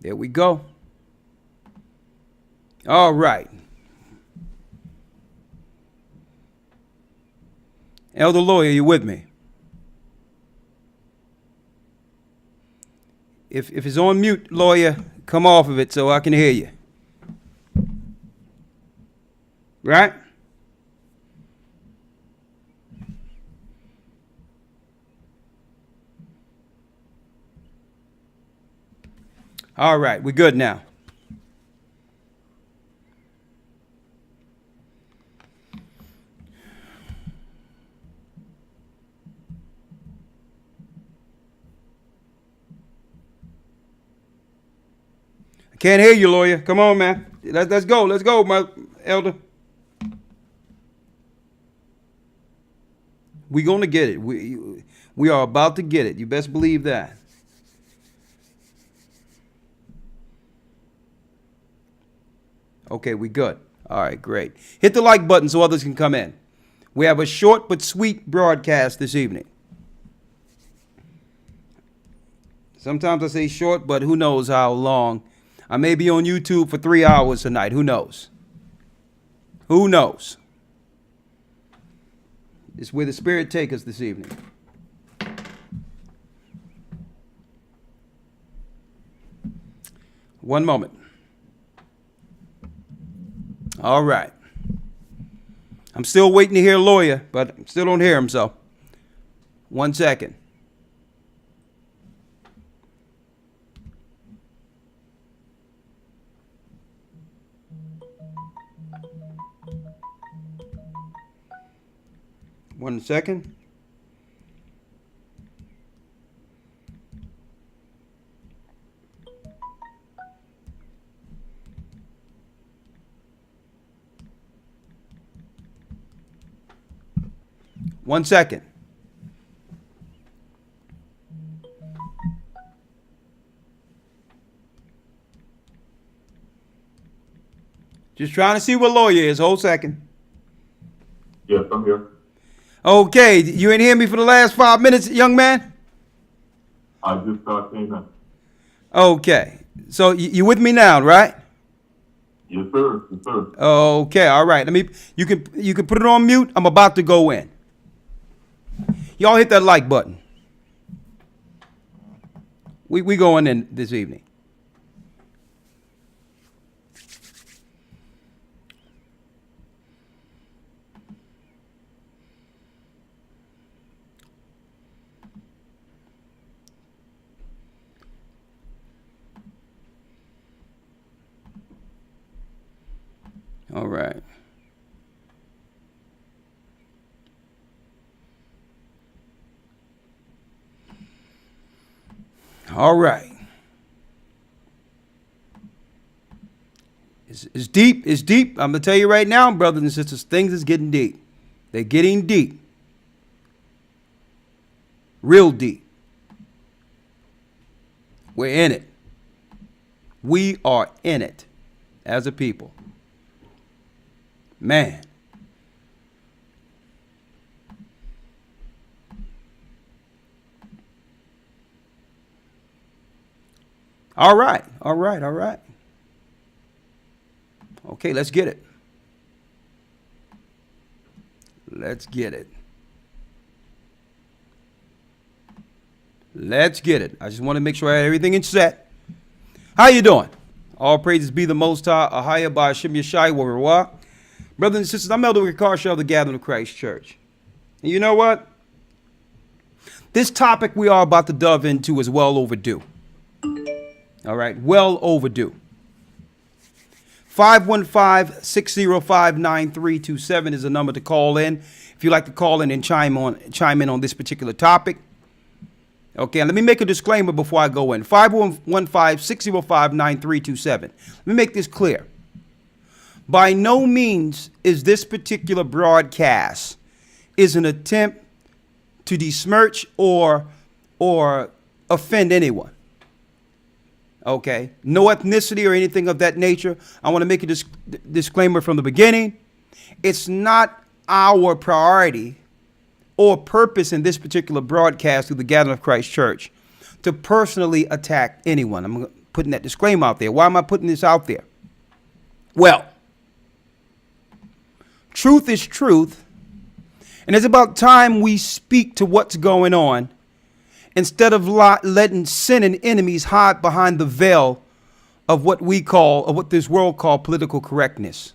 There we go. All right. Elder Lawyer, you with me? If it's on mute, Lawyer, come off of it so I can hear you. Right? All right, we're good now. I can't hear you, Lawyer. Come on, man. Let's go. Let's go, my elder. We're going to get it. We are about to get it. You best believe that. Okay, we good. All right, great. Hit the like button so others can come in. We have a short but sweet broadcast this evening. Sometimes I say short, but who knows how long. I may be on YouTube for 3 hours tonight. Who knows? Who knows? It's where the Spirit takes us this evening. One moment. All right. I'm still waiting to hear Lawyer, but I still don't hear him, so 1 second. One second. One second. Just trying to see what Lawyer is. Hold second. Yes, I'm here. Okay, you ain't hear me for the last 5 minutes, young man? I just came in. Okay, so you with me now, right? Yes, sir. Yes, sir. Okay, all right. You can put it on mute. I'm about to go in. Y'all hit that like button. We going in this evening. All right. All right. It's deep. It's deep. I'm going to tell you right now, brothers and sisters, things is getting deep. They're getting deep. Real deep. We're in it. We are in it as a people. Man. All right. All right. All right. Okay, let's get it. Let's get it. Let's get it. I just want to make sure I have everything in set. How you doing? All praises be the Most High, Ahaya by Hashem Yeshai Warwa. Brothers and sisters, I'm Elder Ricard of the Gathering of Christ Church. And you know what? This topic we are about to delve into is well overdue. All right, well overdue. 515-605-9327 is the number to call in if you'd like to call in and chime in on this particular topic. Okay, and let me make a disclaimer before I go in. 515-605-9327. Let me make this clear. By no means is this particular broadcast is an attempt to besmirch or offend anyone. Okay, no ethnicity or anything of that nature. I want to make a disclaimer from the beginning. It's not our priority or purpose in this particular broadcast through the Gathering of Christ Church to personally attack anyone. I'm putting that disclaimer out there. Why am I putting this out there? Well, truth is truth, and it's about time we speak to what's going on instead of letting sin and enemies hide behind the veil of what this world call political correctness.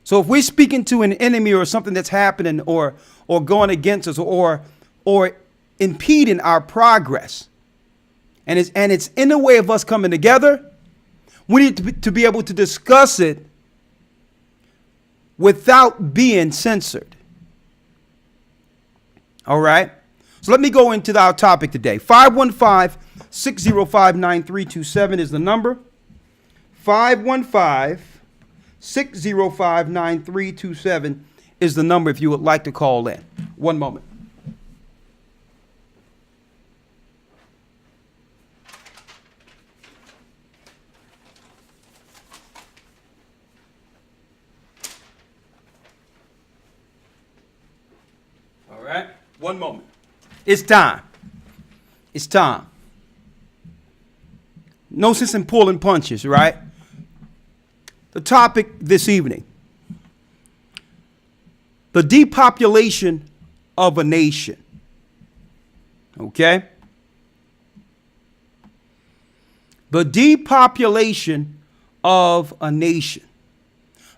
So if we're speaking to an enemy or something that's happening or going against us or impeding our progress, and it's in the way of us coming together, we need to be able to discuss it without being censored. All right? So let me go into our topic today. 515-605-9327 is the number. 515-605-9327 is the number if you would like to call in. One moment. All right. One moment. It's time. It's time. No sense in pulling punches, right? The topic this evening: the depopulation of a nation. Okay? The depopulation of a nation.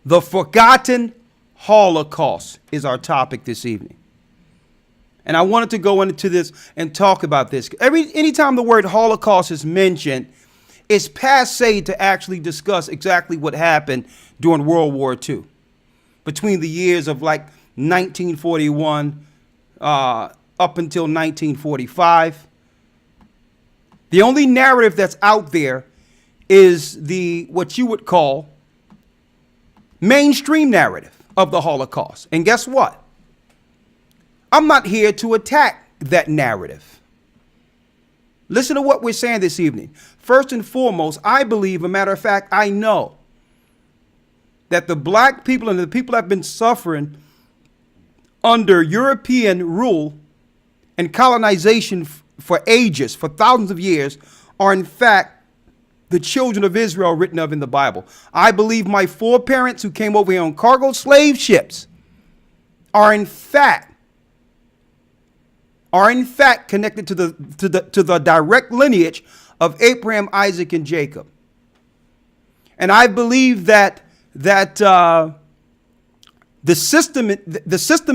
The forgotten Holocaust is our topic this evening. And I wanted to go into this and talk about this. Anytime the word Holocaust is mentioned, it's passé to actually discuss exactly what happened during World War II, between the years of like 1941 up until 1945. The only narrative that's out there is what you would call mainstream narrative of the Holocaust. And guess what? I'm not here to attack that narrative. Listen to what we're saying this evening. First and foremost, I believe, a matter of fact, I know that the black people and the people that have been suffering under European rule and colonization for ages, for thousands of years, are in fact the children of Israel written of in the Bible. I believe my foreparents who came over here on cargo slave ships are in fact connected to the direct lineage of Abraham, Isaac, and Jacob. And I believe that the system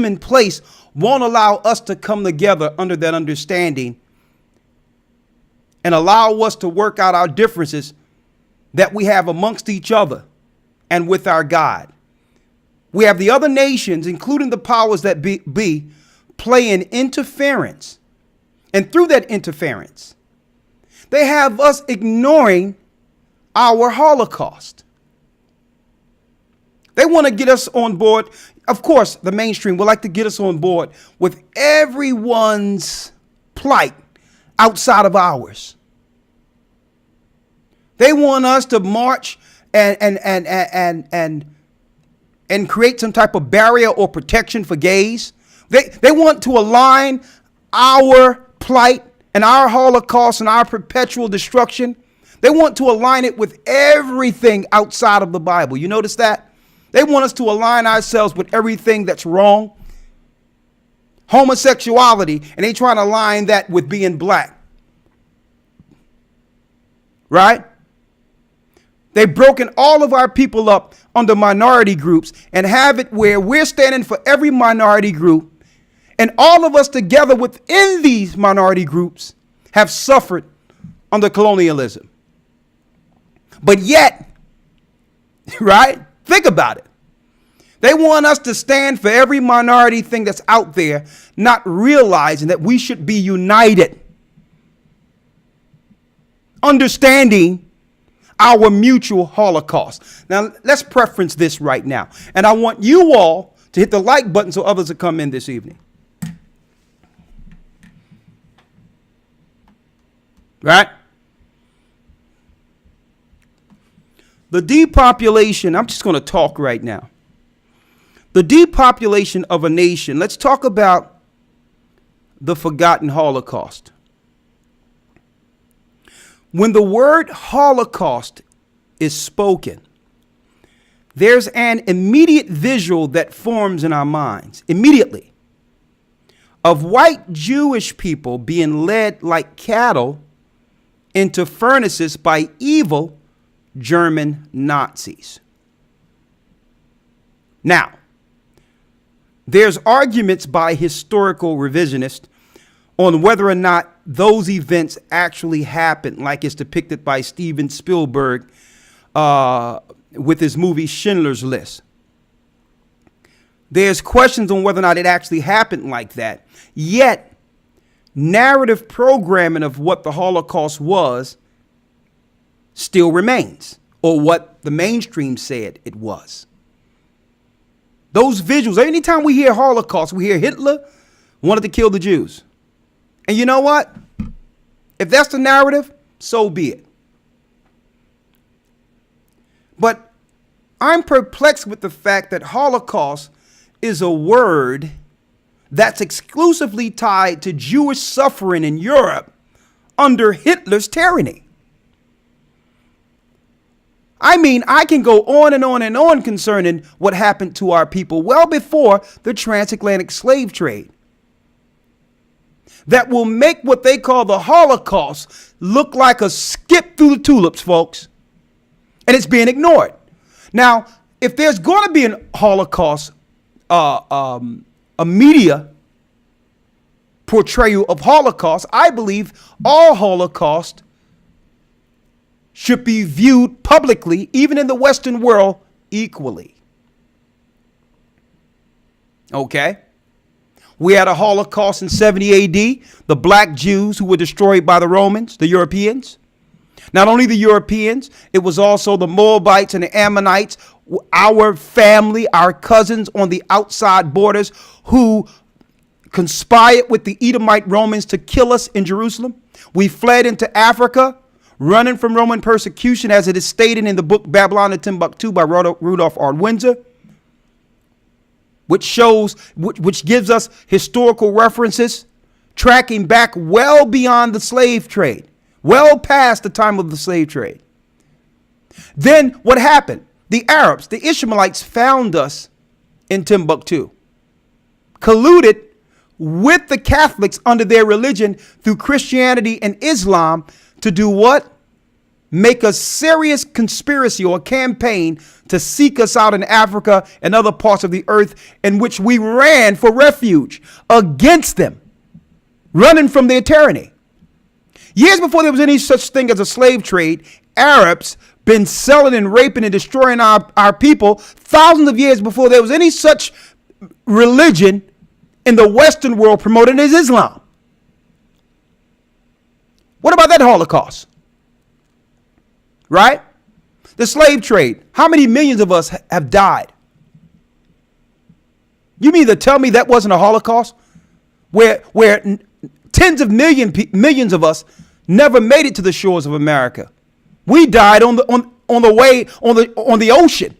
in place won't allow us to come together under that understanding and allow us to work out our differences that we have amongst each other and with our God. We have the other nations, including the powers that be playing interference. And through that interference, they have us ignoring our Holocaust. They want to get us on board. Of course, the mainstream would like to get us on board with everyone's plight outside of ours. They want us to march and create some type of barrier or protection for gays. They want to align our plight and our Holocaust and our perpetual destruction. They want to align it with everything outside of the Bible. You notice that? They want us to align ourselves with everything that's wrong. Homosexuality, and they try to align that with being black. Right? They've broken all of our people up under minority groups and have it where we're standing for every minority group. And all of us together within these minority groups have suffered under colonialism. But yet, right? Think about it. They want us to stand for every minority thing that's out there, not realizing that we should be united. Understanding our mutual Holocaust. Now, let's preference this right now. And I want you all to hit the like button so others will come in this evening. Right? The depopulation, I'm just going to talk right now. The depopulation of a nation. Let's talk about the forgotten Holocaust. When the word Holocaust is spoken, there's an immediate visual that forms in our minds, immediately, of white Jewish people being led like cattle into furnaces by evil German Nazis. Now, there's arguments by historical revisionists on whether or not those events actually happened, like it's depicted by Steven Spielberg with his movie Schindler's List. There's questions on whether or not it actually happened like that. Yet, narrative programming of what the Holocaust was still remains, or what the mainstream said it was. Those visuals, anytime we hear Holocaust, we hear Hitler wanted to kill the Jews. And you know what? If that's the narrative, so be it. But I'm perplexed with the fact that Holocaust is a word that's exclusively tied to Jewish suffering in Europe under Hitler's tyranny. I mean, I can go on and on and on concerning what happened to our people well before the transatlantic slave trade, that will make what they call the Holocaust look like a skip through the tulips, folks. And it's being ignored. Now, if there's going to be an Holocaust, a media portrayal of Holocaust, I believe all Holocaust should be viewed publicly, even in the Western world, equally. Okay? We had a Holocaust in 70 AD, the black Jews who were destroyed by the Romans, the Europeans. Not only the Europeans, it was also the Moabites and the Ammonites, our family, our cousins on the outside borders who conspired with the Edomite Romans to kill us in Jerusalem. We fled into Africa, running from Roman persecution, as it is stated in the book Babylon and Timbuktu by Rudolph R. Windsor, which gives us historical references tracking back well beyond the slave trade, well past the time of the slave trade. Then what happened? The Arabs, the Ishmaelites, found us in Timbuktu, colluded with the Catholics under their religion through Christianity and Islam to do what? Make a serious conspiracy or campaign to seek us out in Africa and other parts of the earth, in which we ran for refuge against them, running from their tyranny. Years before there was any such thing as a slave trade, Arabs been selling and raping and destroying our people thousands of years before there was any such religion in the Western world promoted as Islam. What about that Holocaust? Right? The slave trade. How many millions of us have died? You mean to tell me that wasn't a Holocaust? Where tens of millions of us never made it to the shores of America. We died on the ocean.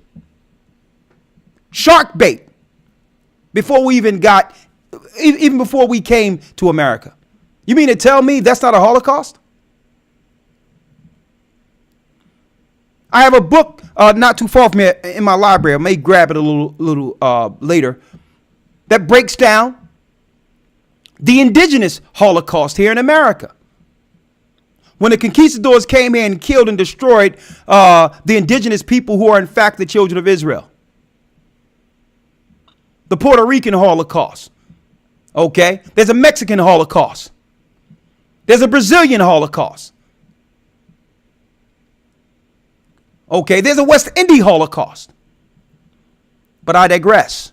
Shark bait. Before we came to America. You mean to tell me that's not a Holocaust? I have a book not too far from here in my library. I may grab it a little later, that breaks down the indigenous Holocaust here in America. When the conquistadors came here and killed and destroyed the indigenous people who are in fact the children of Israel. The Puerto Rican Holocaust. Okay? There's a Mexican Holocaust. There's a Brazilian Holocaust. Okay, there's a West Indian Holocaust. But I digress.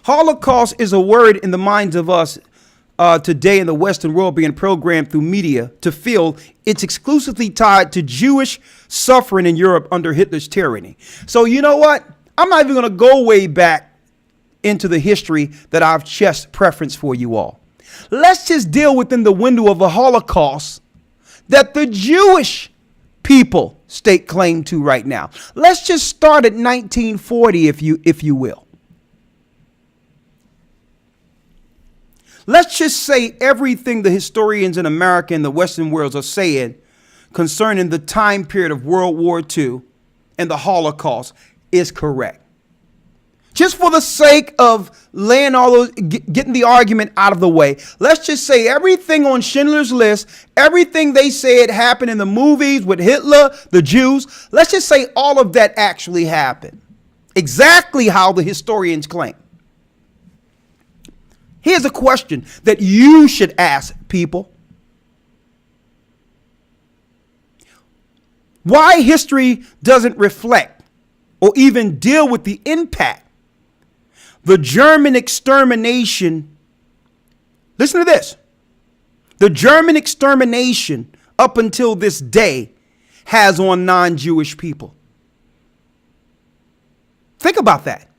Holocaust is a word in the minds of us today in the Western world being programmed through media to feel it's exclusively tied to Jewish suffering in Europe under Hitler's tyranny. So you know what? I'm not even going to go way back into the history that I've just preferenced for you all. Let's just deal within the window of a Holocaust that the Jewish people stake claim to right now. Let's just start at 1940, if you will. Let's just say everything the historians in America and the Western worlds are saying concerning the time period of World War II and the Holocaust is correct. Just for the sake of laying all those, getting the argument out of the way, let's just say everything on Schindler's List, everything they said happened in the movies with Hitler, the Jews, let's just say all of that actually happened. Exactly how the historians claim. Here's a question that you should ask people. Why history doesn't reflect or even deal with the impact the German extermination, listen to this, the German extermination up until this day has on non-Jewish people. Think about that.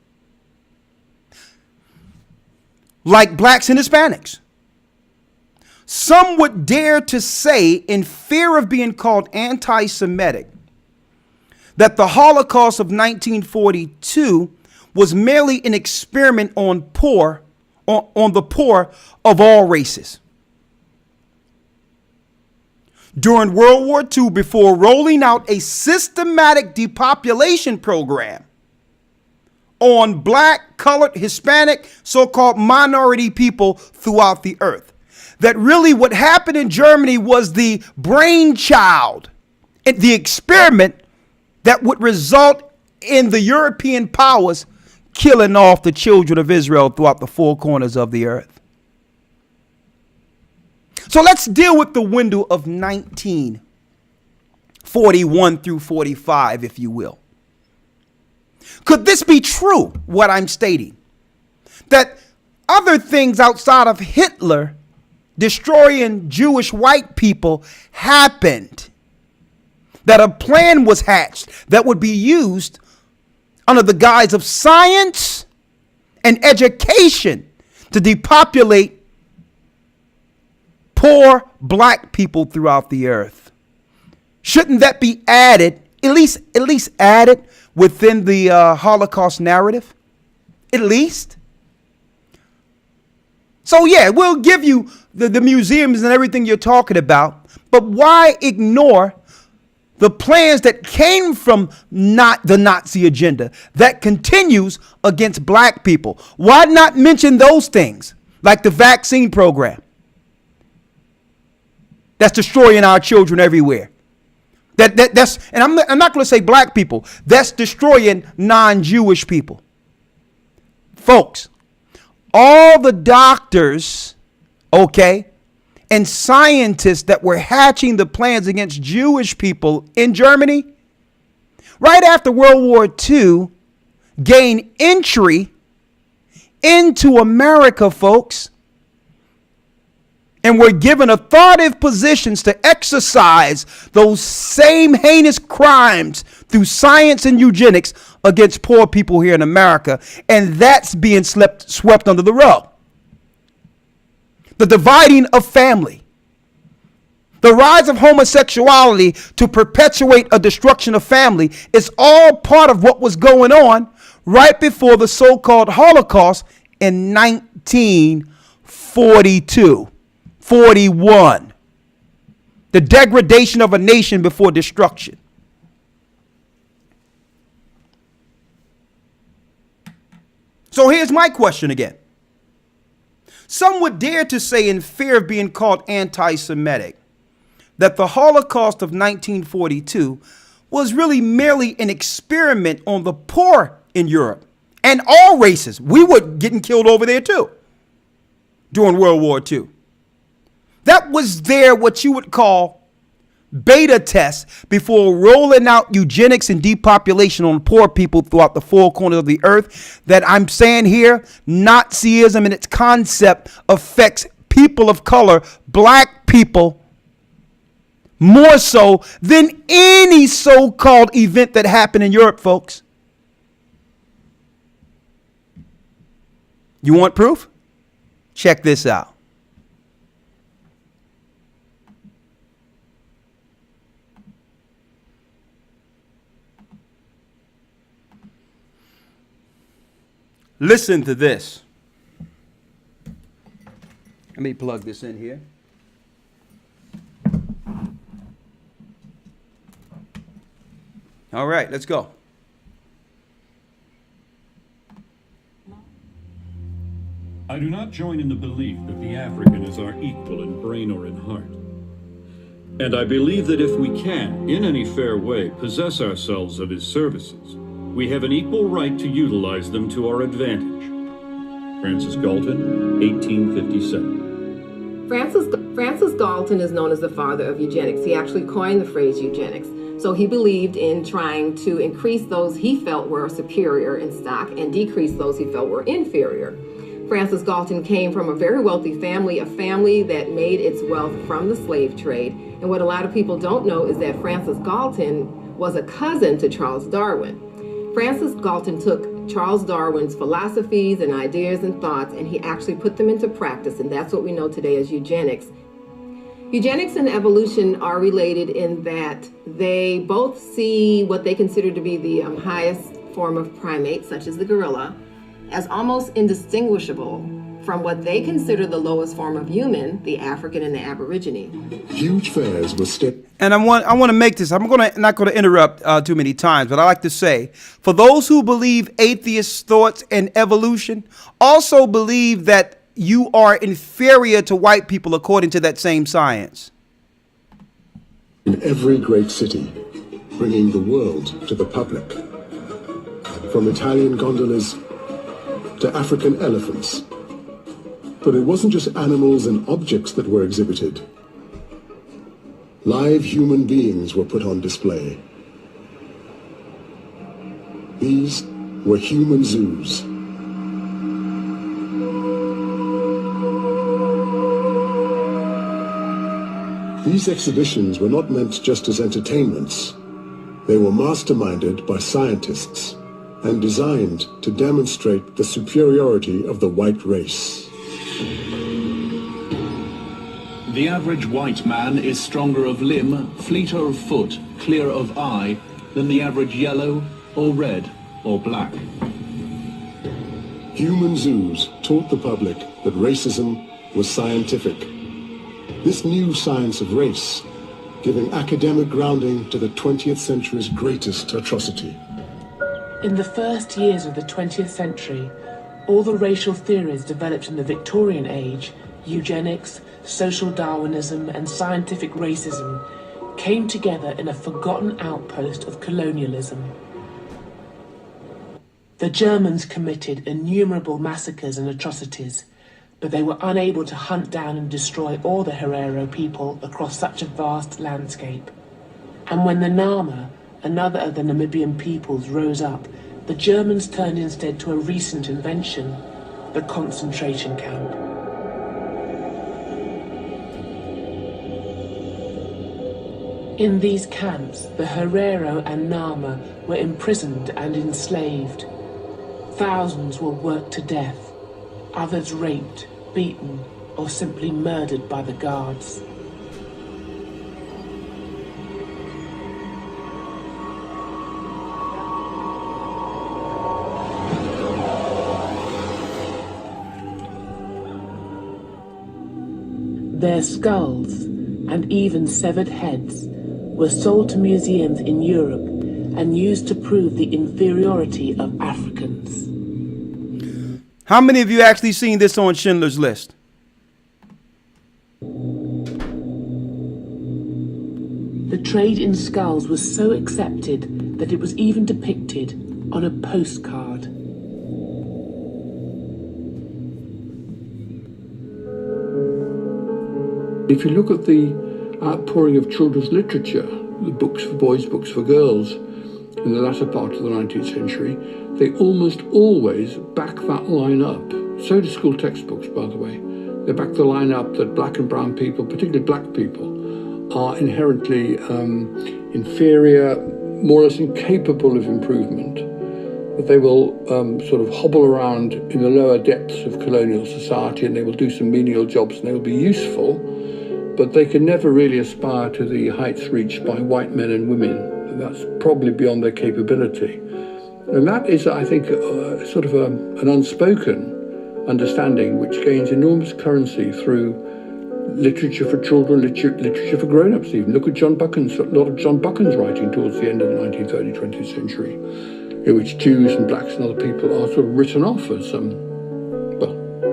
Like blacks and Hispanics. Some would dare to say, in fear of being called anti-Semitic, that the Holocaust of 1942 was merely an experiment on the poor of all races. During World War II, before rolling out a systematic depopulation program on black, colored, Hispanic, so-called minority people throughout the earth, that really what happened in Germany was the brainchild, the experiment that would result in the European powers killing off the children of Israel throughout the four corners of the earth. So let's deal with the window of 1941 through 45, if you will. Could this be true, what I'm stating? That other things outside of Hitler destroying Jewish white people happened? That a plan was hatched that would be used under the guise of science and education to depopulate poor black people throughout the earth? Shouldn't that be added, at least added within the Holocaust narrative? At least. So yeah, we'll give you the museums and everything you're talking about, but why ignore the plans that came from not the Nazi agenda that continues against black people? Why not mention those things, like the vaccine program that's destroying our children everywhere? That's, and I'm not going to say black people, that's destroying non-Jewish people. Folks, all the doctors, okay, and scientists that were hatching the plans against Jewish people in Germany, right after World War II, gained entry into America, folks, and were given authoritative positions to exercise those same heinous crimes through science and eugenics against poor people here in America. And that's being swept under the rug. The dividing of family, the rise of homosexuality to perpetuate a destruction of family is all part of what was going on right before the so-called Holocaust in 1942, 41. The degradation of a nation before destruction. So here's my question again. Some would dare to say, in fear of being called anti-Semitic, that the Holocaust of 1942 was really merely an experiment on the poor in Europe and all races. We were getting killed over there too during World War II. That was what you would call beta tests before rolling out eugenics and depopulation on poor people throughout the four corners of the earth. That I'm saying here, Nazism and its concept affects people of color, black people, more so than any so-called event that happened in Europe, folks. You want proof? Check this out. Listen to this. me plug this in here. All right, let's go. I do not join in the belief that the African is our equal in brain or in heart. And I believe that if we can, in any fair way, possess ourselves of his services, we have an equal right to utilize them to our advantage. Francis Galton, 1857. Francis Galton is known as the father of eugenics. He actually coined the phrase eugenics. So he believed in trying to increase those he felt were superior in stock and decrease those he felt were inferior. Francis Galton came from a very wealthy family, a family that made its wealth from the slave trade. And what a lot of people don't know is that Francis Galton was a cousin to Charles Darwin. Francis Galton took Charles Darwin's philosophies and ideas and thoughts, and he actually put them into practice, and that's what we know today as eugenics. Eugenics and evolution are related in that they both see what they consider to be the highest form of primate, such as the gorilla, as almost indistinguishable from what they consider the lowest form of human, the African and the Aborigine. Huge fairs were And I want to make this, not going to interrupt too many times, but I like to say, for those who believe atheist thoughts and evolution, also believe that you are inferior to white people according to that same science. in every great city, bringing the world to the public. From Italian gondolas to African elephants. But it wasn't just animals and objects that were exhibited. Live human beings were put on display. These were human zoos. These exhibitions were not meant just as entertainments. They were masterminded by scientists and designed to demonstrate the superiority of the white race. The average white man is stronger of limb, fleeter of foot, clearer of eye than the average yellow or red or black. Human zoos taught the public that racism was scientific. This new science of race, giving academic grounding to the 20th century's greatest atrocity. In the first years of the 20th century, all the racial theories developed in the Victorian age, eugenics, social Darwinism, and scientific racism, came together in a forgotten outpost of colonialism. The Germans committed innumerable massacres and atrocities, but they were unable to hunt down and destroy all the Herero people across such a vast landscape. And when the Nama, another of the Namibian peoples, rose up, the Germans turned instead to a recent invention, the concentration camp. In these camps, the Herero and Nama were imprisoned and enslaved. Thousands were worked to death, others raped, beaten, or simply murdered by the guards. Their skulls, and even severed heads, were sold to museums in Europe and used to prove the inferiority of Africans. How many of you actually seen this on Schindler's List? The trade in skulls was so accepted that it was even depicted on a postcard. If you look at the outpouring of children's literature, the books for boys, books for girls, in the latter part of the 19th century, they almost always back that line up. So do school textbooks, by the way. They back the line up that black and brown people, particularly black people, are inherently inferior, more or less incapable of improvement, that they will sort of hobble around in the lower depths of colonial society and they will do some menial jobs and they will be useful, but they can never really aspire to the heights reached by white men and women. That's probably beyond their capability. And that is, I think, sort of an unspoken understanding which gains enormous currency through literature for children, literature for grown-ups even. Look at John Buchan's, a lot of John Buchan's writing towards the end of the 19th, early 20th century, in which Jews and blacks and other people are sort of written off as,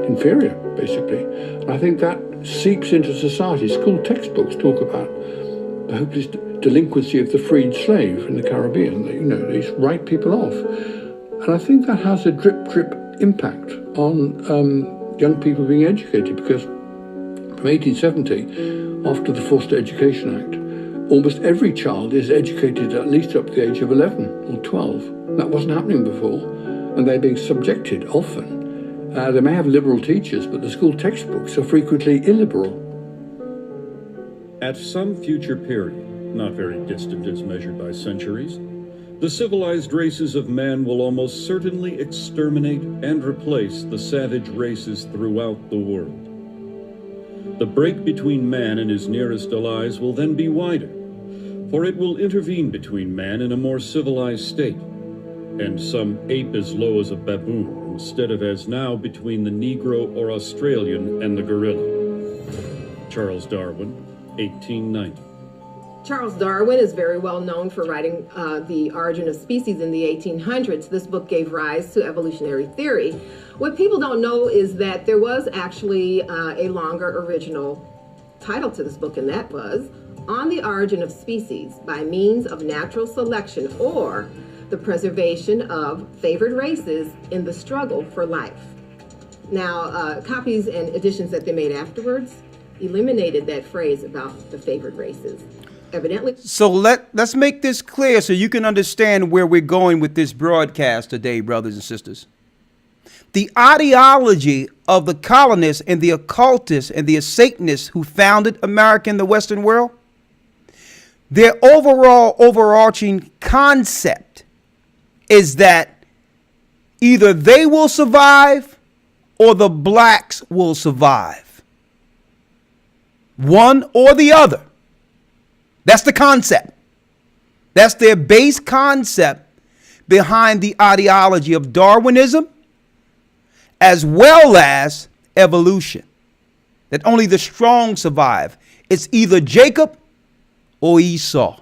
inferior, basically. And I think that seeps into society. School textbooks talk about the hopeless delinquency of the freed slave in the Caribbean. They write people off. And I think that has a drip impact on young people being educated, because from 1870, after the Forced Education Act, almost every child is educated at least up to the age of 11 or 12. That wasn't happening before, and they're being subjected often. They may have liberal teachers, but the school textbooks are frequently illiberal. At some future period, not very distant as measured by centuries, the civilized races of man will almost certainly exterminate and replace the savage races throughout the world. The break between man and his nearest allies will then be wider, for it will intervene between man and a more civilized state, and some ape as low as a baboon, instead of as now between the Negro or Australian and the gorilla. Charles Darwin, 1890. Charles Darwin is very well known for writing The Origin of Species in the 1800s. This book gave rise to evolutionary theory. What people don't know is that there was actually a longer original title to this book, and that was On the Origin of Species by Means of Natural Selection, or the Preservation of Favored Races in the Struggle for Life. Now, copies and editions that they made afterwards eliminated that phrase about the favored races. Evidently. So let's make this clear so you can understand where we're going with this broadcast today, brothers and sisters. The ideology of the colonists and the occultists and the Satanists who founded America and the Western world, their overarching concept is that either they will survive or the blacks will survive. One or the other. That's the concept. That's their base concept behind the ideology of Darwinism, as well as evolution. That only the strong survive. It's either Jacob or Esau.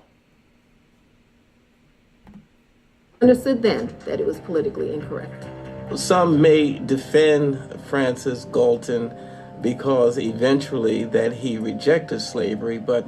Understood then that it was politically incorrect. Some may defend Francis Galton because eventually that he rejected slavery, but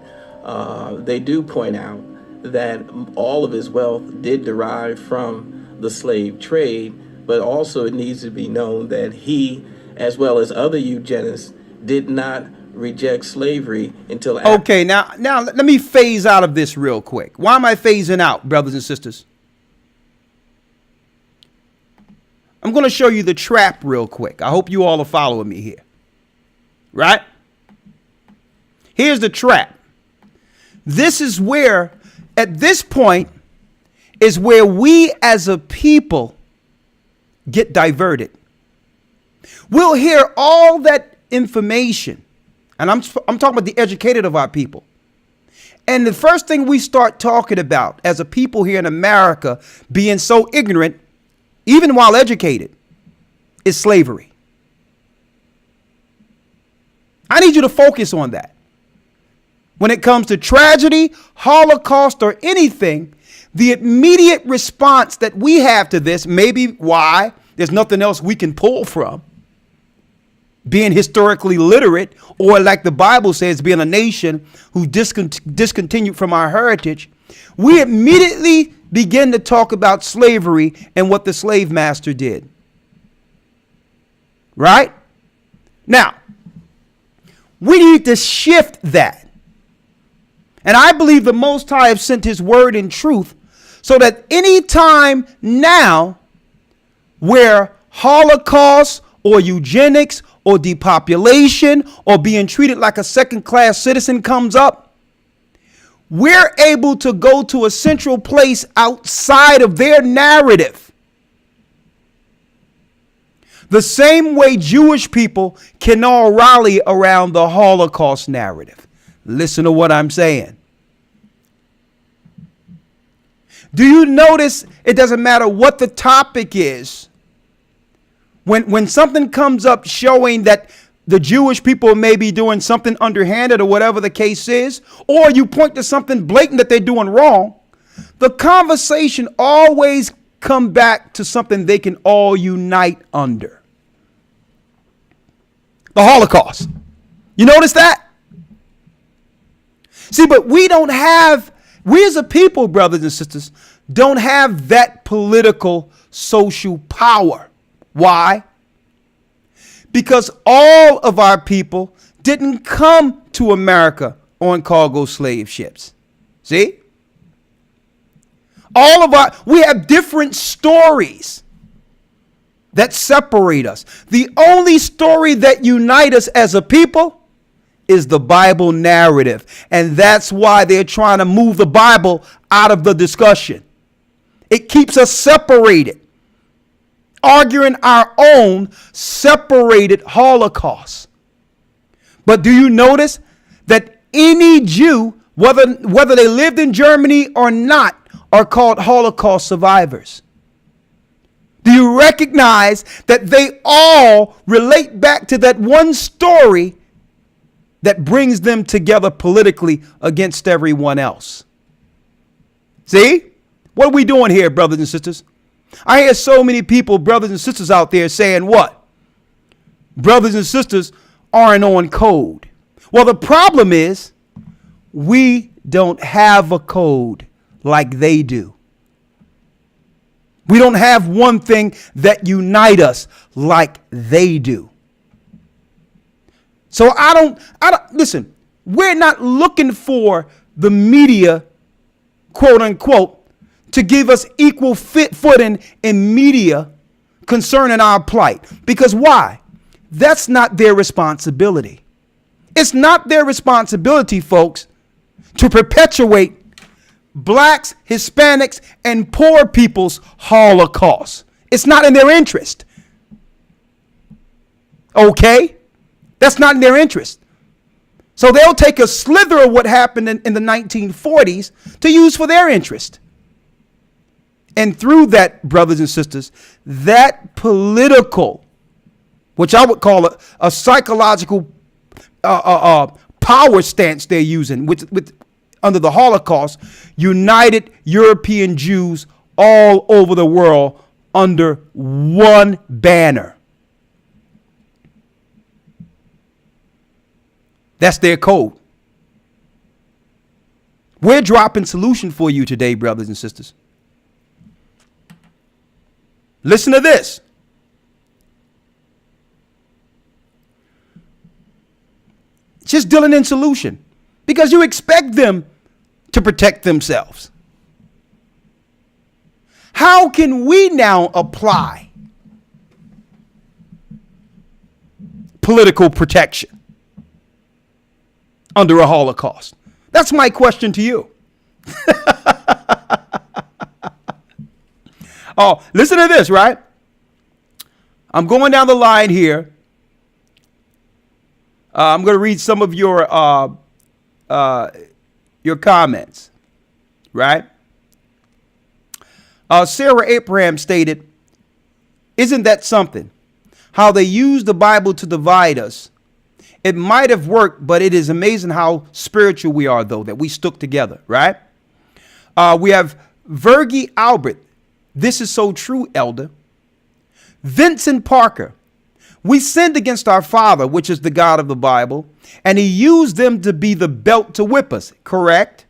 they do point out that all of his wealth did derive from the slave trade, but also it needs to be known that he, as well as other eugenists, did not reject slavery until after. Okay, now let me phase out of this real quick. Why am I phasing out, brothers and sisters? I'm going to show you the trap real quick. I hope you all are following me here. Right? Here's the trap. This is where, at this point, is where we as a people get diverted. We'll hear all that information, and I'm talking about the educated of our people. And the first thing we start talking about as a people here in America being so ignorant, even while educated, is slavery. I need you to focus on that. When it comes to tragedy, Holocaust, or anything, the immediate response that we have to this, maybe why there's nothing else we can pull from, being historically literate, or like the Bible says, being a nation who discontinued from our heritage, we immediately begin to talk about slavery and what the slave master did. Right? Now, we need to shift that. And I believe the Most High have sent his word in truth so that any time now where Holocaust or eugenics or depopulation or being treated like a second-class citizen comes up, we're able to go to a central place outside of their narrative. The same way Jewish people can all rally around the Holocaust narrative. Listen to what I'm saying. Do you notice it doesn't matter what the topic is? When something comes up showing that the Jewish people may be doing something underhanded or whatever the case is, or you point to something blatant that they're doing wrong, the conversation always come back to something they can all unite under. The Holocaust. You notice that? See, but we as a people, brothers and sisters, don't have that political social power. Why? Because all of our people didn't come to America on cargo slave ships. See? We have different stories that separate us. The only story that unites us as a people is the Bible narrative. And that's why they're trying to move the Bible out of the discussion. It keeps us separated, arguing our own separated Holocaust. But do you notice that any Jew, whether they lived in Germany or not, are called Holocaust survivors? Do you recognize that they all relate back to that one story that brings them together politically against everyone else? See? What are we doing here, brothers and sisters? I hear so many people, brothers and sisters out there saying what? Brothers and sisters aren't on code. Well, the problem is we don't have a code like they do. We don't have one thing that unites us like they do. So I don't listen, we're not looking for the media, quote unquote, to give us equal footing in media concerning our plight. Because why? That's not their responsibility. It's not their responsibility, folks, to perpetuate blacks, Hispanics, and poor people's Holocaust. It's not in their interest. Okay? That's not in their interest. So they'll take a slither of what happened in the 1940s to use for their interest. And through that, brothers and sisters, that political, which I would call a psychological power stance they're using with under the Holocaust, united European Jews all over the world under one banner. That's their code. We're dropping solution for you today, brothers and sisters. Listen to this. Just dealing in solution, because you expect them to protect themselves. How can we now apply political protection under a Holocaust? That's my question to you. Oh, listen to this, right? I'm going down the line here. I'm going to read some of your comments, right? Sarah Abraham stated, "Isn't that something? How they use the Bible to divide us. It might have worked, but it is amazing how spiritual we are, though, that we stuck together," right? We have Virgie Albert. "This is so true, Elder." Vincent Parker, "We sinned against our Father, which is the God of the Bible, and he used them to be the belt to whip us," correct?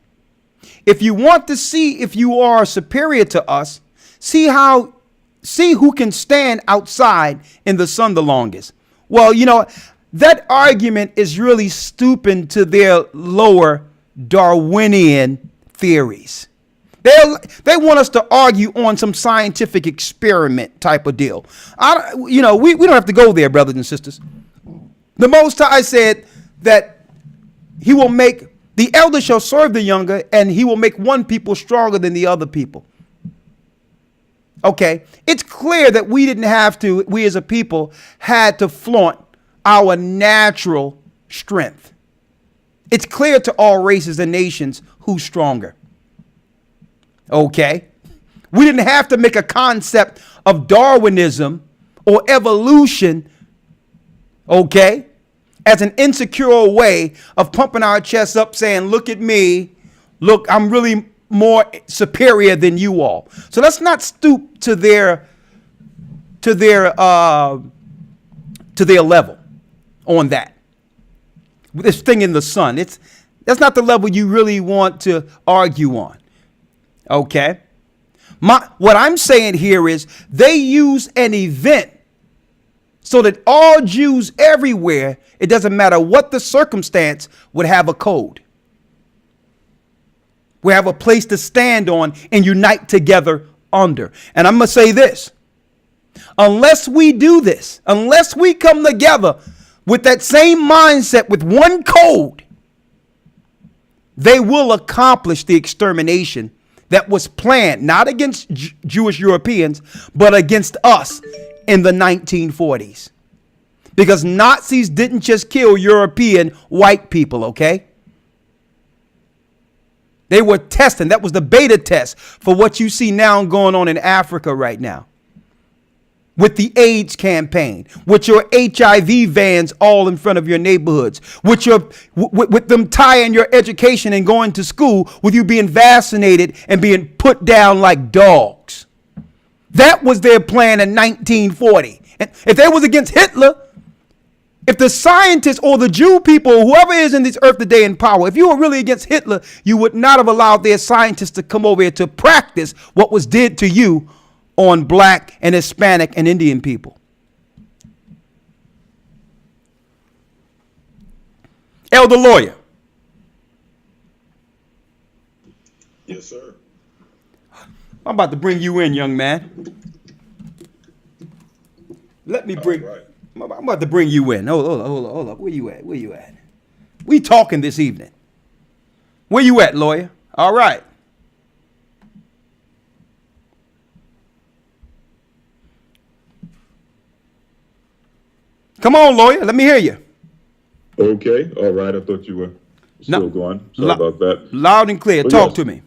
"If you want to see if you are superior to us, see who can stand outside in the sun the longest." Well, you know, that argument is really stooping to their lower Darwinian theories. They want us to argue on some scientific experiment type of deal. We don't have to go there, brothers and sisters. The Most High said that he will make the elder shall serve the younger, and he will make one people stronger than the other people. Okay, it's clear that we as a people had to flaunt our natural strength. It's clear to all races and nations who's stronger. Okay, we didn't have to make a concept of Darwinism or evolution, okay, as an insecure way of pumping our chests up saying, look at me, look, I'm really more superior than you all. So let's not stoop to their level on that. This thing in the sun, that's not the level you really want to argue on. Okay? What I'm saying here is they use an event so that all Jews everywhere, it doesn't matter what the circumstance, would have a code. We have a place to stand on and unite together under. And I'm going to say this. Unless we do this, unless we come together with that same mindset, with one code, they will accomplish the extermination that was planned, not against Jewish Europeans, but against us in the 1940s. Because Nazis didn't just kill European white people, okay? They were testing. That was the beta test for what you see now going on in Africa right now. With the AIDS campaign, with your HIV vans all in front of your neighborhoods, with them tying your education and going to school, with you being vaccinated and being put down like dogs. That was their plan in 1940. And if they was against Hitler, if the scientists or the Jew people, whoever is in this earth today in power, if you were really against Hitler, you would not have allowed their scientists to come over here to practice what was did to you on black and Hispanic and Indian people. Elder Lawyer. Yes, sir. I'm about to bring you in, young man. Let me bring. All right. I'm about to bring you in. Hold up. Where you at? We talking this evening. Where you at, lawyer? All right. Come on, lawyer. Let me hear you. Okay. All right. I thought you were still going. Sorry about that. Loud and clear. But Talk yes. to me.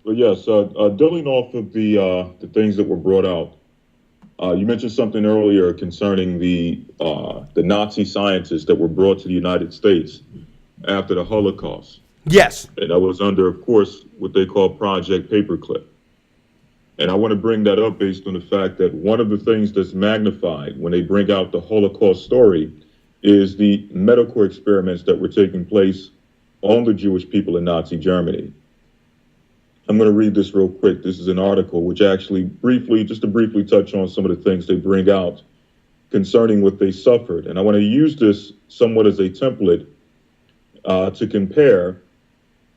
Well, yes. Building off of the things that were brought out, you mentioned something earlier concerning the Nazi scientists that were brought to the United States after the Holocaust. Yes. And that was under, of course, what they call Project Paperclip. And I want to bring that up based on the fact that one of the things that's magnified when they bring out the Holocaust story is the medical experiments that were taking place on the Jewish people in Nazi Germany. I'm going to read this real quick. This is an article which actually just to briefly touch on some of the things they bring out concerning what they suffered. And I want to use this somewhat as a template to compare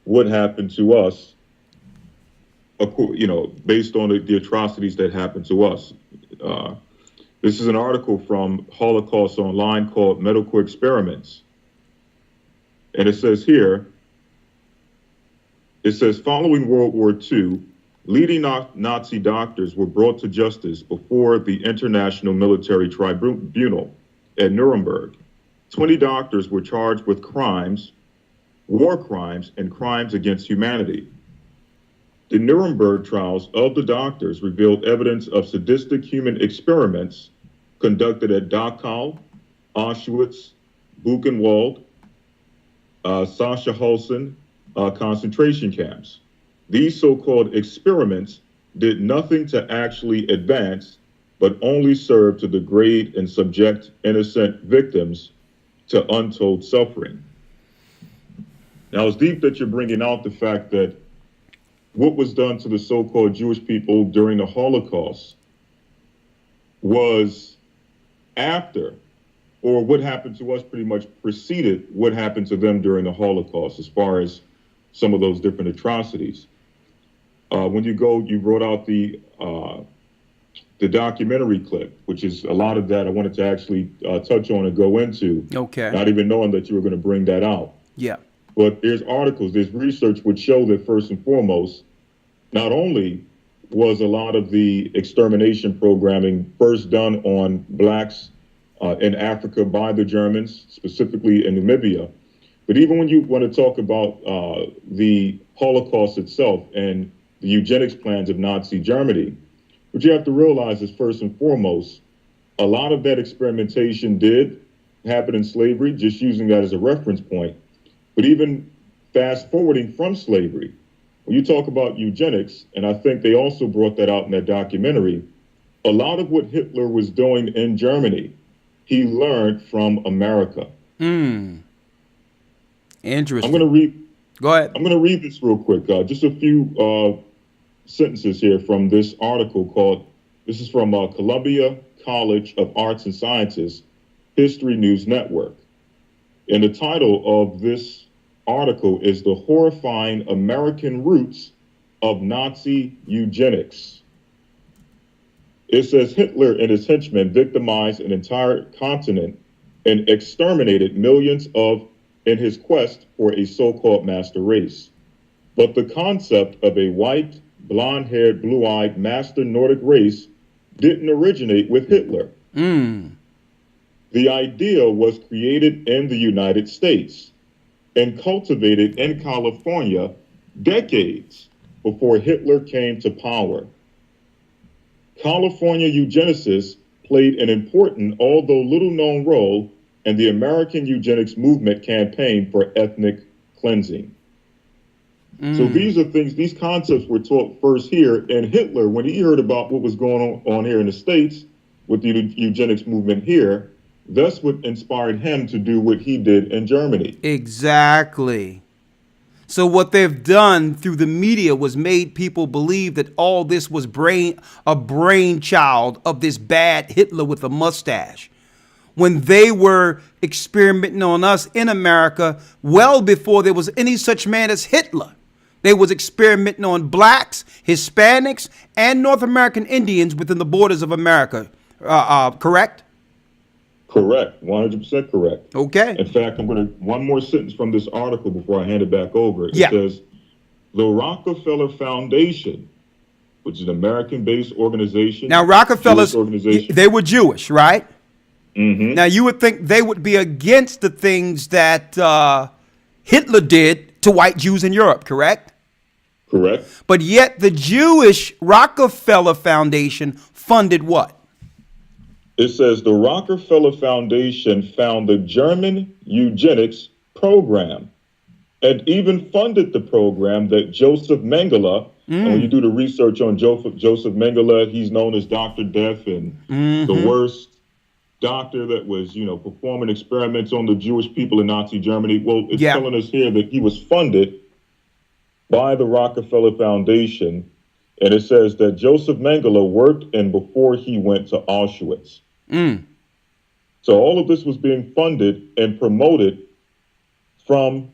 what happened to us, based on the atrocities that happened to us. This is an article from Holocaust Online called Medical Experiments. And it says here, following World War II, leading Nazi doctors were brought to justice before the International Military Tribunal at Nuremberg. 20 doctors were charged with crimes, war crimes, and crimes against humanity. The Nuremberg trials of the doctors revealed evidence of sadistic human experiments conducted at Dachau, Auschwitz, Buchenwald, Sachsenhausen, concentration camps. These so-called experiments did nothing to actually advance, but only served to degrade and subject innocent victims to untold suffering. Now, it's deep that you're bringing out the fact that what was done to the so-called Jewish people during the Holocaust was after, or what happened to us pretty much preceded what happened to them during the Holocaust, as far as some of those different atrocities. When you brought out the documentary clip, which is a lot of that I wanted to actually touch on and go into. Okay. Not even knowing that you were going to bring that out. Yeah. But there's articles, there's research which show that first and foremost, not only was a lot of the extermination programming first done on blacks in Africa by the Germans, specifically in Namibia, but even when you want to talk about the Holocaust itself and the eugenics plans of Nazi Germany, what you have to realize is first and foremost, A lot of that experimentation did happen in slavery, just using that as a reference point. But even fast forwarding from slavery, when you talk about eugenics, and I think they also brought that out in that documentary, a lot of what Hitler was doing in Germany, he learned from America. Interesting. I'm going to read. Go ahead. I'm going to read this real quick. Just a few sentences here from this article called. This is from Columbia College of Arts and Sciences History News Network. And the title of this article is "The Horrifying American Roots of Nazi Eugenics." It says Hitler and his henchmen victimized an entire continent and exterminated millions in his quest for a so-called master race. But the concept of a white, blonde-haired, blue-eyed master Nordic race didn't originate with Hitler. The idea was created in the United States and cultivated in California decades before Hitler came to power. California eugenicists played an important, although little-known role in the American eugenics movement campaign for ethnic cleansing. So these are things, these concepts were taught first here, and Hitler, when he heard about what was going on here in the States with the eugenics movement here, that's what inspired him to do what he did in Germany. Exactly. So what they've done through the media was made people believe that all this was a brainchild of this bad Hitler with a mustache, when they were experimenting on us in America well before there was any such man as Hitler. They was experimenting on blacks, Hispanics, and North American Indians within the borders of America. Correct? Correct. 100% correct. Okay. In fact, one more sentence from this article before I hand it back over. It Yeah. says, the Rockefeller Foundation, which is an American-based organization. Now, Rockefellers, Jewish organization. they were Jewish, right? Mm-hmm. Now, you would think they would be against the things that Hitler did to white Jews in Europe, correct? Correct. But yet the Jewish Rockefeller Foundation funded what? It says the Rockefeller Foundation found the German eugenics program and even funded the program that Joseph Mengele, and when you do the research on Joseph Mengele, he's known as Dr. Death and the worst doctor that was, performing experiments on the Jewish people in Nazi Germany. Well, it's telling us here that he was funded by the Rockefeller Foundation, and it says that Joseph Mengele worked in before he went to Auschwitz. So all of this was being funded and promoted from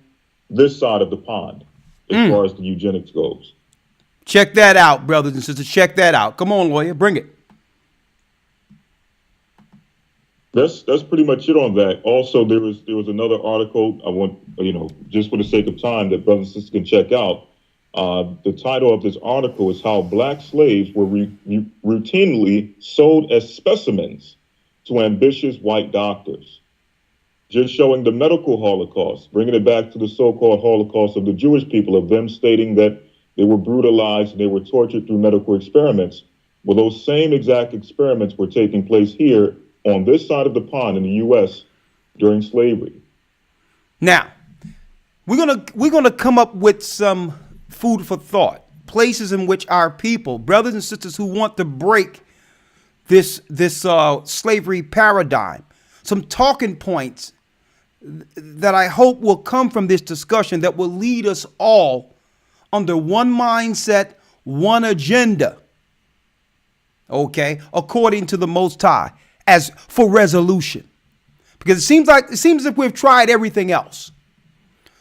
this side of the pond as far as the eugenics goes. Check that out, brothers and sisters. Check that out. Come on, lawyer, bring it. That's pretty much it on that. Also, there was another article I want, just for the sake of time, that brothers and sisters can check out. The title of this article is How Black Slaves Were Routinely Sold as Specimens to Ambitious White Doctors. Just showing the medical Holocaust, bringing it back to the so-called Holocaust of the Jewish people, of them stating that they were brutalized and they were tortured through medical experiments. Well, those same exact experiments were taking place here on this side of the pond in the U.S. during slavery. Now, we're gonna come up with some food for thought, places in which our people, brothers and sisters who want to break this slavery paradigm, some talking points that I hope will come from this discussion that will lead us all under one mindset, one agenda, okay, according to the Most High, as for resolution. Because it seems as if we've tried everything else.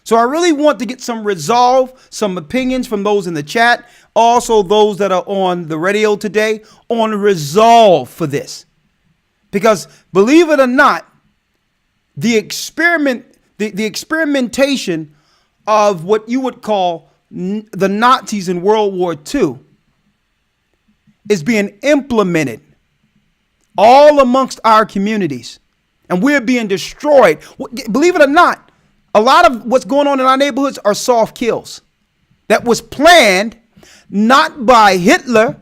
So I really want to get some resolve, some opinions from those in the chat, also those that are on the radio today, on resolve for this. Because believe it or not, the experimentation of what you would call the Nazis in World War II is being implemented all amongst our communities, and we're being destroyed. Believe it or not, a lot of what's going on in our neighborhoods are soft kills that was planned not by Hitler,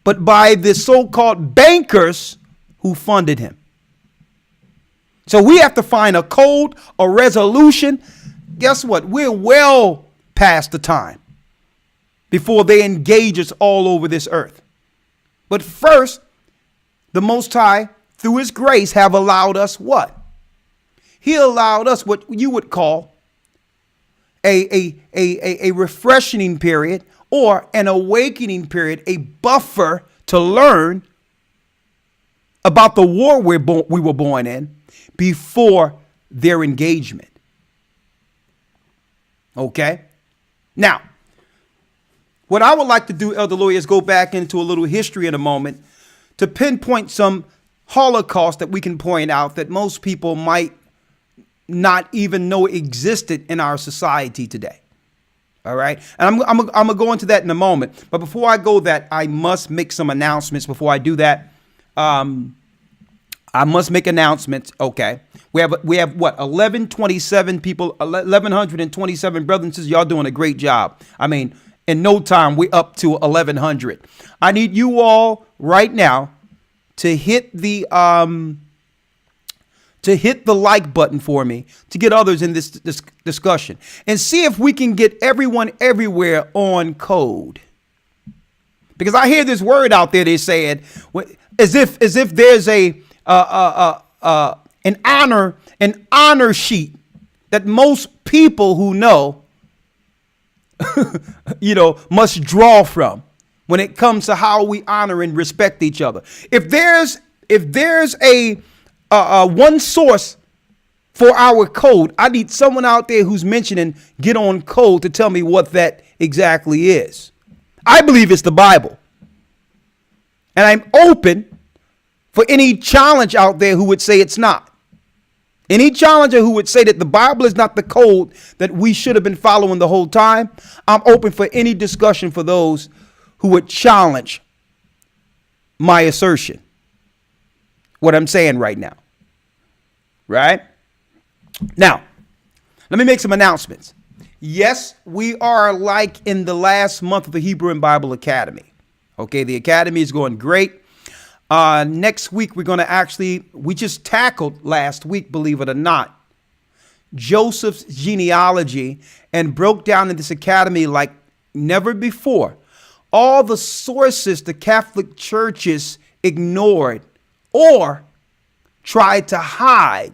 but by the so-called bankers who funded him. So we have to find a code, a resolution. Guess what? We're well past the time before they engage us all over this earth. But first, the Most High, through his grace, have allowed us what? He allowed us what you would call a refreshing period or an awakening period, a buffer to learn about the war we were born in before their engagement. Okay? Now, what I would like to do, Elder Lawyer, is go back into a little history in a moment to pinpoint some Holocaust that we can point out that most people might not even know existed in our society today. All right. And I'm going to go into that in a moment. But before I go that, I must make some announcements before I do that. I must make announcements. Okay. We have what? 1127 people, 1127 brothers and sisters. Y'all doing a great job. I mean, in no time, we're up to 1100. I need you all right now to hit the like button for me to get others in this discussion and see if we can get everyone everywhere on code. Because I hear this word out there, they said, as if there's an honor sheet that most people who know must draw from when it comes to how we honor and respect each other. If there's a one source for our code, I need someone out there who's mentioning get on code to tell me what that exactly is. I believe it's the Bible. And I'm open for any challenge out there who would say it's not. Any challenger who would say that the Bible is not the code that we should have been following the whole time, I'm open for any discussion for those who would challenge my assertion. What I'm saying right now. Right? Now, let me make some announcements. Yes, we are like in the last month of the Hebrew and Bible Academy. Okay, the Academy is going great. Next week, we just tackled last week, believe it or not, Joseph's genealogy and broke down in this academy like never before. All the sources the Catholic churches ignored or tried to hide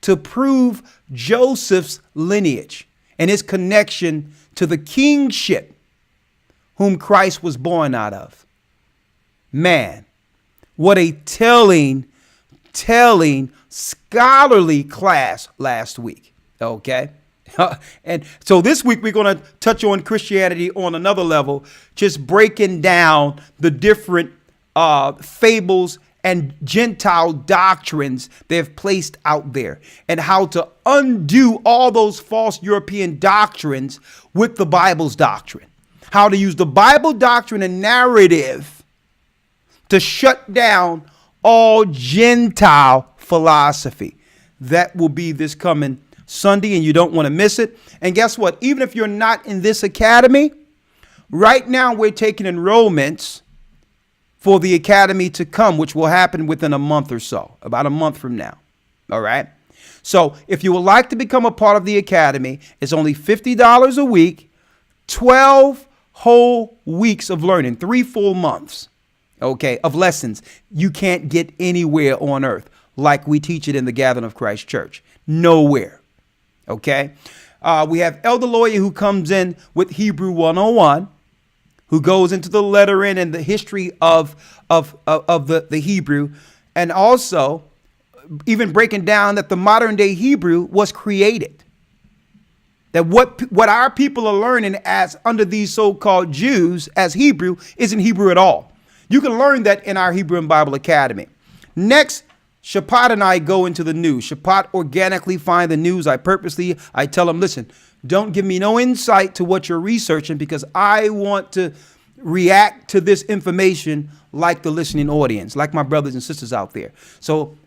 to prove Joseph's lineage and his connection to the kingship whom Christ was born out of. Man, what a telling scholarly class last week. Okay. And so this week we're going to touch on Christianity on another level, just breaking down the different fables and Gentile doctrines they've placed out there and how to undo all those false European doctrines with the Bible's doctrine. How to use the Bible doctrine and narrative to shut down all Gentile philosophy. That will be this coming Sunday, and you don't want to miss it. And guess what? Even if you're not in this academy, right now we're taking enrollments for the academy to come, which will happen within a month or so, about a month from now. All right. So if you would like to become a part of the academy, it's only $50 a week, 12 whole weeks of learning, 3 full months. Okay, of lessons you can't get anywhere on earth like we teach it in the Gathering of Christ Church. Nowhere. Okay, we have Elder Lawyer who comes in with Hebrew 101, who goes into the lettering and the history of the Hebrew, and also even breaking down that the modern day Hebrew was created. That what our people are learning as under these so-called Jews as Hebrew isn't Hebrew at all. You can learn that in our Hebrew and Bible Academy. Next, Shapat and I go into the news. Shapat organically find the news. I tell him, listen, don't give me no insight to what you're researching because I want to react to this information like the listening audience, like my brothers and sisters out there. So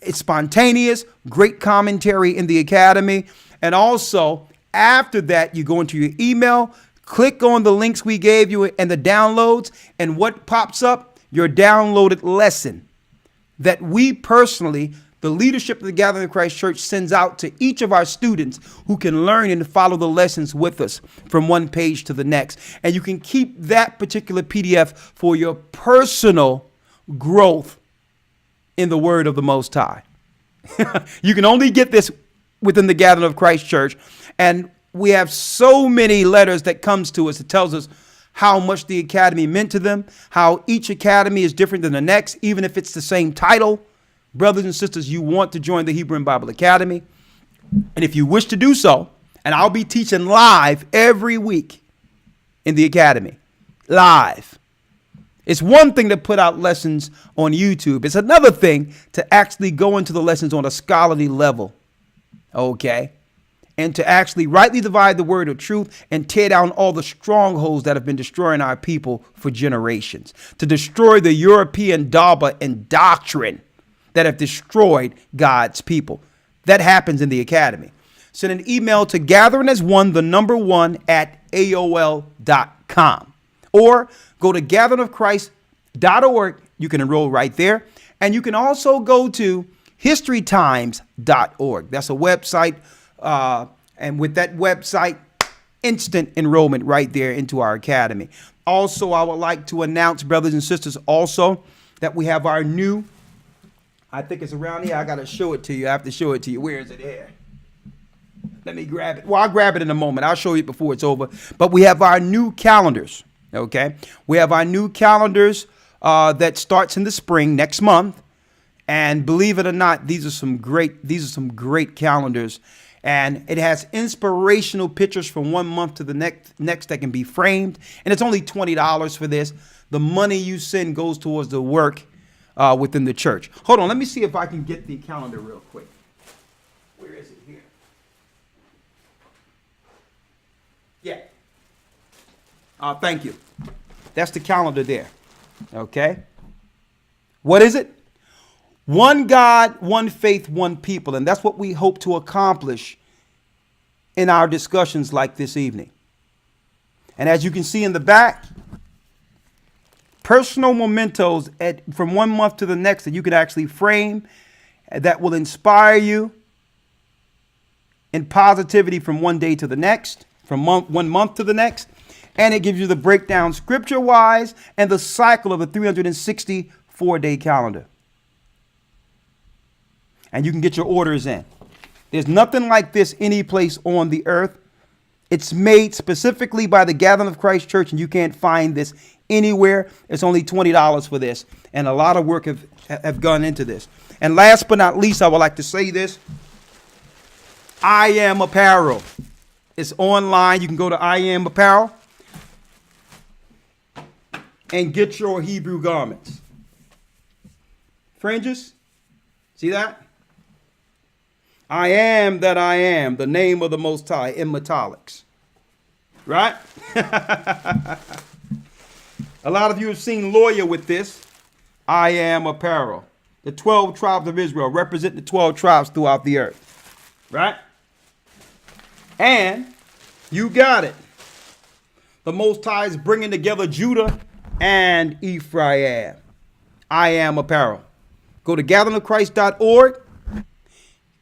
it's spontaneous, great commentary in the academy. And also, after that, you go into your email, click on the links we gave you and the downloads, and what pops up? Your downloaded lesson. that we personally, the leadership of the Gathering of Christ Church, sends out to each of our students who can learn and follow the lessons with us from one page to the next. And you can keep that particular PDF for your personal growth in the word of the Most High. You can only get this within the Gathering of Christ Church. And we have so many letters that comes to us that tells us how much the academy meant to them, how each academy is different than the next, even if it's the same title. Brothers and sisters, you want to join the Hebrew and Bible Academy. And if you wish to do so, and I'll be teaching live every week in the academy, live. It's one thing to put out lessons on YouTube. It's another thing to actually go into the lessons on a scholarly level, okay? And to actually rightly divide the word of truth and tear down all the strongholds that have been destroying our people for generations. To destroy the European dogma and doctrine that have destroyed God's people. That happens in the academy. Send an email to gatheringas1 @AOL.com. Or go to gatheringofchrist.org. You can enroll right there. And you can also go to historytimes.org. That's a website. And with that website, instant enrollment right there into our academy. Also, I would like to announce, brothers and sisters, also that we have our new, I think it's around here. I got to show it to you. I have to show it to you. Where is it here? Let me grab it. Well, I'll grab it in a moment. I'll show you before it's over. But we have our new calendars. Okay. We have our new calendars that starts in the spring next month. And believe it or not, these are some great calendars. And it has inspirational pictures from one month to the next that can be framed. And it's only $20 for this. The money you send goes towards the work within the church. Hold on. Let me see if I can get the calendar real quick. Where is it here? Yeah. Thank you. That's the calendar there. Okay. What is it? One God, one faith, one people. And that's what we hope to accomplish in our discussions like this evening. And as you can see in the back, personal mementos from one month to the next that you can actually frame that will inspire you in positivity from one day to the next, from one month to the next. And it gives you the breakdown scripture-wise and the cycle of the 364-day calendar. And you can get your orders in. There's nothing like this any place on the earth. It's made specifically by the Gathering of Christ Church, and you can't find this anywhere. It's only $20 for this. And a lot of work have gone into this. And last but not least, I would like to say this. I Am Apparel. It's online. You can go to I Am Apparel and get your Hebrew garments. Fringes. See that? I am that I am, the name of the Most High, in metallics. Right? A lot of you have seen Lawyer with this. I Am Apparel. The 12 tribes of Israel, represent the 12 tribes throughout the earth. Right? And you got it. The Most High is bringing together Judah and Ephraim. I Am Apparel. Go to gatheringofchrist.org.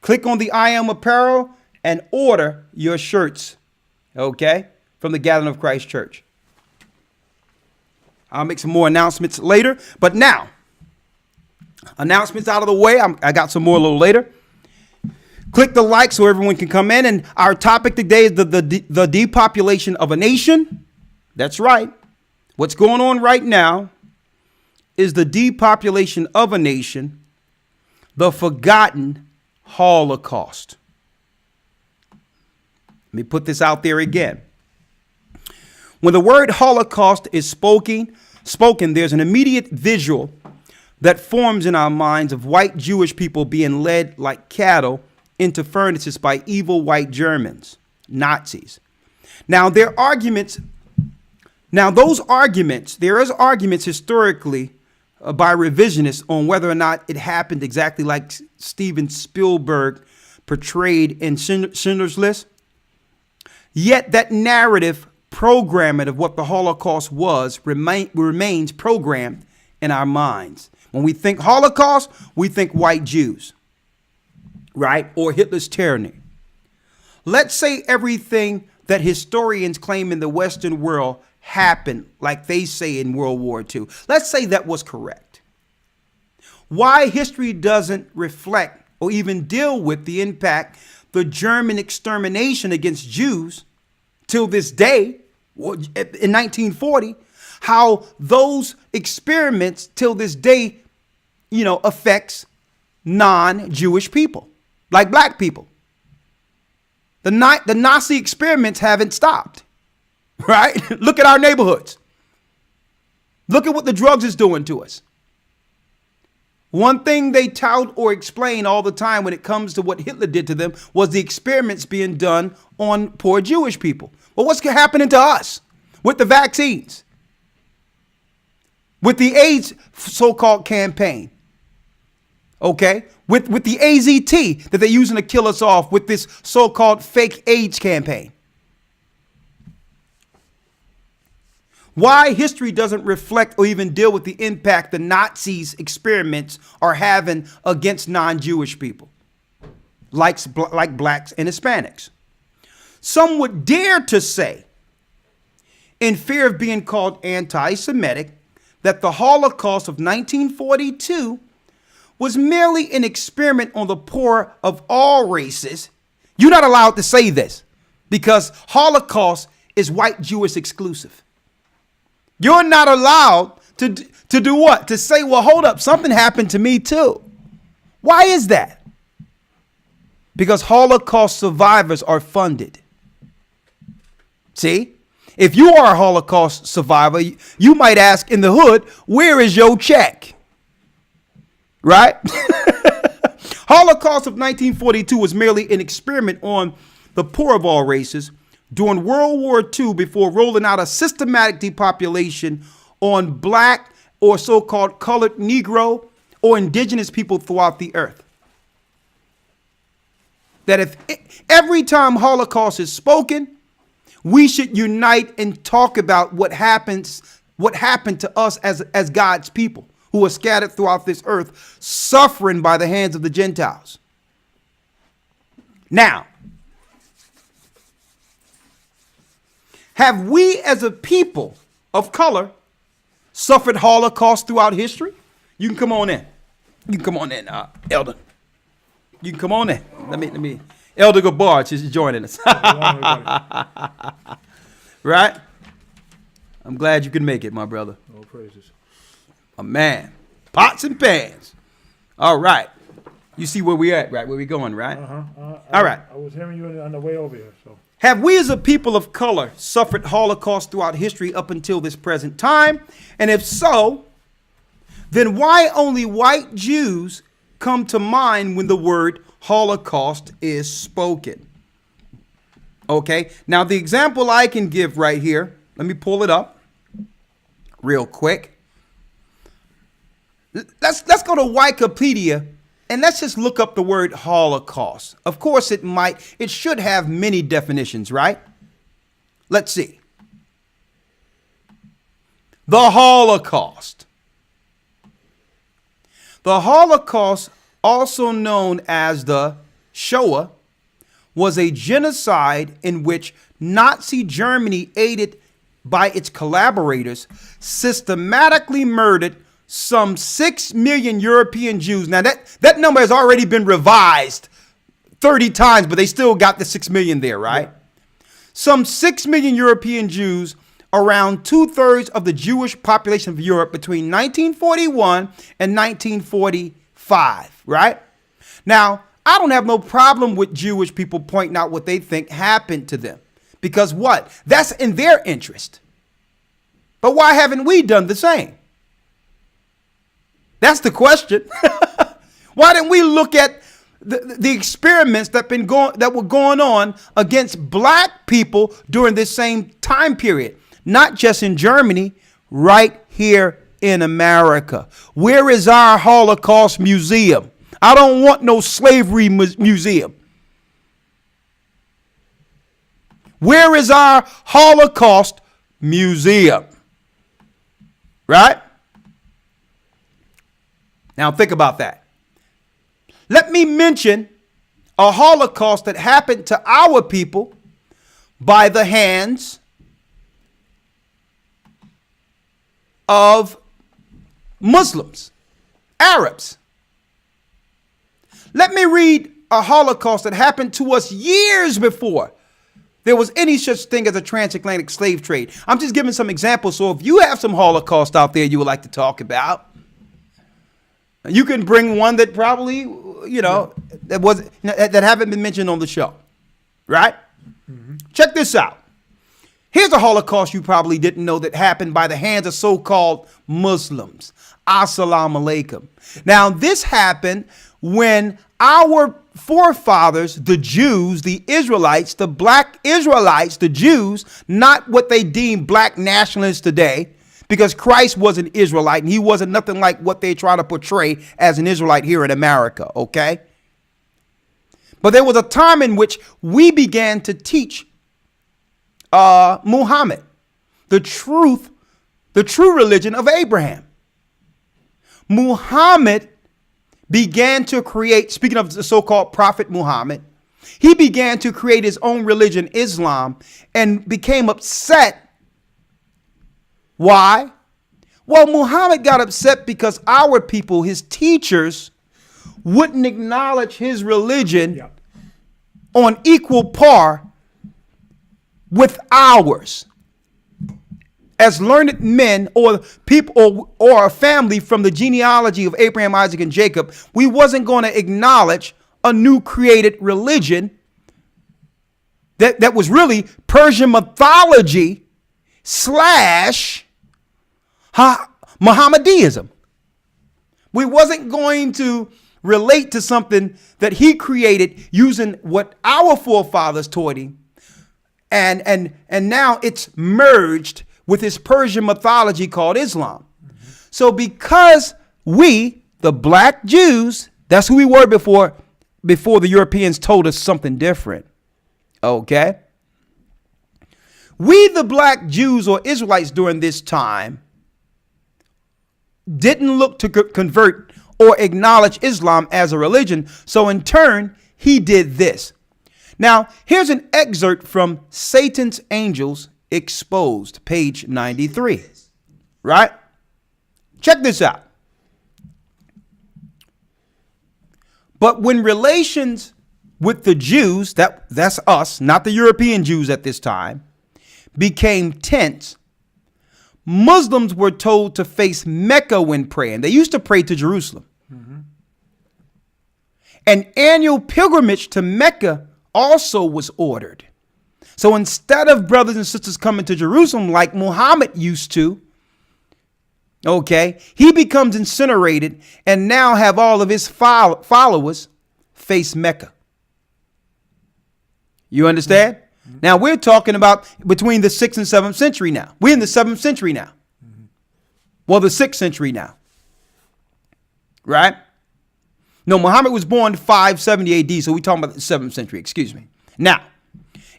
Click on the I Am Apparel and order your shirts, okay, from the Gathering of Christ Church. I'll make some more announcements later. But now, announcements out of the way. I got some more a little later. Click the like so everyone can come in. And our topic today is the depopulation of a nation. That's right. What's going on right now is the depopulation of a nation, the forgotten Holocaust. Let me put this out there again. When the word Holocaust is spoken, there's an immediate visual that forms in our minds of white Jewish people being led like cattle into furnaces by evil white Germans, Nazis. Now, there is arguments historically by revisionists on whether or not it happened exactly like Steven Spielberg portrayed in Schindler's List. Yet that narrative programming of what the Holocaust was remains programmed in our minds. When we think Holocaust, we think white Jews, right? Or Hitler's tyranny. Let's say everything that historians claim in the Western world happened like they say in World War II. Let's say that was correct. Why history doesn't reflect or even deal with the impact the German extermination against Jews till this day, in 1940, how those experiments till this day, affects non-Jewish people, like black people. The Nazi experiments haven't stopped, right? Look at our neighborhoods. Look at what the drugs is doing to us. One thing they tout or explain all the time when it comes to what Hitler did to them was the experiments being done on poor Jewish people. Well, what's happening to us with the vaccines? With the AIDS so-called campaign? Okay? With the AZT that they're using to kill us off with this so-called fake AIDS campaign. Why history doesn't reflect or even deal with the impact the Nazis' experiments are having against non-Jewish people, like blacks and Hispanics. Some would dare to say, in fear of being called anti-Semitic, that the Holocaust of 1942 was merely an experiment on the poor of all races. You're not allowed to say this because Holocaust is white Jewish exclusive. You're not allowed to do what? To say, well, hold up, something happened to me too. Why is that? Because Holocaust survivors are funded. See? If you are a Holocaust survivor, you might ask in the hood, where is your check? Right? Holocaust of 1942 was merely an experiment on the poor of all races during World War II before rolling out a systematic depopulation on black or so-called colored Negro or indigenous people throughout the earth. That if every time Holocaust is spoken, we should unite and talk about what happened to us as God's people who are scattered throughout this earth, suffering by the hands of the Gentiles. Now, have we as a people of color suffered Holocaust throughout history? You can come on in. You can come on in, Elder. You can come on in. Let me. Elder Gabarge is joining us. Right? I'm glad you can make it, my brother. All praises. A man. Pots and pans. All right. You see where we at, right? Where we going, right? All right. I was hearing you on the way over here, so. Have we as a people of color suffered Holocaust throughout history up until this present time? And if so, then why only white Jews come to mind when the word Holocaust is spoken? Okay, now the example I can give right here, let me pull it up real quick. Let's go to Wikipedia and let's just look up the word Holocaust. Of course, it should have many definitions, right? Let's see. The Holocaust. The Holocaust, also known as the Shoah, was a genocide in which Nazi Germany, aided by its collaborators, systematically murdered some 6 million European Jews. Now that number has already been revised 30 times, but they still got the 6 million there, right? Yeah. Some 6 million European Jews, around 2/3 of the Jewish population of Europe between 1941 and 1945, right? Now, I don't have no problem with Jewish people pointing out what they think happened to them. Because what? That's in their interest. But why haven't we done the same? That's the question. Why didn't we look at the experiments that were going on against black people during this same time period? Not just in Germany, right here in America. Where is our Holocaust museum? I don't want no slavery museum. Where is our Holocaust museum? Right? Now think about that. Let me mention a Holocaust that happened to our people by the hands of Muslims, Arabs. Let me read a Holocaust that happened to us years before there was any such thing as a transatlantic slave trade. I'm just giving some examples. So if you have some Holocaust out there you would like to talk about, you can bring one that probably, that haven't been mentioned on the show, right? Mm-hmm. Check this out. Here's a Holocaust you probably didn't know that happened by the hands of so-called Muslims. Assalamu alaikum. Now, this happened when our forefathers, the Jews, the Israelites, the black Israelites, the Jews, not what they deem black nationalists today, because Christ was an Israelite and he wasn't nothing like what they try to portray as an Israelite here in America, okay? But there was a time in which we began to teach Muhammad, the true religion of Abraham. Muhammad began to create, speaking of the so-called Prophet Muhammad, he began to create his own religion, Islam, and became upset. Why? Well, Muhammad got upset because our people, his teachers, wouldn't acknowledge his religion on equal par with ours. As learned men or people or a family from the genealogy of Abraham, Isaac, and Jacob, we wasn't going to acknowledge a new created religion that was really Persian mythology / Mohammedanism. We wasn't going to relate to something that he created using what our forefathers taught him. And now it's merged with his Persian mythology called Islam. Mm-hmm. So because we, the black Jews, that's who we were before the Europeans told us something different. Okay? We, the black Jews or Israelites during this time, didn't look to convert or acknowledge Islam as a religion. So in turn, he did this. Now, here's an excerpt from Satan's Angels Exposed, page 93. Right? Check this out. But when relations with the Jews, that's us, not the European Jews at this time, became tense, Muslims were told to face Mecca when praying. They used to pray to Jerusalem. Mm-hmm. An annual pilgrimage to Mecca also was ordered. So instead of brothers and sisters coming to Jerusalem like Muhammad used to, okay, he becomes incinerated and now have all of his followers face Mecca. You understand? Mm-hmm. Now we're talking about between the 6th and 7th century now. We're in the 7th century now. Mm-hmm. Well, the 6th century now. Right? No, Muhammad was born 570 AD, so we're talking about the 7th century, excuse me. Now,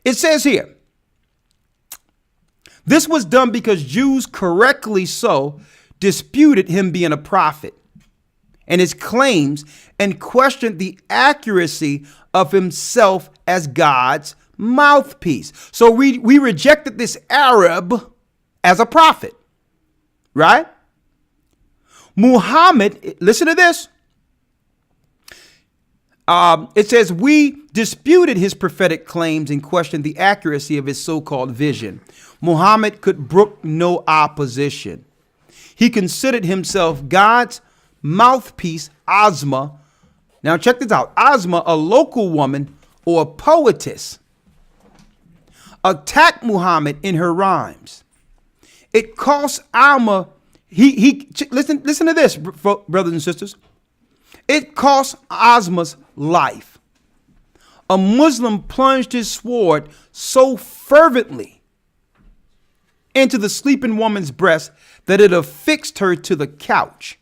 it says here, this was done because Jews correctly so disputed him being a prophet and his claims and questioned the accuracy of himself as God's mouthpiece. So we rejected this Arab as a prophet, right? Muhammad, listen to this. It says, we disputed his prophetic claims and questioned the accuracy of his so-called vision. Muhammad could brook no opposition. He considered himself God's mouthpiece, Ozma. Now check this out. Ozma, a local woman or a poetess, attacked Muhammad in her rhymes. It cost Alma, listen to this, brothers and sisters. It cost Ozma's life. A Muslim plunged his sword so fervently into the sleeping woman's breast that it affixed her to the couch.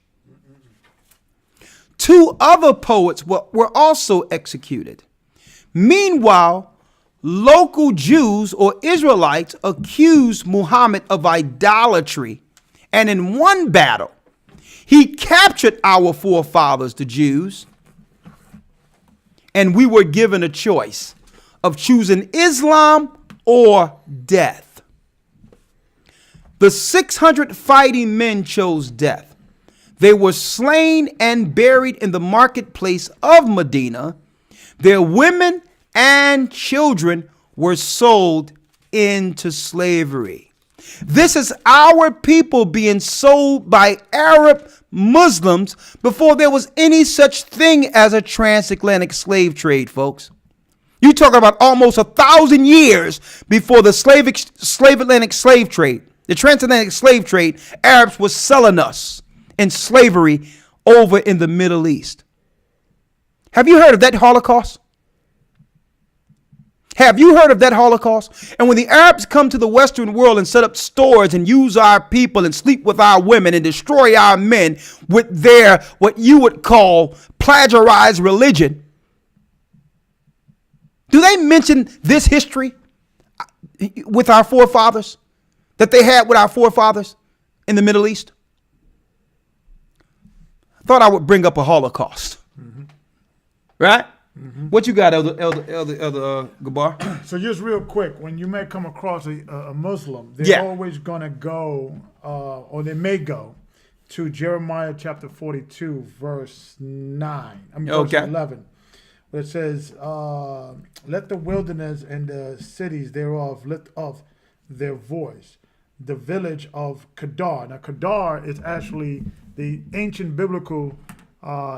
2 other poets were also executed. Meanwhile, local Jews or Israelites accused Muhammad of idolatry, and in one battle, He captured our forefathers, the Jews, and we were given a choice of choosing Islam or death. The 600 fighting men chose death. They were slain and buried in the marketplace of Medina. Their women and children were sold into slavery. This is our people being sold by Arab Muslims before there was any such thing as a transatlantic slave trade, folks. You talking about almost 1,000 years before the Atlantic slave trade, the transatlantic slave trade. Arabs were selling us in slavery over in the Middle East. Have you heard of that Holocaust? Have you heard of that Holocaust? And when the Arabs come to the Western world and set up stores and use our people and sleep with our women and destroy our men with their, what you would call, plagiarized religion, do they mention this history with our forefathers that they had with our forefathers in the Middle East? I thought I would bring up a Holocaust. Mm-hmm. Right? Mm-hmm. What you got, Elder Gabar? So just real quick, when you may come across a Muslim, they're always going to go, or they may go, to Jeremiah chapter 42, verse 9. Verse 11. Where it says, let the wilderness and the cities thereof lift up their voice. The village of Kedar. Now, Kedar is actually the ancient biblical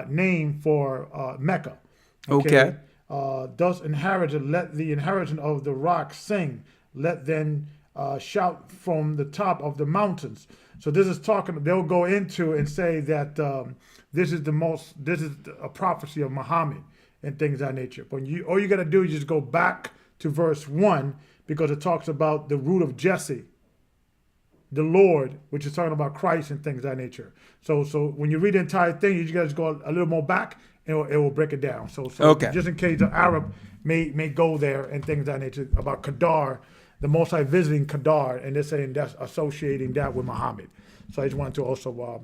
name for Mecca. Okay. Thus inherited, let the inheritance of the rock sing. Let them shout from the top of the mountains. So this is talking, they'll go into and say that this is a prophecy of Muhammad and things of that nature. But all you got to do is just go back to verse 1 because it talks about the root of Jesse, the Lord, which is talking about Christ and things of that nature. So when you read the entire thing, you just got to go a little more back. It will break it down. So just in case the Arab may go there and things of that nature about Kedar, the Most High visiting Kedar, and they're saying that's associating that with Muhammad. So I just wanted to also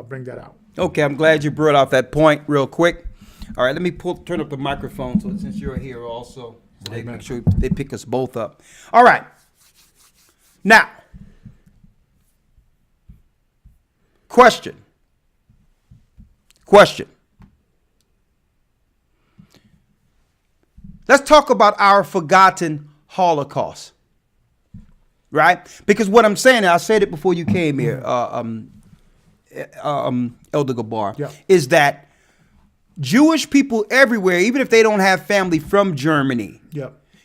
bring that out. Okay, I'm glad you brought out that point real quick. All right, let me turn up the microphone so since you're here also, so they make sure they pick us both up. All right. Now, question. Let's talk about our forgotten Holocaust, right? Because what I'm saying, I said it before you came here, Elder Gabar, is that Jewish people everywhere, even if they don't have family from Germany,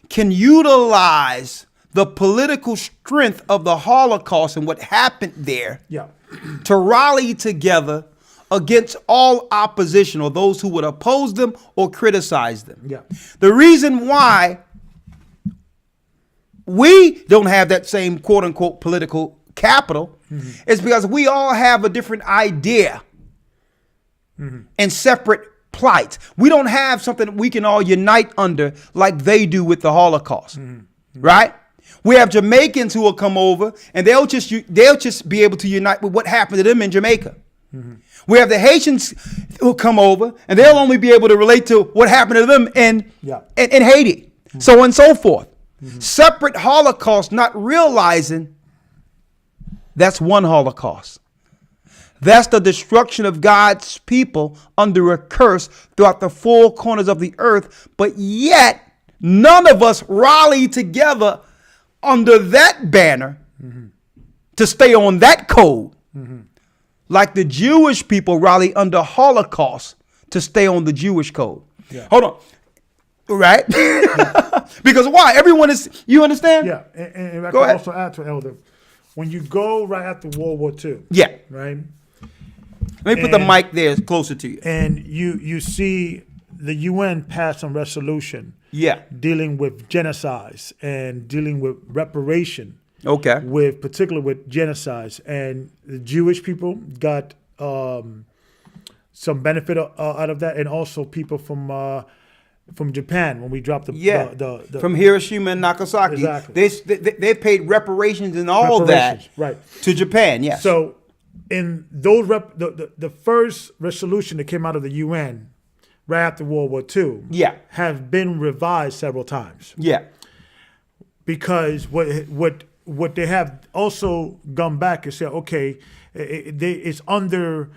can utilize the political strength of the Holocaust and what happened there to rally together against all opposition or those who would oppose them or criticize them. The reason why we don't have that same quote unquote political capital is because we all have a different idea and separate plight. We don't have something we can all unite under like they do with the Holocaust, right? We have Jamaicans who will come over and they'll just be able to unite with what happened to them in Jamaica. We have the Haitians who come over and they'll only be able to relate to what happened to them in Haiti, so on and so forth. Separate Holocaust, not realizing that's one Holocaust. That's the destruction of God's people under a curse throughout the four corners of the earth. But yet, none of us rally together under that banner to stay on that code. Like the Jewish people rally under Holocaust to stay on the Jewish code. Hold on. Right? Because why? Everyone is, you understand? Yeah. And I can also add to Elder, when you go right after World War II. Right? Let me put the mic there closer to you. And you see the UN pass some resolution dealing with genocides and dealing with reparation. Particularly with genocides, and the Jewish people got some benefit out of that, and also people from Japan when we dropped the from Hiroshima and Nagasaki. They paid reparations and all that to Japan. So in those the first resolution that came out of the UN right after World War II Yeah. have been revised several times. Yeah. Because what they have also gone back and said, okay, it's under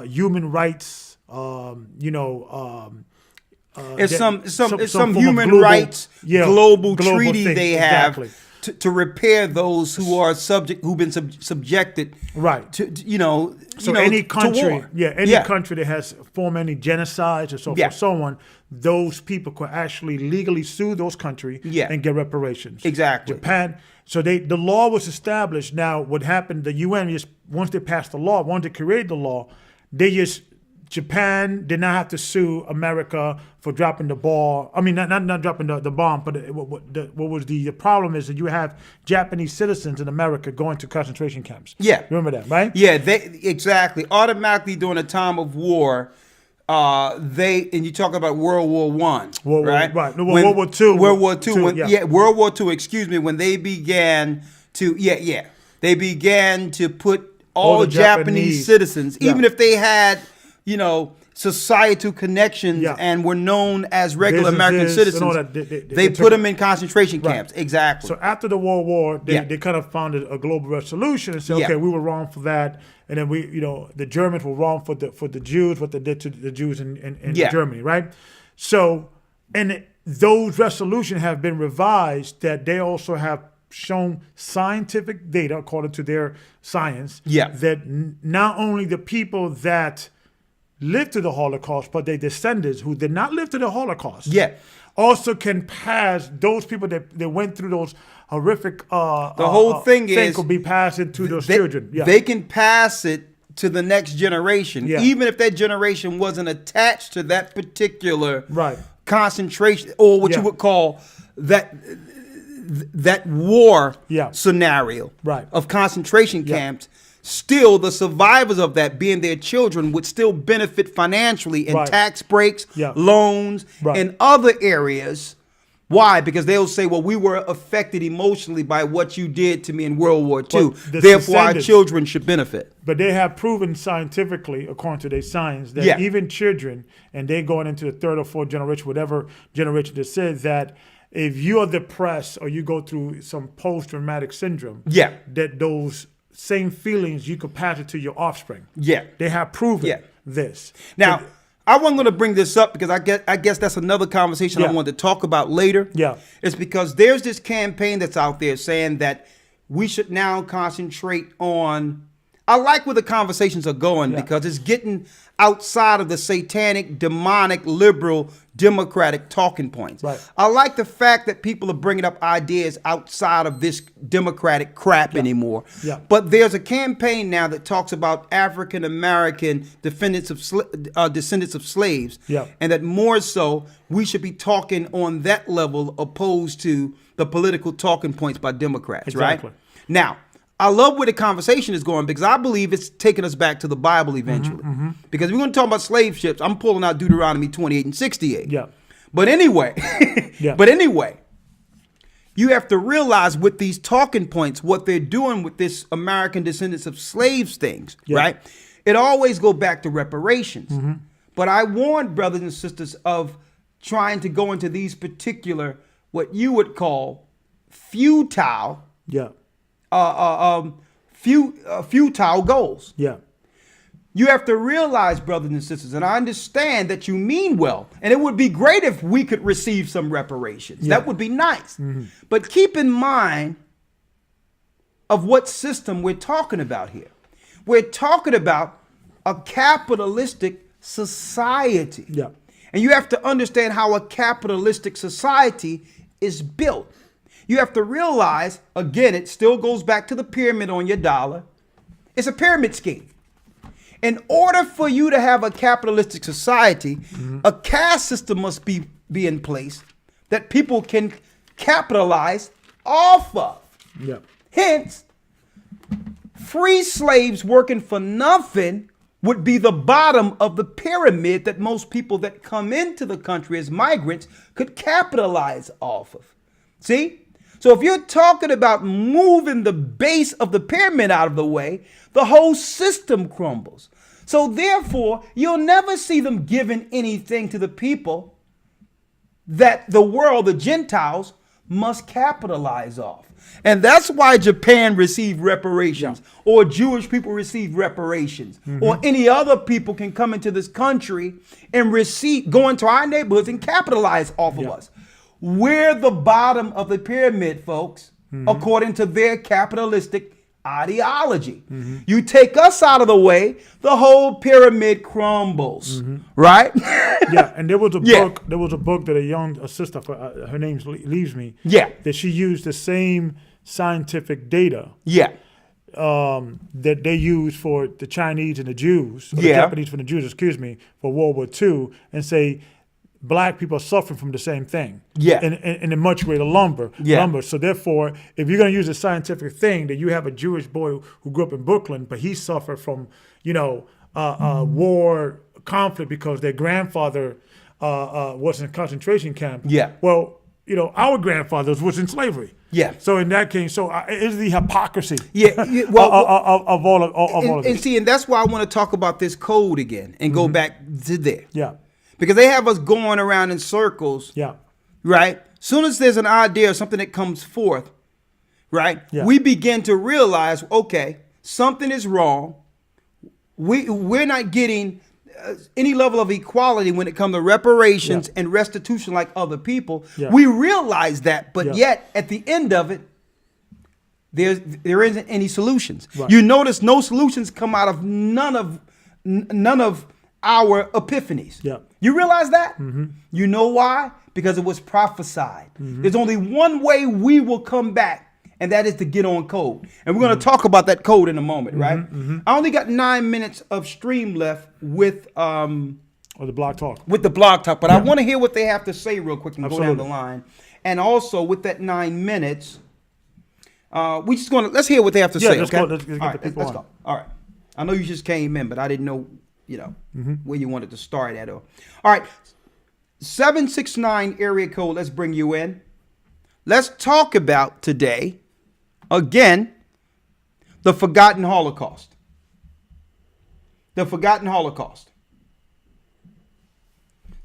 human rights, It's some form of human global- rights yeah, global global treaty thing, they have exactly. to repair those who are who've been subjected Right. to So any to country, war. any country that has formed any genocides or so Yeah. forth, so on, those people could actually legally sue those countries and get reparations. Exactly. Japan. So the law was established. Now, what happened? The UN just once they passed the law, once they created the law, Japan did not have to sue America for dropping the ball. I mean, not dropping the bomb, but what was the problem is that you have Japanese citizens in America going to concentration camps. Yeah. Remember that, right? Yeah, exactly. Automatically during a time of war, and you talk about World War One, right? Right. No, World War Two. World War Two. World War Two. Excuse me. When they began to, they began to put all the Japanese citizens, even if they had, societal connections and were known as regular American Businesses and all citizens, that, they put them in concentration camps. Exactly. So after the World War, they kind of founded a global resolution and said, okay, we were wrong for that, and then the Germans were wrong for the Jews, what they did to the Jews in Germany, right? So, and those resolutions have been revised that they also have shown scientific data according to their science that not only the people that lived through the Holocaust, but their descendants who did not live through the Holocaust, also can pass those people that went through those horrific. The whole thing could be passed to those children. They can pass it to the next generation, even if that generation wasn't attached to that particular concentration or what you would call that war scenario of concentration camps. Still, the survivors of that, being their children, would still benefit financially in tax breaks, loans, and other areas. Why? Because they'll say, well, we were affected emotionally by what you did to me in World War II. Therefore, our children should benefit. But they have proven scientifically, according to their science, that even children, and they're going into the third or fourth generation, whatever generation this is, that if you are depressed or you go through some post-traumatic syndrome, that those same feelings you could pass it to your offspring. They have proven this. Now, I wasn't going to bring this up because I guess that's another conversation I wanted to talk about later. It's because there's this campaign that's out there saying that we should now concentrate on. I like where the conversations are going because it's getting outside of the satanic, demonic, liberal, democratic talking points. I like the fact that people are bringing up ideas outside of this democratic crap anymore. But there's a campaign now that talks about African American descendants of slaves, and that more so we should be talking on that level opposed to the political talking points by Democrats. Right now. I love where the conversation is going because I believe it's taking us back to the Bible eventually. Because we're going to talk about slave ships. I'm pulling out Deuteronomy 28 and 68. But anyway, you have to realize with these talking points, what they're doing with this American descendants of slaves things, right? It always go back to reparations. But I warn brothers and sisters of trying to go into these particular, what you would call futile futile goals. You have to realize, brothers and sisters, and I understand that you mean well, and it would be great if we could receive some reparations. That would be nice. But keep in mind of what system we're talking about here. We're talking about a capitalistic society. And you have to understand how a capitalistic society is built. You have to realize, again, it still goes back to the pyramid on your dollar. It's a pyramid scheme. In order for you to have a capitalistic society, a caste system must be in place that people can capitalize off of. Hence, free slaves working for nothing would be the bottom of the pyramid that most people that come into the country as migrants could capitalize off of. See? So if you're talking about moving the base of the pyramid out of the way, the whole system crumbles. So therefore, you'll never see them giving anything to the people that the world, the Gentiles, must capitalize off. And that's why Japan received reparations, or Jewish people received reparations, or any other people can come into this country and go into our neighborhoods and capitalize off of us. We're the bottom of the pyramid, folks, according to their capitalistic ideology. You take us out of the way, the whole pyramid crumbles, right? Yeah, and there was a book. There was a book that a sister, her name leaves me. Yeah, that she used the same scientific data. Yeah, that they used for the Chinese and the Jews, or the Japanese for the Jews, excuse me, for World War II, and say black people are suffering from the same thing. Yeah, in a much greater number. So therefore, if you're going to use a scientific thing, that you have a Jewish boy who grew up in Brooklyn, but he suffered from war conflict because their grandfather was in a concentration camp. Yeah. Well, our grandfathers was in slavery. Yeah. So in that case, it's the hypocrisy. Well, of all of and see, and that's why I want to talk about this code again and go back to there. Yeah. Because they have us going around in circles. Yeah. Right. Soon as there's an idea or something that comes forth, right? Yeah. We begin to realize, okay, something is wrong. We're not getting any level of equality when it comes to reparations and restitution like other people. Yeah. We realize that, but yet at the end of it, there isn't any solutions. Right. You notice no solutions come out of none of our epiphanies. Yeah. You realize that? You know why? Because it was prophesied. There's only one way we will come back, and that is to get on code. And we're going to talk about that code in a moment, right? I only got 9 minutes of stream left with the Blog Talk. With the Blog Talk, but I want to hear what they have to say real quick and go down the line. And also with that 9 minutes, let's hear what they have to say. Let's okay? Go. Let's get the people on. Go. All right. I know you just came in, but I didn't know, where you wanted to start at. All right. 769 area code. Let's bring you in. Let's talk about today, again, the forgotten Holocaust. The forgotten Holocaust.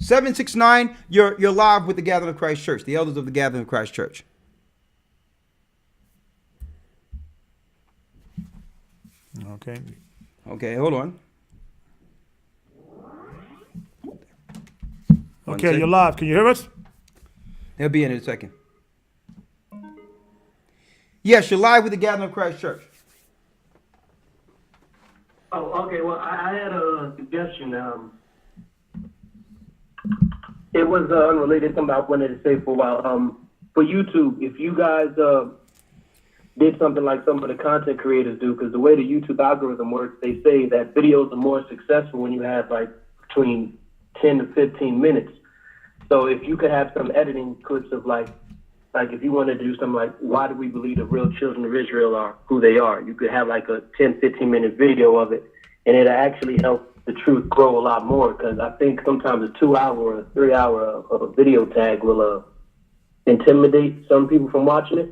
769, you're live with the Gathering of Christ Church, the elders of the Gathering of Christ Church. Okay, hold on. Okay, you're live. Can you hear us? They'll be in a second. Yes, you're live with the Gathering of Christ Church. Oh, okay. Well, I had a suggestion. It was unrelated. Something I wanted to say for a while. For YouTube, if you guys did something like some of the content creators do, because the way the YouTube algorithm works, they say that videos are more successful when you have like between 10 to 15 minutes. So if you could have some editing clips of like if you wanted to do something like, why do we believe the real children of Israel are who they are? You could have like a 10, 15 minute video of it, and it'll actually help the truth grow a lot more. Because I think sometimes a 2 hour or a 3 hour of a video tag will intimidate some people from watching it.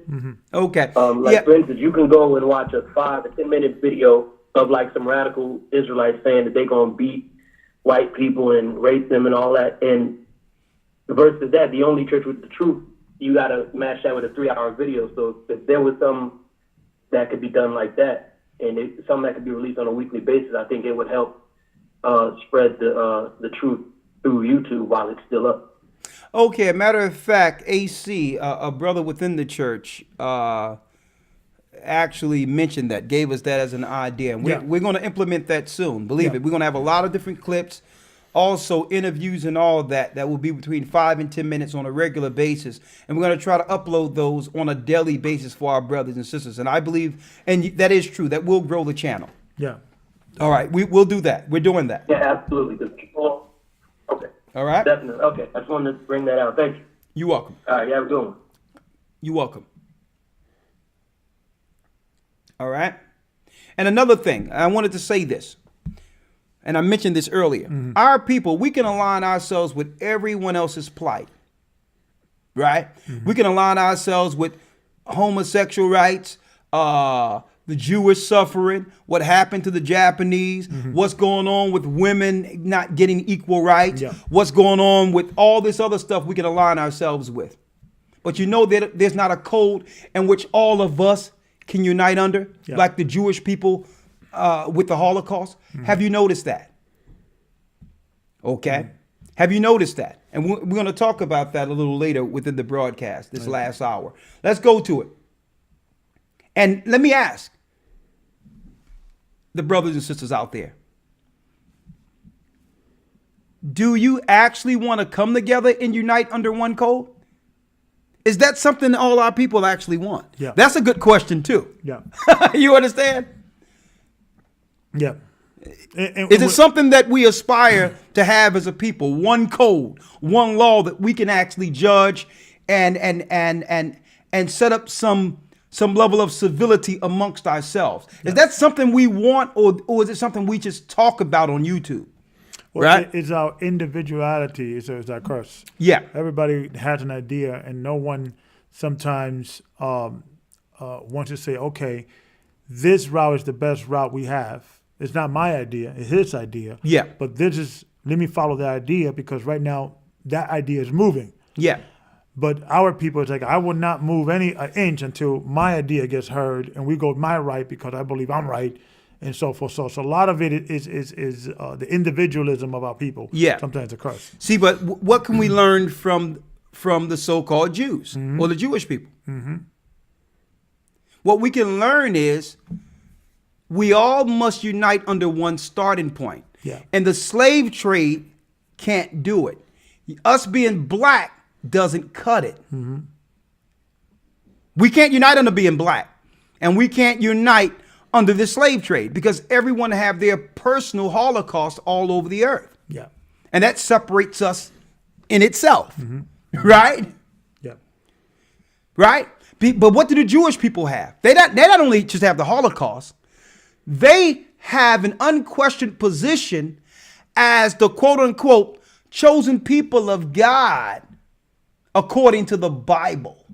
Okay. For instance, you can go and watch a 5 or 10 minute video of like some radical Israelites saying that they're going to beat white people and rape them and all that. And versus that, the only church with the truth, you got to match that with a 3 hour video. So if there was some that could be done like that, and something that could be released on a weekly basis, I think it would help spread the truth through YouTube while it's still up. Okay, a matter of fact, AC, a brother within the church, actually mentioned that, gave us that as an idea. And we're going to implement that soon. Believe it. We're going to have a lot of different clips, also interviews and all of that will be between 5 and 10 minutes on a regular basis. And we're going to try to upload those on a daily basis for our brothers and sisters. And I believe, and that is true, that will grow the channel. Yeah. All right, we'll do that. We're doing that. Yeah, absolutely. The people. Okay. All right. Definitely. Okay. I just wanted to bring that out. Thank you. You're welcome. All right. You have a good one. You're welcome. All right. And another thing, I wanted to say this, and I mentioned this earlier. Our people, we can align ourselves with everyone else's plight, right? We can align ourselves with homosexual rights, the Jewish suffering, what happened to the Japanese, what's going on with women not getting equal rights, what's going on with all this other stuff we can align ourselves with. But you know that there's not a code in which all of us can unite under, like the Jewish people with the Holocaust. Have you noticed that? Okay. Have you noticed that? And we're going to talk about that a little later within the broadcast, this last hour. Let's go to it. And let me ask the brothers and sisters out there, do you actually want to come together and unite under one code? Is that something all our people actually want? Yeah. That's a good question too. Yeah. You understand? Yeah. Is it something that we aspire to have as a people? One code, one law that we can actually judge and set up some level of civility amongst ourselves. Yeah. Is that something we want, or is it something we just talk about on YouTube? Well, right? It's our individuality. It's our curse. Yeah. Everybody has an idea, and no one sometimes wants to say, okay, this route is the best route we have. It's not my idea. It's his idea. Yeah. But let me follow that idea because right now that idea is moving. Yeah. But our people, it's like, I will not move an inch until my idea gets heard and we go my right because I believe I'm right and so forth. So a lot of it is the individualism of our people. Yeah. Sometimes a curse. See, but what can we learn from the so-called Jews or the Jewish people? What we can learn is we all must unite under one starting point. Yeah. And the slave trade can't do it. Us being black doesn't cut it. We can't unite under being black. And we can't unite under the slave trade because everyone have their personal Holocaust all over the earth. Yeah. And that separates us in itself. Right? Yeah. Right? But what do the Jewish people have? They not only just have the Holocaust, they have an unquestioned position as the quote unquote chosen people of God according to the Bible.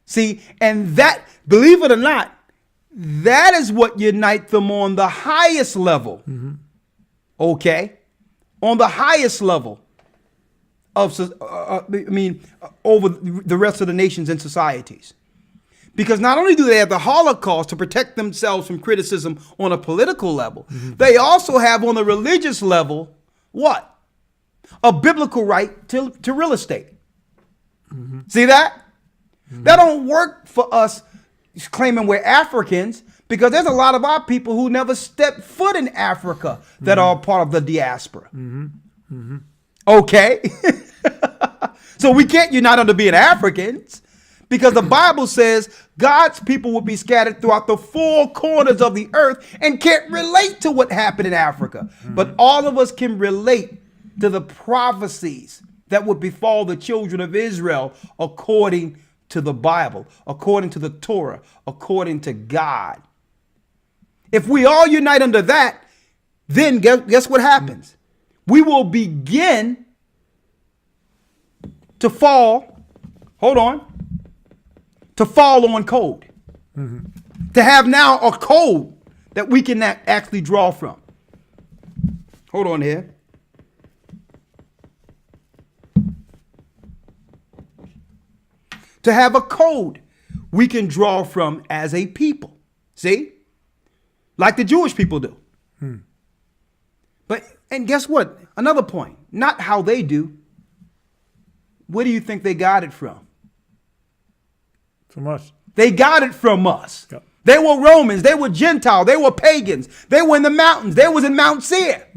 See, and that, believe it or not, that is what unites them on the highest level. Okay? On the highest level of, over the rest of the nations and societies. Because not only do they have the Holocaust to protect themselves from criticism on a political level, they also have on the religious level, what? A biblical right to real estate. See that? That don't work for us claiming we're Africans because there's a lot of our people who never stepped foot in Africa that are part of the diaspora. Okay? So we can't unite under being Africans. Because the Bible says God's people will be scattered throughout the four corners of the earth and can't relate to what happened in Africa. But all of us can relate to the prophecies that would befall the children of Israel according to the Bible, according to the Torah, according to God. If we all unite under that, then guess what happens? We will begin to fall. Hold on. To fall on code. To have now a code that we can actually draw from. Hold on here. To have a code we can draw from as a people. See? Like the Jewish people do. And guess what? Another point. Not how they do. Where do you think they got it from? From us. They got it from us. Yep. They were Romans. They were Gentiles. They were pagans. They were in the mountains. They was in Mount Seir.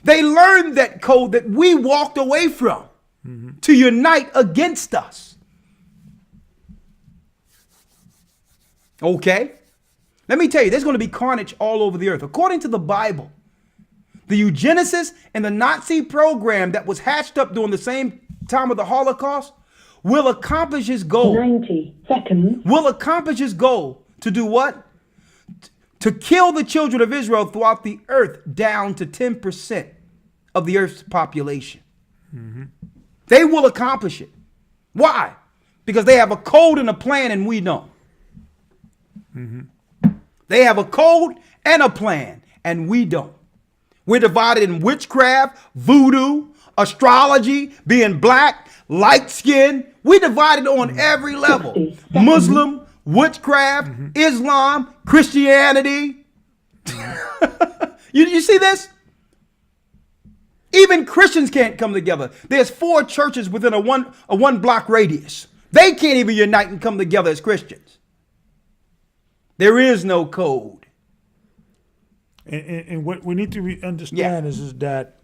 They learned that code that we walked away from to unite against us. Okay? Let me tell you, there's going to be carnage all over the earth. According to the Bible, the eugenicists and the Nazi program that was hatched up during the same time of the Holocaust will accomplish his goal. 90 seconds. Will accomplish his goal to do what? To kill the children of Israel throughout the earth down to 10% of the earth's population. They will accomplish it. Why? Because they have a code and a plan and we don't. They have a code and a plan and we don't. We're divided in witchcraft, voodoo, astrology, being black, light skin. We divided on every level. Muslim, witchcraft, Islam, Christianity. You see this? Even Christians can't come together. There's 4 churches within a one block radius. They can't even unite and come together as Christians. There is no code. And what we need to understand is that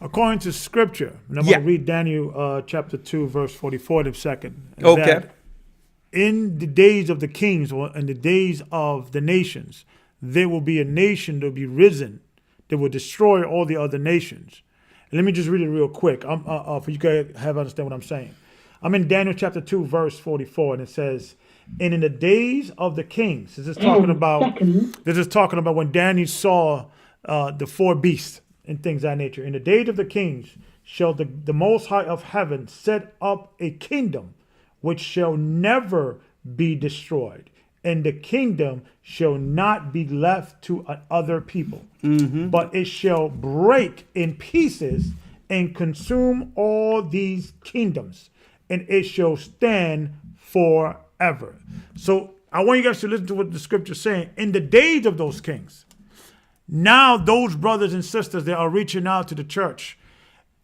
according to Scripture, and I'm going to read Daniel chapter 2, verse 44 in a second. Okay. In the days of the kings, or in the days of the nations, there will be a nation that will be risen that will destroy all the other nations. And let me just read it real quick for you guys to understand what I'm saying. I'm in Daniel chapter 2, verse 44, and it says, and in the days of the kings, this is talking about when Daniel saw the 4 beasts and things of that nature. In the days of the kings shall the Most High of heaven set up a kingdom which shall never be destroyed, and the kingdom shall not be left to other people, but it shall break in pieces and consume all these kingdoms, and it shall stand forever. So I want you guys to listen to what the scripture is saying. In the days of those kings, now those brothers and sisters that are reaching out to the church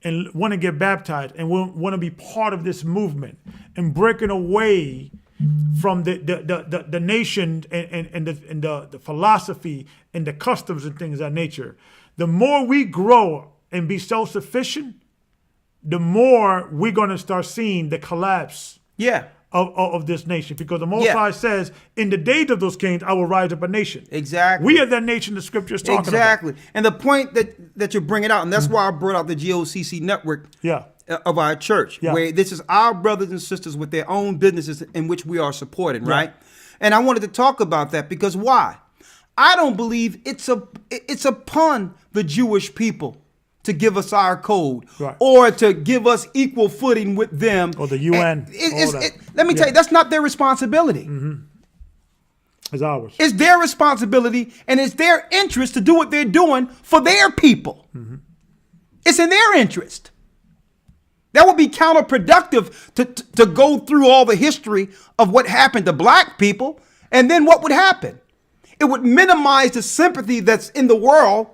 and want to get baptized and want to be part of this movement and breaking away from the nation and the philosophy and the customs and things of that nature. The more we grow and be self-sufficient, the more we're going to start seeing the collapse of this nation. Because the Most High says, in the days of those kings, I will rise up a nation. Exactly. We are that nation the scripture is talking about. Exactly. And the point that you're bringing out, and that's why I brought out the GOCC network of our church, where this is our brothers and sisters with their own businesses in which we are supporting, right? And I wanted to talk about that because why? I don't believe it's upon the Jewish people to give us our code or to give us equal footing with them. Or the UN. Let me tell you, that's not their responsibility. It's ours. It's their responsibility and it's their interest to do what they're doing for their people. It's in their interest. That would be counterproductive to go through all the history of what happened to black people. And then what would happen? It would minimize the sympathy that's in the world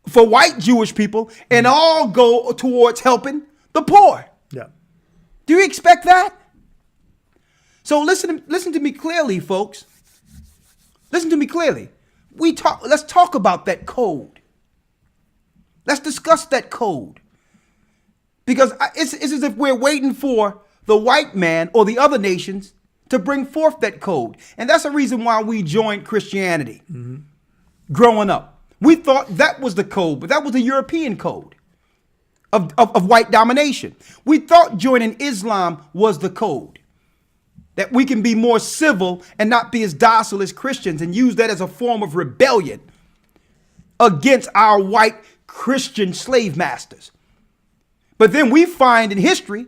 for white Jewish people and all go towards helping the poor. Do you expect that? So listen to me clearly, folks. Listen to me clearly. Let's talk about that code. Let's discuss that code. Because it's as if we're waiting for the white man or the other nations to bring forth that code. And that's the reason why we joined Christianity growing up. We thought that was the code, but that was the European code of white domination. We thought joining Islam was the code, that we can be more civil and not be as docile as Christians and use that as a form of rebellion against our white Christian slave masters. But then we find in history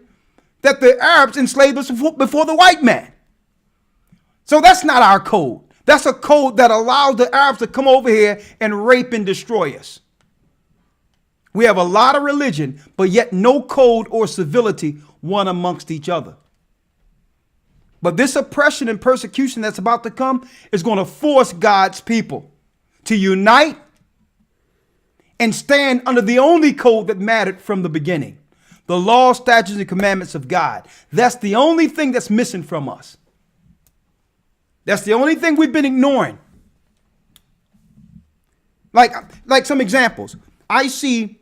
that the Arabs enslaved us before the white man. So that's not our code. That's a code that allows the Arabs to come over here and rape and destroy us. We have a lot of religion, but yet no code or civility one amongst each other. But this oppression and persecution that's about to come is going to force God's people to unite and stand under the only code that mattered from the beginning. The law, statutes, and commandments of God. That's the only thing that's missing from us. That's the only thing we've been ignoring. Like some examples. I see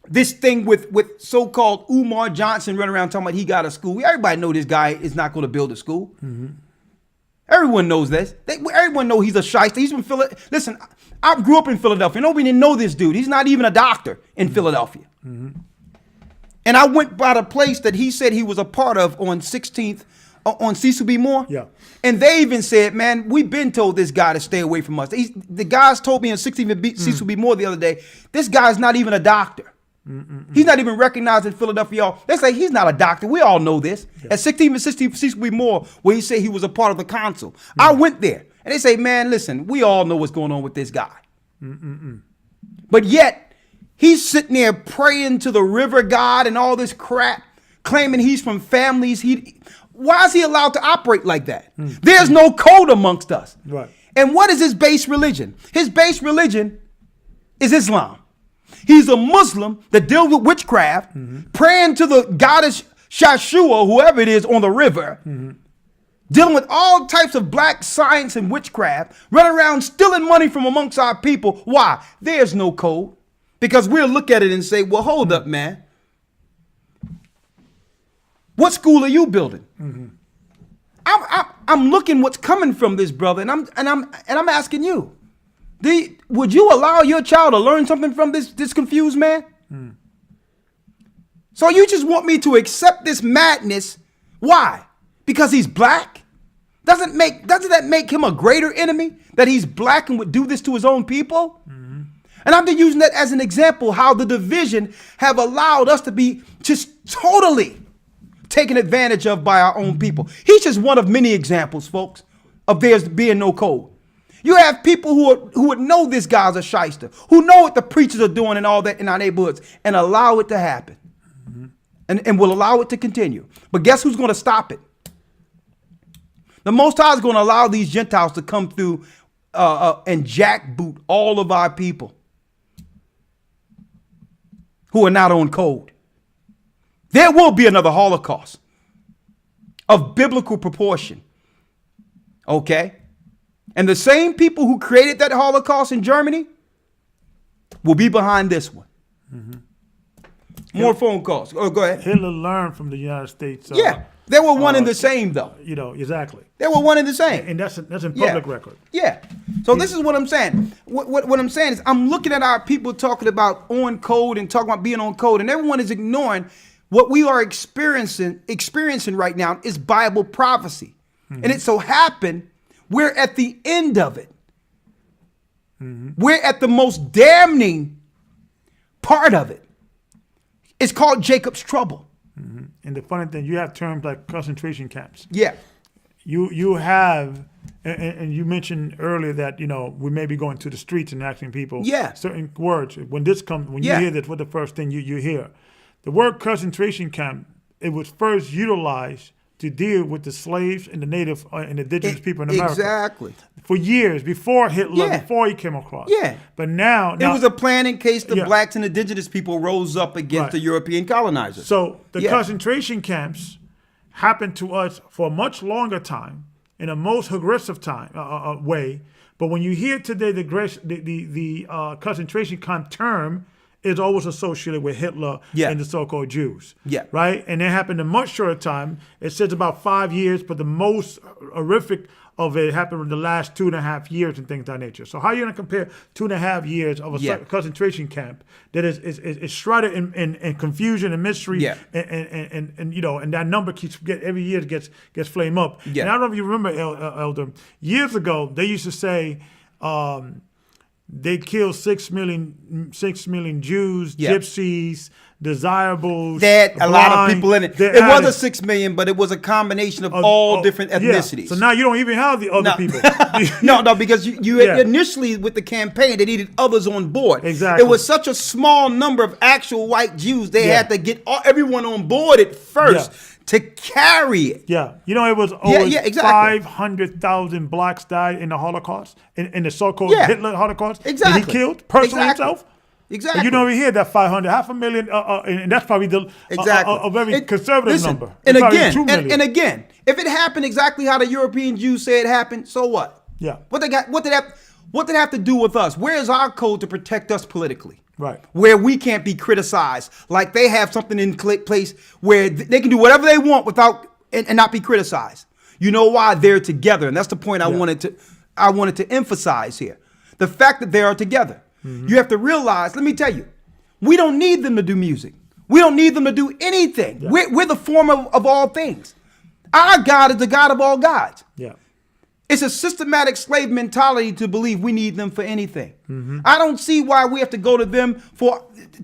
this thing with so-called Umar Johnson running around talking about he got a school. Everybody know this guy is not going to build a school. Everyone knows this. Everyone know he's a shyster. He's from Philadelphia. Listen, I grew up in Philadelphia. Nobody didn't know this dude. He's not even a doctor in Philadelphia. And I went by the place that he said he was a part of on 16th, on Cecil B. Moore. And they even said, man, we've been told this guy to stay away from us. The guys told me on 16th Cecil B. Moore the other day, this guy's not even a doctor. He's not even recognized in Philadelphia, y'all. They say he's not a doctor. We all know this. Yeah. At 1660 more, where he said he was a part of the council. I went there, and they say, man, listen, we all know what's going on with this guy. But yet, he's sitting there praying to the river god and all this crap, claiming he's from families. Why is he allowed to operate like that? There's no code amongst us. Right. And what is his base religion? His base religion is Islam. He's a Muslim that deals with witchcraft, praying to the goddess Shashua, whoever it is, on the river, dealing with all types of black science and witchcraft, running around stealing money from amongst our people. Why? There's no code. Because we'll look at it and say, well, hold up, man. What school are you building? I'm looking what's coming from this brother, and I'm asking you. Would you allow your child to learn something from this confused man? So you just want me to accept this madness? Why? Because he's black? Doesn't that make him a greater enemy? That he's black and would do this to his own people? And I'm just using that as an example how the division have allowed us to be just totally taken advantage of by our own people. He's just one of many examples, folks, of there's being no code. You have people who would know this guy's a shyster, who know what the preachers are doing and all that in our neighborhoods, and allow it to happen, and will allow it to continue. But guess who's going to stop it? The Most High is going to allow these Gentiles to come through and jackboot all of our people who are not on code. There will be another Holocaust of biblical proportion. Okay? And the same people who created that Holocaust in Germany will be behind this one. More phone calls. Oh, go ahead. Hitler learned from the United States. Yeah, they were one and the same, though. Exactly. They were one and the same. And that's in public record. Yeah. So this is what I'm saying. What I'm saying is I'm looking at our people talking about on code and talking about being on code, and everyone is ignoring what we are experiencing right now is Bible prophecy. And it so happened we're at the end of it. We're at the most damning part of it. It's called Jacob's trouble. And the funny thing, you have terms like concentration camps. Yeah. You have, and you mentioned earlier that, we may be going to the streets and asking people certain words. When you hear this, what's the first thing you hear? The word concentration camp, it was first utilized to deal with the slaves and the native and indigenous people in America. Exactly. For years, before Hitler, before he came across. Yeah. But now it was a plan in case the blacks and indigenous people rose up against the European colonizers. So the concentration camps happened to us for a much longer time, in a most aggressive way. But when you hear today the concentration camp term, is always associated with Hitler and the so-called Jews. Yeah. Right? And it happened in a much shorter time. It says about 5 years, but the most horrific of it happened in the last 2.5 years and things of that nature. So how are you going to compare 2.5 years of a concentration camp that is shrouded in confusion and mystery and that number every year gets flame up. Yeah. And I don't know if you remember, Elder, years ago, they used to say, they killed 6 million Jews, gypsies, desirables. They had a lot of people in it. It wasn't 6 million, but it was a combination of all different ethnicities. Yeah. So now you don't even have the other people. No, because you initially with the campaign, they needed others on board. Exactly. It was such a small number of actual white Jews, they had to get everyone on board at first. To carry it. Yeah. It was over 500,000 blacks died in the Holocaust, in the so-called Hitler Holocaust. Exactly. That he killed personally himself. Exactly. But you don't even hear that 500, 500,000, and that's probably a very conservative number. And again, if it happened exactly how the European Jews say it happened, so what? Yeah. What did it have to do with us? Where is our code to protect us politically? Right. Where we can't be criticized, like they have something in place where they can do whatever they want without and not be criticized. You know why? They're together, and that's the point I wanted to emphasize here. The fact that they are together. You have to realize. Let me tell you, we don't need them to do music. We don't need them to do anything. Yeah. We're the form of all things. Our God is the God of all gods. Yeah. It's a systematic slave mentality to believe we need them for anything. I don't see why we have to go to them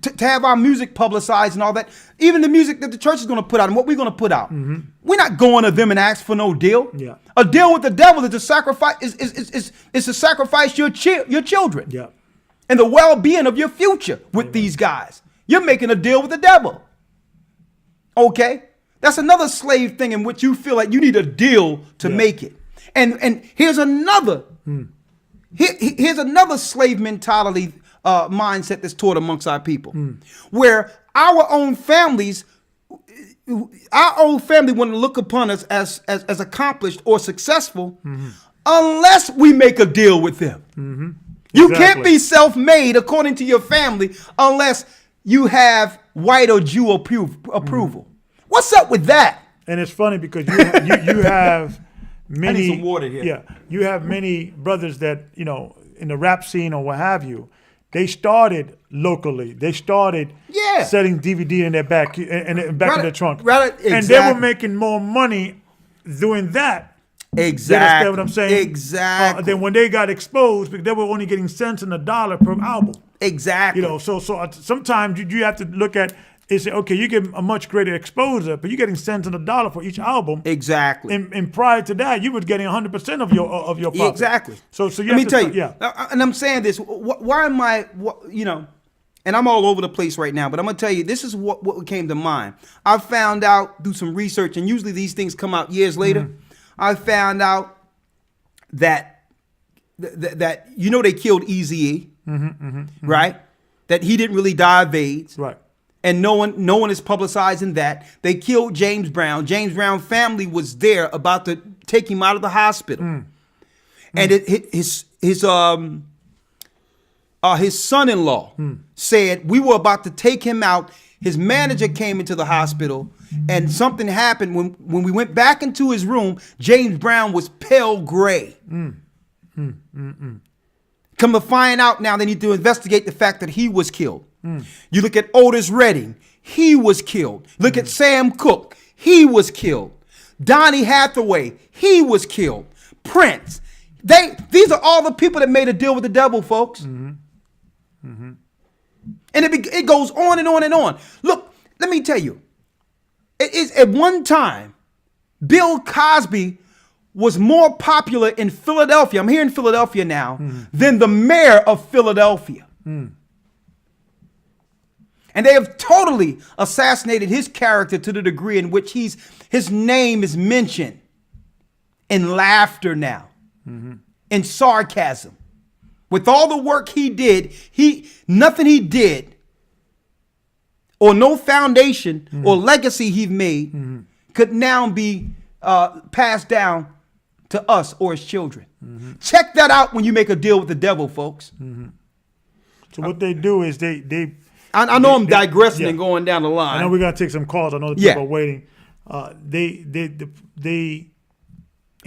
to have our music publicized and all that. Even the music that the church is going to put out and what we're going to put out. We're not going to them and ask for no deal. Yeah. A deal with the devil is to sacrifice is to sacrifice your children. Yeah. And the well-being of your future with these guys. You're making a deal with the devil. Okay? That's another slave thing in which you feel like you need a deal to make it. And here's another here's another slave mentality mindset that's taught amongst our people, where our own family want to look upon us as accomplished or successful unless we make a deal with them. You can't be self-made according to your family unless you have white or Jew approval. What's up with that? And it's funny because you have many. I need some water here. Yeah, you have many brothers that in the rap scene or what have you. They started locally. They started selling DVD in their back in their trunk, and they were making more money doing that. Exactly. You understand what I'm saying? Exactly. Then when they got exposed, because they were only getting cents and $1 per album. Exactly. So sometimes you have to look at and say, okay, you get a much greater exposure, but you're getting cents and $1 for each album. Exactly. And prior to that, you were getting 100% of your profit. Exactly. So you let me tell you. Yeah. And I'm saying this. Why am I? And I'm all over the place right now, but I'm gonna tell you, this is what came to mind. I found out through some research, and usually these things come out years later. I found out that they killed Eazy-E, right? That he didn't really die of AIDS, right? And no one is publicizing that. They killed James Brown. James Brown's family was there about to take him out of the hospital, and his son-in-law said we were about to take him out. His manager came into the hospital, and something happened. When we went back into his room, James Brown was pale gray. Come to find out now, they need to investigate the fact that he was killed. You look at Otis Redding, he was killed. Look at Sam Cooke, he was killed. Donny Hathaway, he was killed. Prince, these are all the people that made a deal with the devil, folks. And it goes on and on and on. Look, let me tell you, it is at one time, Bill Cosby was more popular in Philadelphia. I'm here in Philadelphia now, than the mayor of Philadelphia. And they have totally assassinated his character to the degree in which his name is mentioned in laughter now, in sarcasm. With all the work he did, nothing he did, or no foundation or legacy he made, could now be passed down to us or his children. Check that out when you make a deal with the devil, folks. So what they do is I know I'm digressing and going down the line. I know we're gonna take some calls. I know the people are waiting.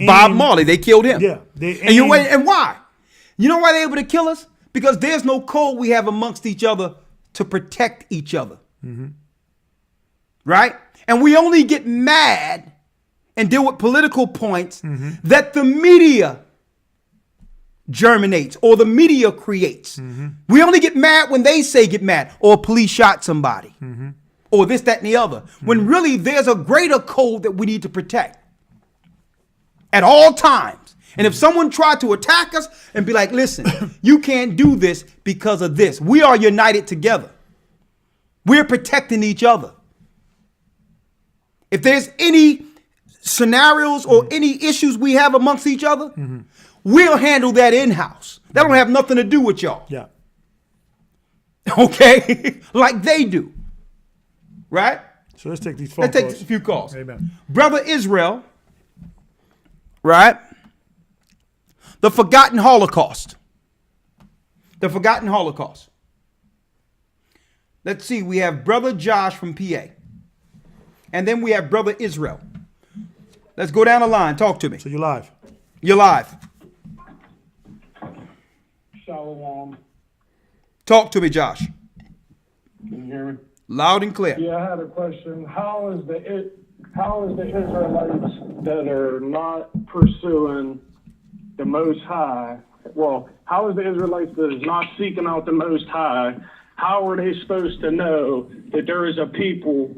Bob Marley, they killed him. Yeah. And why? You know why they're able to kill us? Because there's no code we have amongst each other to protect each other. Right? And we only get mad and deal with political points that the media germinates or the media creates. We only get mad when they say get mad, or police shot somebody, or this, that, and the other. When really there's a greater code that we need to protect at all times. And if someone tried to attack us and be like, listen, you can't do this because of this. We are united together. We're protecting each other. If there's any scenarios or any issues we have amongst each other, we'll handle that in-house. That don't have nothing to do with y'all. Yeah. Okay? Like they do. Right? So let's take these phone calls. Let's take a few calls. Amen. Brother Israel, right? The forgotten Holocaust. The forgotten Holocaust. Let's see. We have Brother Josh from PA. And then we have Brother Israel. Let's go down the line. Talk to me. So you're live. You're live. Shalom. Talk to me, Josh. Can you hear me? Loud and clear. Yeah, I had a question. How is the Israelites that are not pursuing the Most High, how is the Israelites that is not seeking out the Most High, how are they supposed to know that there is a people,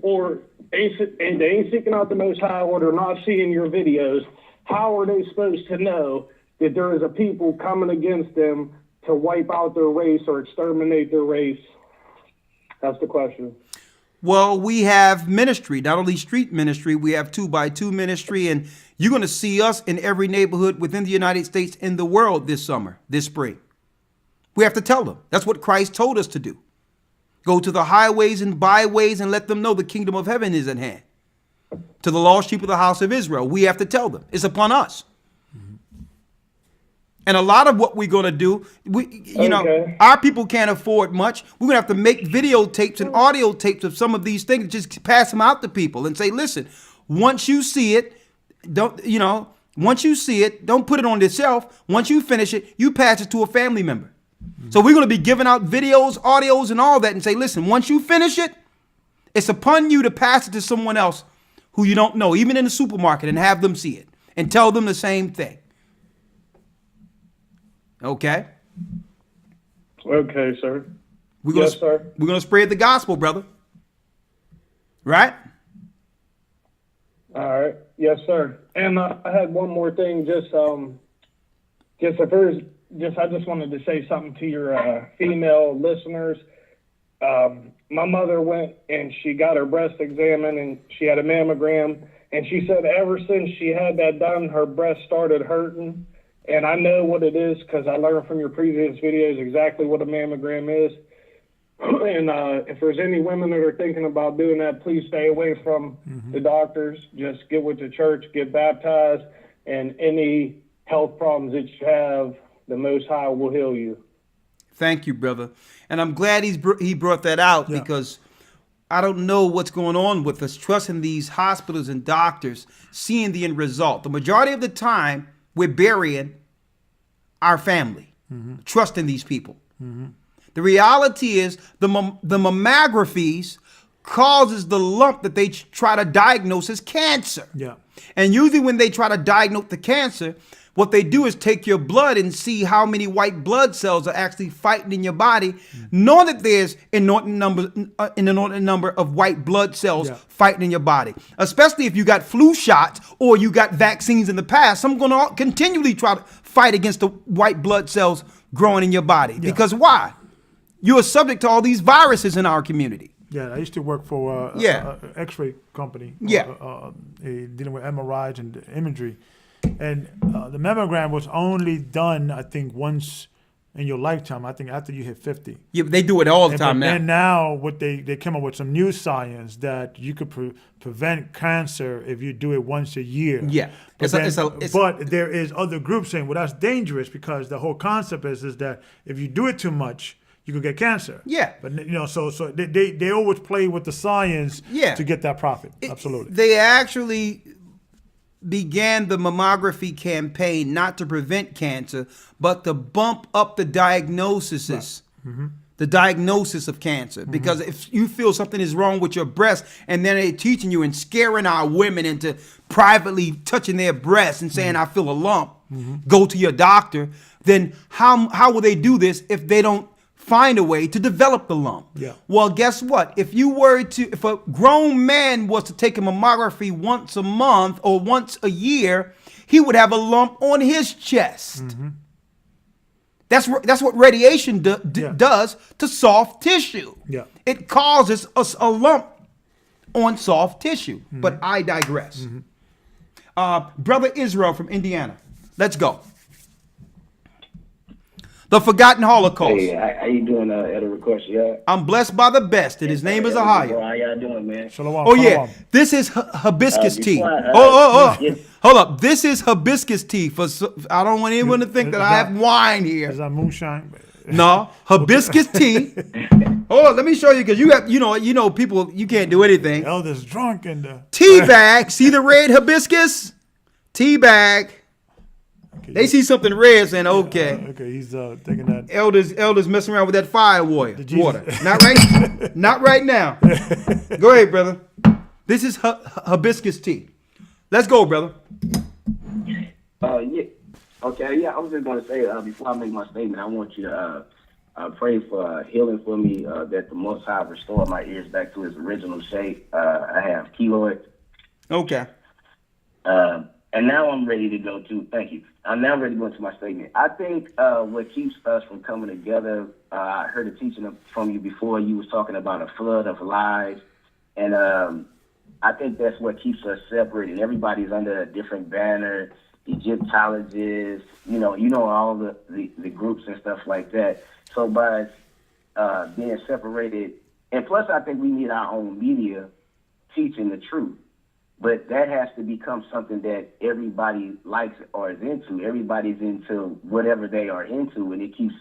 and they ain't seeking out the Most High, or they're not seeing your videos, how are they supposed to know that there is a people coming against them to wipe out their race or exterminate their race? That's the question. Well, we have ministry, not only street ministry, we have 2x2 ministry, and you're going to see us in every neighborhood within the United States and the world this summer, this spring. We have to tell them. That's what Christ told us to do. Go to the highways and byways and let them know the kingdom of heaven is at hand. To the lost sheep of the house of Israel, we have to tell them. It's upon us. And a lot of what we're going to do, our people can't afford much. We're going to have to make videotapes and audio tapes of some of these things, just pass them out to people and say, listen, once you see it, don't put it on the shelf. Once you finish it, you pass it to a family member. So we're going to be giving out videos, audios, and all that and say, listen, once you finish it, it's upon you to pass it to someone else who you don't know, even in the supermarket, and have them see it and tell them the same thing. Okay? Okay, sir. Yes, sir. We're going to spread the gospel, brother. Right? All right. Yes, sir. And I had one more thing. I just wanted to say something to your female listeners. My mother went and she got her breast examined and she had a mammogram. And she said ever since she had that done, her breast started hurting. And I know what it is because I learned from your previous videos exactly what a mammogram is. And if there's any women that are thinking about doing that, please stay away from the doctors. Just get with the church, get baptized, and any health problems that you have, the Most High will heal you. Thank you, brother. And I'm glad he brought that out because I don't know what's going on with us trusting these hospitals and doctors, seeing the end result. The majority of the time, we're burying our family, trusting these people. The reality is the mammographies causes the lump that they try to diagnose as cancer. Yeah. And usually when they try to diagnose the cancer, what they do is take your blood and see how many white blood cells are actually fighting in your body, knowing that there's an inordinate number of white blood cells fighting in your body. Especially if you got flu shots or you got vaccines in the past, I'm going to continually try to fight against the white blood cells growing in your body. Yeah. Because why? You are subject to all these viruses in our community. Yeah, I used to work for an X-ray company. Dealing with MRIs and imagery. And the mammogram was only done, I think, once in your lifetime. I think after you hit 50. Yeah, but they do it all the time now. And now they came up with some new science that you could prevent cancer if you do it once a year. Yeah. But there is other groups saying, well, that's dangerous because the whole concept is that if you do it too much, you could get cancer. Yeah. But, so they always play with the science to get that profit. Absolutely. They actually began the mammography campaign not to prevent cancer, but to bump up the diagnosis, the diagnosis of cancer. Because if you feel something is wrong with your breast, and then they're teaching you and scaring our women into privately touching their breasts and saying, I feel a lump, go to your doctor, then how will they do this if they don't find a way to develop the lump? Yeah. Well, guess what? If a grown man was to take a mammography once a month or once a year, he would have a lump on his chest. That's what radiation does to soft tissue. Yeah. It causes us a lump on soft tissue. But I digress. Brother Israel from Indiana, let's go. The Forgotten Holocaust. Hey, how you doing, Elder Request? Yeah. I'm blessed by the best, and his name is Ahaya. How y'all doing, man? Shalom. Oh, yeah. This is hibiscus tea. Hold up. This is hibiscus tea. I don't want anyone to think that I have wine here. Is that moonshine? No, hibiscus tea. Hold on, let me show you, because you have, people, you can't do anything. Elder's drunk and tea bag. See the red hibiscus? Tea bag. Okay, they see something red saying, okay. Okay, he's taking that. Elders messing around with that fire water. Not right now. Go ahead, brother. This is hibiscus tea. Let's go, brother. Okay, yeah, I was just going to say, before I make my statement, I want you to pray for healing for me, that the Most High restore my ears back to its original shape. I have keloids. Okay. And now I'm ready to go to, thank you. I'm now ready to go into my statement. I think what keeps us from coming together, I heard a teaching from you before. You was talking about a flood of lies. And I think that's what keeps us separated. Everybody's under a different banner, Egyptologists, you know, all the groups and stuff like that. So by being separated, and plus I think we need our own media teaching the truth. But that has to become something that everybody likes or is into. Everybody's into whatever they are into, and it keeps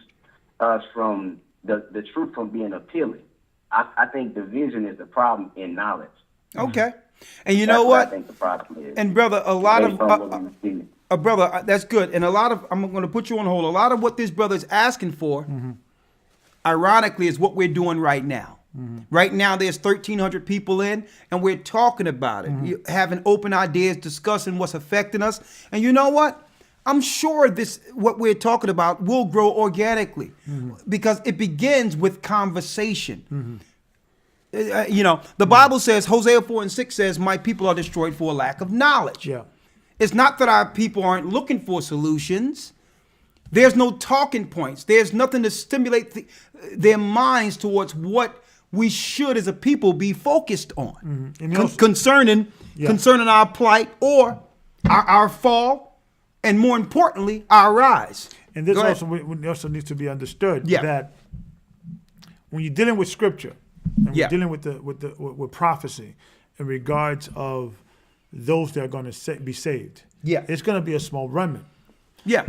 us from the truth from being appealing. I think division is the problem in knowledge. Okay. And you know what? I think the problem is. And brother, a lot of of brother, that's good. And a lot of, I'm going to put you on hold. A lot of what this brother is asking for, ironically, is what we're doing right now. Right now, there's 1,300 people in, and we're talking about it, having open ideas, discussing what's affecting us. And you know what? I'm sure what we're talking about will grow organically because it begins with conversation. You know, the Bible says, Hosea 4:6 says, my people are destroyed for a lack of knowledge. Yeah. It's not that our people aren't looking for solutions. There's no talking points. There's nothing to stimulate their minds towards what we should, as a people, be focused on concerning our plight or our fall, and more importantly, our rise. And this also needs to be understood that when you're dealing with scripture and we're dealing with prophecy in regards of those that are going to be saved, it's going to be a small remnant.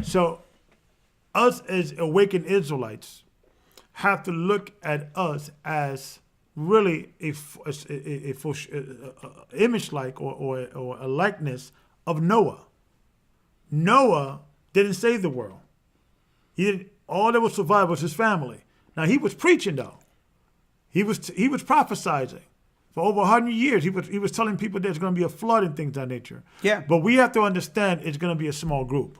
So us as awakened Israelites have to look at us as really a image like or a likeness of Noah. Noah didn't save the world. All that would survive was his family. Now he was preaching though. He was prophesizing for over 100 years. He was telling people there's going to be a flood and things of that nature. But we have to understand it's going to be a small group.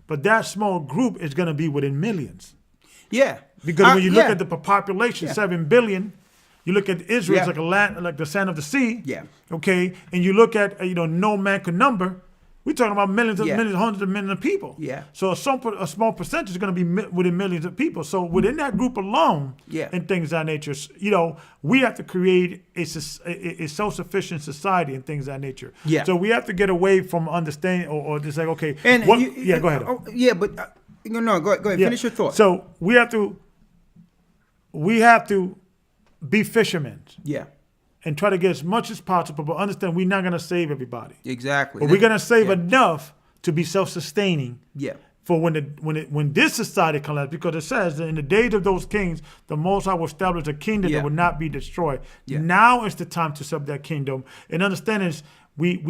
But that small group is going to be within millions. Because when you look at the population, 7 billion, you look at Israel, it's like a land, like the sand of the sea. Okay, and you look at no man can number. We're talking about millions, hundreds of millions of people. So a small percentage is going to be within millions of people. So within that group alone, and things of that nature, we have to create a self-sufficient society and things of that nature. So we have to get away from understanding or just like, okay, and go ahead. Go ahead. Finish your thought. So we have to be fishermen. And try to get as much as possible, but understand we're not going to save everybody. Exactly. But we're going to save enough to be self-sustaining. For when this society collapses, because it says that in the days of those kings, the Most High will establish a kingdom that will not be destroyed. Now is the time to set up that kingdom. And understand is we're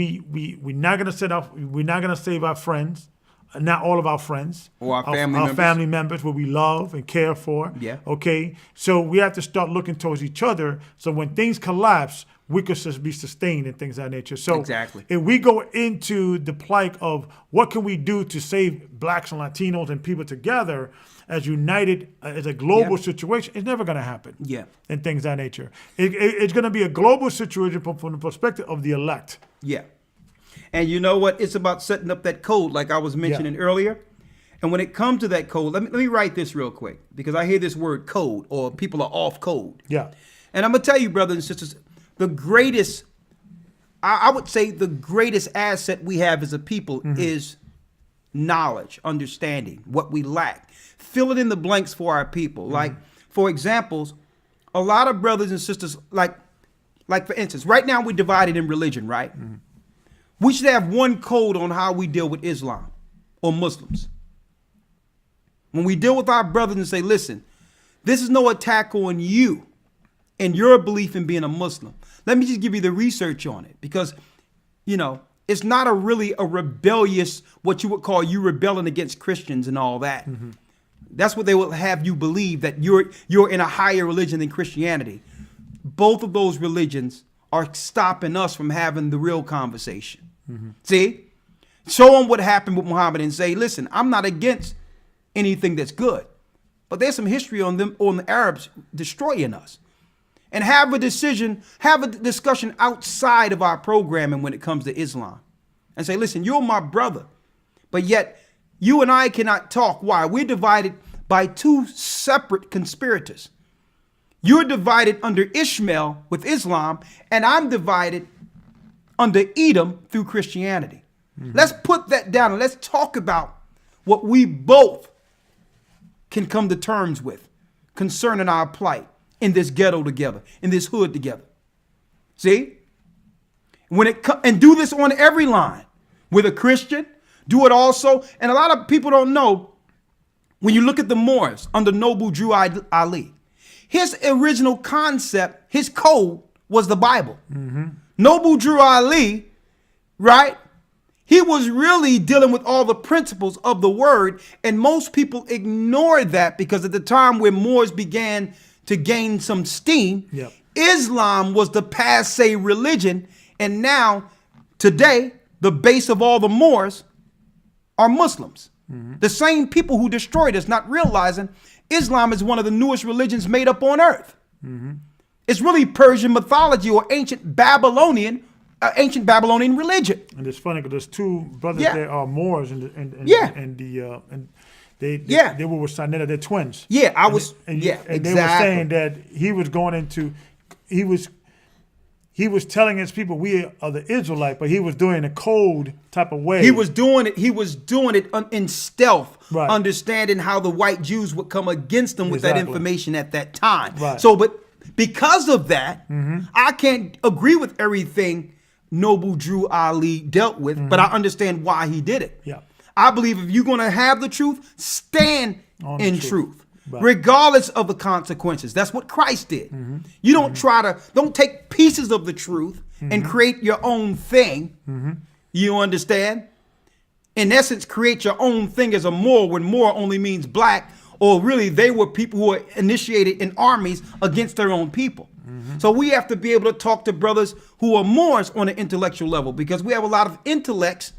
not going to save our friends. Not all of our friends, or our family members, who we love and care for. Okay, so we have to start looking towards each other. So when things collapse, we could just be sustained and things of that nature. So if we go into the plight of what can we do to save blacks and Latinos and people together as united as a global situation, it's never going to happen. And things of that nature. It's going to be a global situation from the perspective of the elect. And you know what? It's about setting up that code like I was mentioning earlier. And when it comes to that code, let me write this real quick because I hear this word code or people are off code. And I'm going to tell you, brothers and sisters, the greatest, I would say the greatest asset we have as a people is knowledge, understanding, what we lack. Fill it in the blanks for our people. Like, for examples, a lot of brothers and sisters, like for instance, right now we're divided in religion, right? We should have one code on how we deal with Islam or Muslims. When we deal with our brothers and say, listen, this is no attack on you and your belief in being a Muslim. Let me just give you the research on it because, it's not really a rebellious, what you would call you rebelling against Christians and all that. That's what they will have you believe, that you're in a higher religion than Christianity. Both of those religions are stopping us from having the real conversation. See? show them what happened with Muhammad and say, listen, I'm not against anything that's good, but there's some history on the Arabs destroying us. And have a discussion outside of our programming when it comes to Islam. And say, listen, you're my brother, but yet you and I cannot talk. Why? We're divided by two separate conspirators. You're divided under Ishmael with Islam, and I'm divided under Edom through Christianity. Let's put that down and let's talk about what we both can come to terms with concerning our plight in this ghetto together, in this hood together. See? And do this on every line. With a Christian, do it also. And a lot of people don't know, when you look at the Moors under Noble Drew Ali, his original concept, his code was the Bible. Noble Drew Ali, right? He was really dealing with all the principles of the word, and most people ignore that because at the time when Moors began to gain some steam, Islam was the passe religion, and now, today, the base of all the Moors are Muslims. The same people who destroyed us, not realizing Islam is one of the newest religions made up on earth. It's really Persian mythology or ancient Babylonian religion. And it's funny because there's two brothers there are Moors and they were with Sinetta, they're twins. Yeah, and exactly. They were saying that he was going into, he was telling his people we are the Israelite, but he was doing a code type of way. He was doing it in stealth, understanding how the white Jews would come against them with that information at that time. So, but because of that, I can't agree with everything Noble Drew Ali dealt with, but I understand why he did it. I believe if you're going to have the truth, stand in truth. Regardless of the consequences. That's what Christ did. You don't don't take pieces of the truth and create your own thing. You understand? In essence, create your own thing as a Moor when Moor only means black, or really they were people who were initiated in armies against their own people. So we have to be able to talk to brothers who are Moors on an intellectual level, because we have a lot of intellects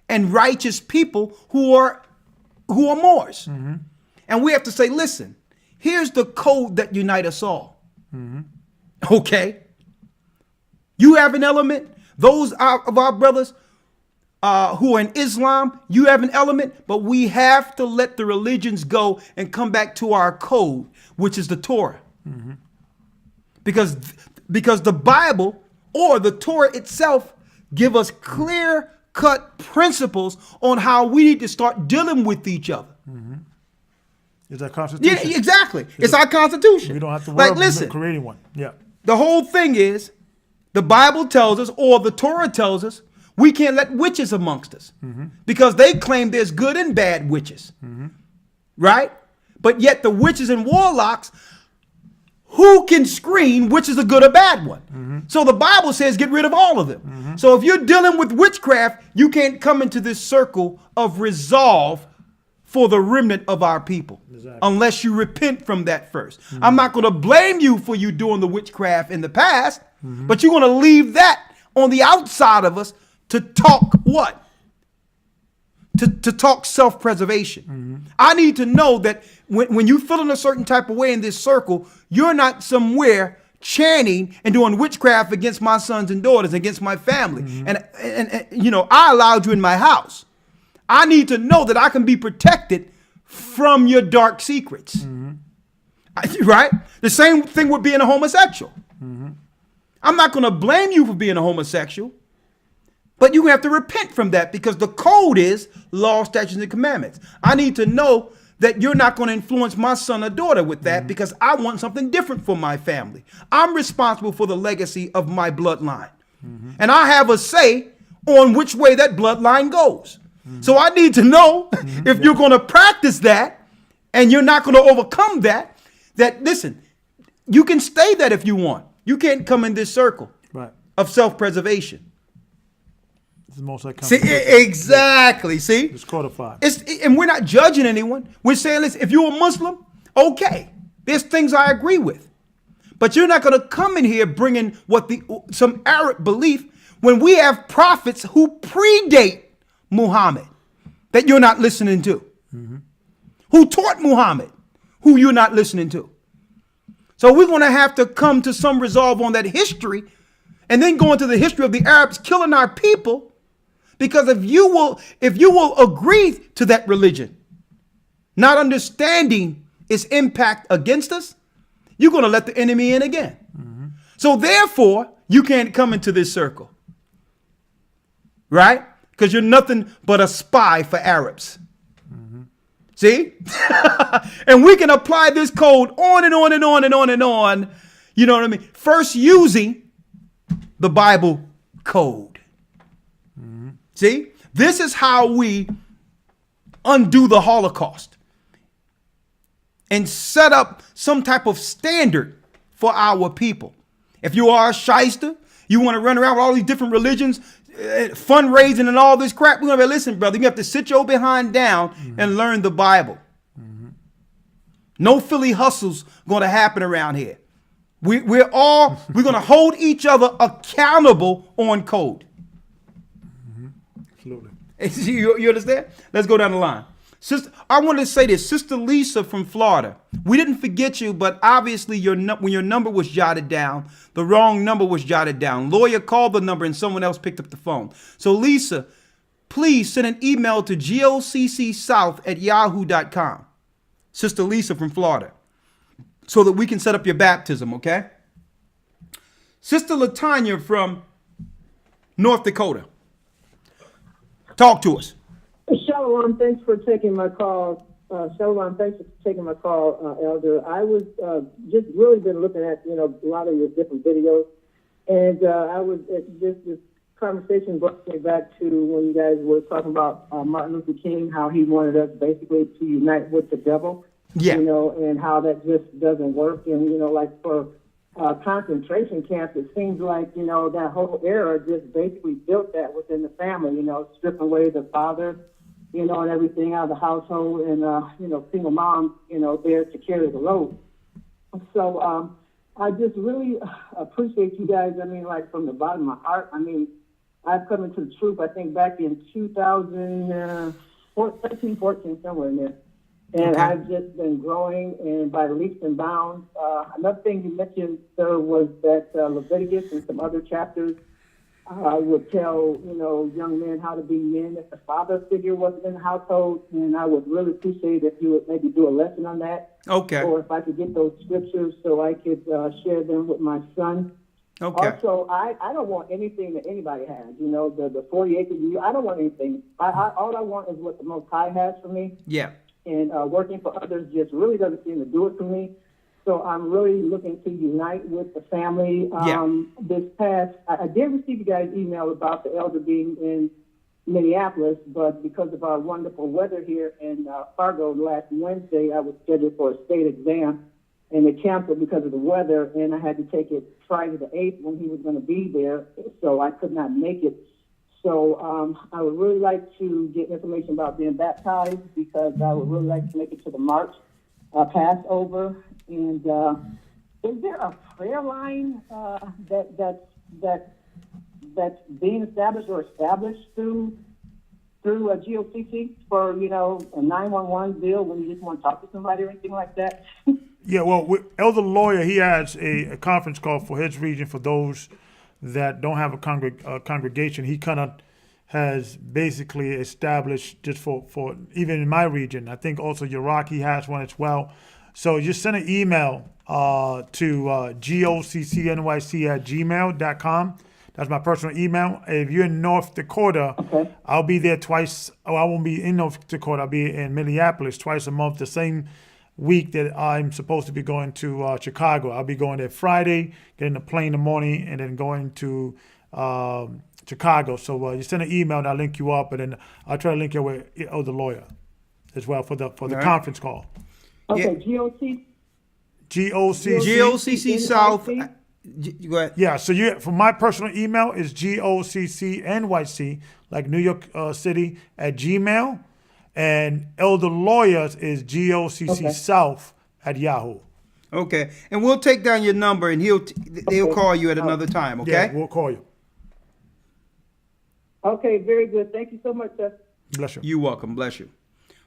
and righteous people who are Moors. And we have to say, listen, here's the code that unite us all. Okay? You have an element. Those of our brothers who are in Islam, you have an element. But we have to let the religions go and come back to our code, which is the Torah. Because the Bible or the Torah itself give us clear-cut principles on how we need to start dealing with each other. It's our Constitution. Yeah, exactly. It's our Constitution. We don't have to worry about creating one. The whole thing is, the Bible tells us, or the Torah tells us, we can't let witches amongst us. Because they claim there's good and bad witches. Right? But yet the witches and warlocks, who can screen which is a good or bad one? So the Bible says get rid of all of them. So if you're dealing with witchcraft, you can't come into this circle of resolve for the remnant of our people, unless you repent from that first. I'm not going to blame you for you doing the witchcraft in the past, but you're going to leave that on the outside of us to talk what? To talk self-preservation. I need to know that when you feel in a certain type of way in this circle, you're not somewhere chanting and doing witchcraft against my sons and daughters, against my family. And you know, I allowed you in my house. I need to know that I can be protected from your dark secrets. Right? The same thing with being a homosexual. I'm not going to blame you for being a homosexual, but you have to repent from that, because the code is law, statutes, and commandments. I need to know that you're not going to influence my son or daughter with that, because I want something different for my family. I'm responsible for the legacy of my bloodline. And I have a say on which way that bloodline goes. So I need to know if you're going to practice that and you're not going to overcome that, listen, you can stay that if you want. You can't come in this circle of self-preservation. It's the most See, exactly. See? It's codified. And we're not judging anyone. We're saying, listen, if you're a Muslim, okay, there's things I agree with. But you're not going to come in here bringing some Arab belief when we have prophets who predate Muhammad that you're not listening to? Who taught Muhammad who you're not listening to? So we're going to have to come to some resolve on that history and then go into the history of the Arabs killing our people. Because if you will agree to that religion, not understanding its impact against us, you're going to let the enemy in again. So therefore, you can't come into this circle. Right? Because you're nothing but a spy for Arabs. See? And we can apply this code on and on and on and on and on. You know what I mean? First using the Bible code. See? This is how we undo the Holocaust and set up some type of standard for our people. If you are a shyster, you want to run around with all these different religions, fundraising and all this crap, we're going to be, listen, brother, you have to sit your behind down and learn the Bible. No Philly hustles going to happen around here. We're going to hold each other accountable on code. Absolutely. You understand? Let's go down the line. Sister, I wanted to say this. Sister Lisa from Florida. We didn't forget you, but obviously when your number was jotted down, the wrong number was jotted down. Lawyer called the number and someone else picked up the phone. So Lisa, please send an email to goccSouth@yahoo.com. Sister Lisa from Florida, so that we can set up your baptism, okay? Sister Latanya from North Dakota. Talk to us. Shalom, thanks for taking my call. Elder. I was just really been looking at, a lot of your different videos, and I was this conversation brought me back to when you guys were talking about Martin Luther King, how he wanted us basically to unite with the devil, and how that just doesn't work. And, like for concentration camps, it seems like, that whole era just basically built that within the family, stripping away the father, and everything out of the household, and, single moms, there to carry the load. So I just really appreciate you guys, from the bottom of my heart. I've come into the truth, I think, back in 2013, 14, somewhere in there. And I've just been growing, and by leaps and bounds. Another thing you mentioned, sir, was that Leviticus and some other chapters would tell, young men how to be men if the father figure wasn't in the household. And I would really appreciate if you would maybe do a lesson on that. Okay. Or if I could get those scriptures so I could share them with my son. Okay. Also, I don't want anything that anybody has. The 40 acres. I don't want anything. All I want is what the Most High has for me. Yeah. And working for others just really doesn't seem to do it for me. So I'm really looking to unite with the family. This past, I did receive you guys' email about the elder being in Minneapolis, but because of our wonderful weather here in Fargo last Wednesday, I was scheduled for a state exam, and it canceled because of the weather, and I had to take it Friday the 8th when he was going to be there, so I could not make it. So I would really like to get information about being baptized, because I would really like to make it to the March Passover. And is there a prayer line that's being established or established through a GOCC for a 911 deal when you just want to talk to somebody or anything like that? Yeah, well, Elder Lawyer, he has a conference call for his region for those that don't have a congregation. He kind of has basically established just for even in my region. I think also Iraqi has one as well. So just send an email to goccnyc@gmail.com. That's my personal email. If you're in North Dakota, I'll be there twice. Oh, I won't be in North Dakota. I'll be in Minneapolis twice a month, the same week that I'm supposed to be going to Chicago. I'll be going there Friday, getting a plane in the morning, and then going to Chicago. So you send an email and I'll link you up, and then I'll try to link you with the lawyer as well for the conference call. Okay, GOCC South. Go ahead. Yeah, so for my personal email is GOCCNYC, like New York City, at Gmail. And Elder Lawyers is GOCC South at Yahoo. Okay, and we'll take down your number, and they'll call you at another time. Okay. Yeah, we'll call you. Okay, very good. Thank you so much, sir. Bless you. You're welcome. Bless you.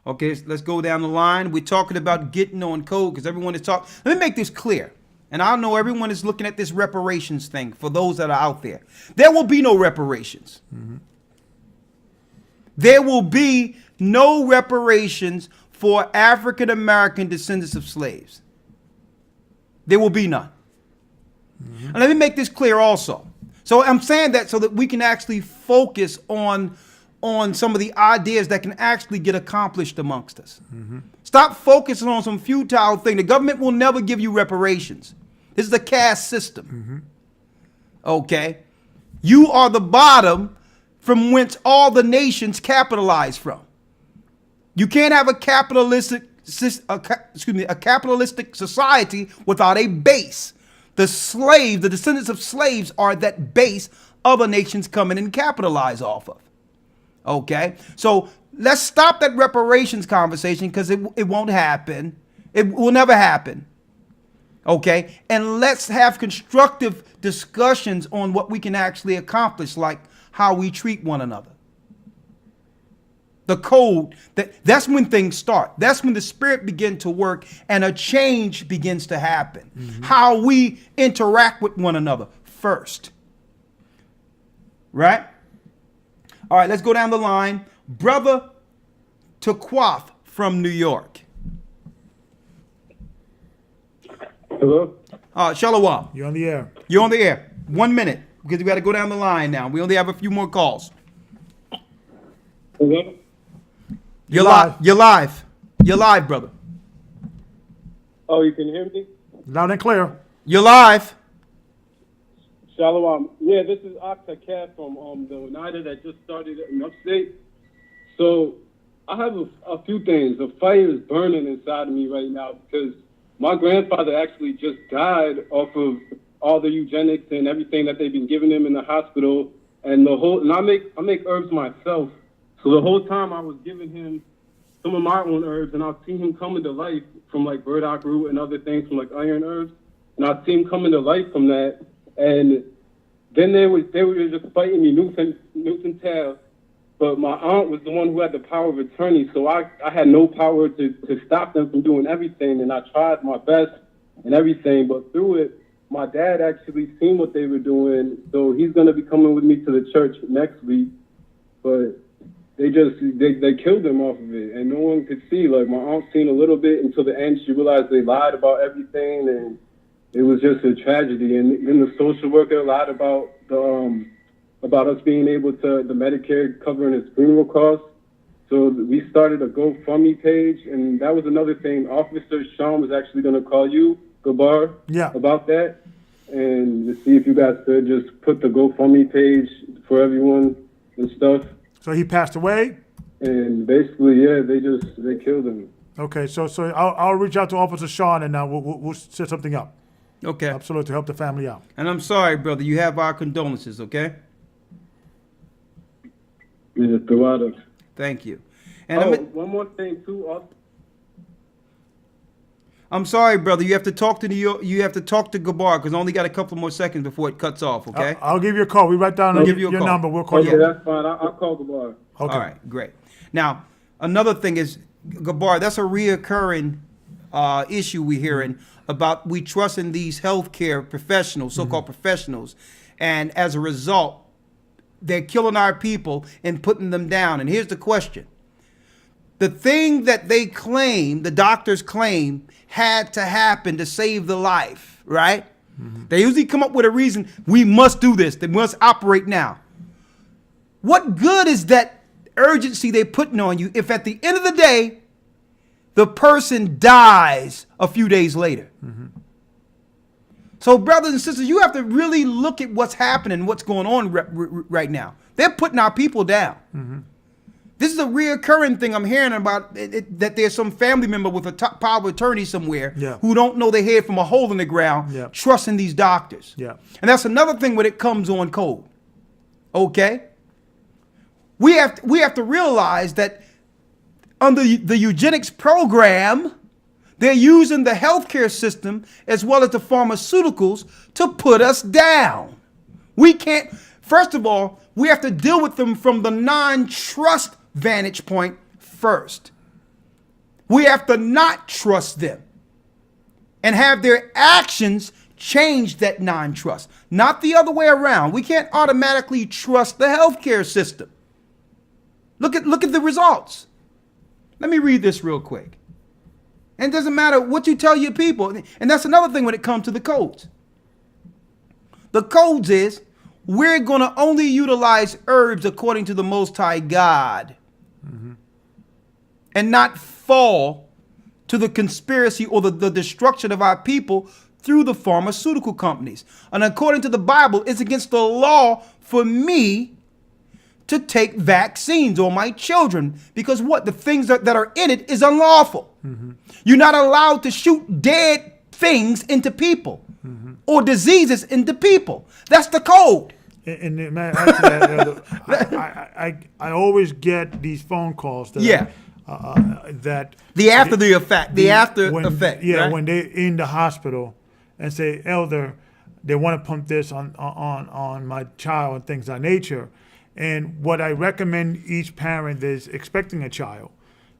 Okay, let's go down the line. We're talking about getting on code because everyone is talking. Let me make this clear. And I know everyone is looking at this reparations thing for those that are out there. There will be no reparations. Mm-hmm. There will be no reparations for African American descendants of slaves. There will be none. Mm-hmm. And let me make this clear also. So I'm saying that so that we can actually focus on some of the ideas that can actually get accomplished amongst us. Mm-hmm. Stop focusing on some futile thing. The government will never give you reparations. This is a caste system. Mm-hmm. Okay? You are the bottom from whence all the nations capitalize from. You can't have a capitalistic society without a base. The descendants of slaves are that base other nations come in and capitalize off of. Okay, so let's stop that reparations conversation because it won't happen. It will never happen. Okay, and let's have constructive discussions on what we can actually accomplish, like how we treat one another. The code, that's when things start. That's when the spirit begins to work and a change begins to happen. Mm-hmm. How we interact with one another first. Right? All right, let's go down the line. Brother Taquaf from New York. Hello? Shalom. You're on the air. You're on the air. 1 minute, because we got to go down the line now. We only have a few more calls. Hello? You're live. You're live. You're live, brother. Oh, you can hear me? Loud and clear. You're live. Shalom. Yeah, this is Akhtar Kat from the Oneida that just started in upstate. So I have a few things. The fire is burning inside of me right now because my grandfather actually just died off of all the eugenics and everything that they've been giving him in the hospital. And I make herbs myself. So the whole time I was giving him some of my own herbs, and I've seen him come into life from like burdock root and other things from like iron herbs. And I've seen him come into life from that. And then they were just fighting me tooth and tail. But my aunt was the one who had the power of attorney, so I had no power to stop them from doing everything. And I tried my best and everything, but through it, my dad actually seen what they were doing. So he's going to be coming with me to the church next week. But they killed him off of it, and no one could see. Like, my aunt seen a little bit until the end. She realized they lied about everything, and it was just a tragedy. And then the social worker lied about us being able to, the Medicare covering his funeral costs. So we started a GoFundMe page, and that was another thing. Officer Sean was actually going to call you, Gabar, about that, and to see if you guys could just put the GoFundMe page for everyone and stuff. So he passed away? And basically, yeah, they killed him. Okay, so I'll reach out to Officer Sean, and we'll set something up. Okay. Absolutely, to help the family out. And I'm sorry, brother. You have our condolences, okay? Yeah, throughout. Thank you. And one more thing, too. I'm sorry, brother. You have to talk to You have to talk to Gabar because I only got a couple more seconds before it cuts off. Okay. I'll give you a call. We write down your number. We'll call you. Okay, that's fine. I'll call Gabar. Okay. All right. Great. Now, another thing is, Gabar. That's a reoccurring issue we're hearing about. We trust in these healthcare professionals, so-called professionals, and as a result, they're killing our people and putting them down. And here's the question. The thing that they claim, the doctors claim, had to happen to save the life, right? Mm-hmm. They usually come up with a reason, we must do this, they must operate now. What good is that urgency they're putting on you if at the end of the day, the person dies a few days later? Mm-hmm. So brothers and sisters, you have to really look at what's happening, what's going on right now. They're putting our people down. Mm-hmm. This is a reoccurring thing I'm hearing about, that there's some family member with a power of attorney somewhere who don't know their head from a hole in the ground, trusting these doctors. Yeah. And that's another thing when it comes on code. Okay? We have to realize that under the eugenics program, they're using the healthcare system as well as the pharmaceuticals to put us down. We can't, first of all, we have to deal with them from the non-trust vantage point first. We have to not trust them and have their actions change that non-trust, not the other way around. We can't automatically trust the healthcare system. Look at the results. Let me read this real quick. And it doesn't matter what you tell your people. And that's another thing when it comes to the codes. The codes is we're going to only utilize herbs according to the Most High God and not fall to the conspiracy or the destruction of our people through the pharmaceutical companies. And according to the Bible, it's against the law for me to take vaccines on my children because what? The things that are in it is unlawful. You're not allowed to shoot dead things into people or diseases into people. That's the code. And man, I always get these phone calls that that the after the effect, Yeah, right? when they're in the hospital and say, Elder, they want to pump this on my child and things of that nature. And what I recommend each parent that is expecting a child,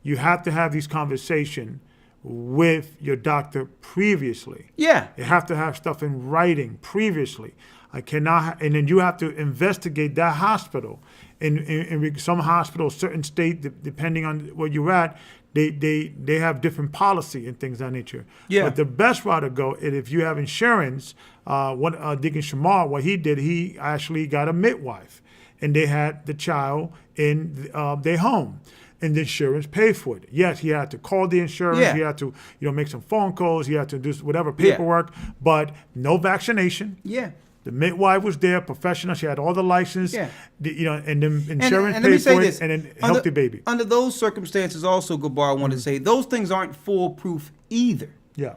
you have to have these conversations with your doctor previously. Yeah. You have to have stuff in writing previously. I cannot, and then you have to investigate that hospital. In some hospitals, certain state, depending on where you're at, they have different policy and things of that nature. Yeah. But the best route to go is if you have insurance. Deacon Shamar, what he did, he actually got a midwife, and they had the child in their home. And the insurance paid for it. Yes, he had to call the insurance. Yeah. He had to, make some phone calls. He had to do whatever paperwork, but no vaccination. Yeah. The midwife was there, professional. She had all the license. Yeah. And the insurance and let me paid say for this. it, and then helped the baby. Under those circumstances, also, Gabar, I want to say those things aren't foolproof either. Yeah.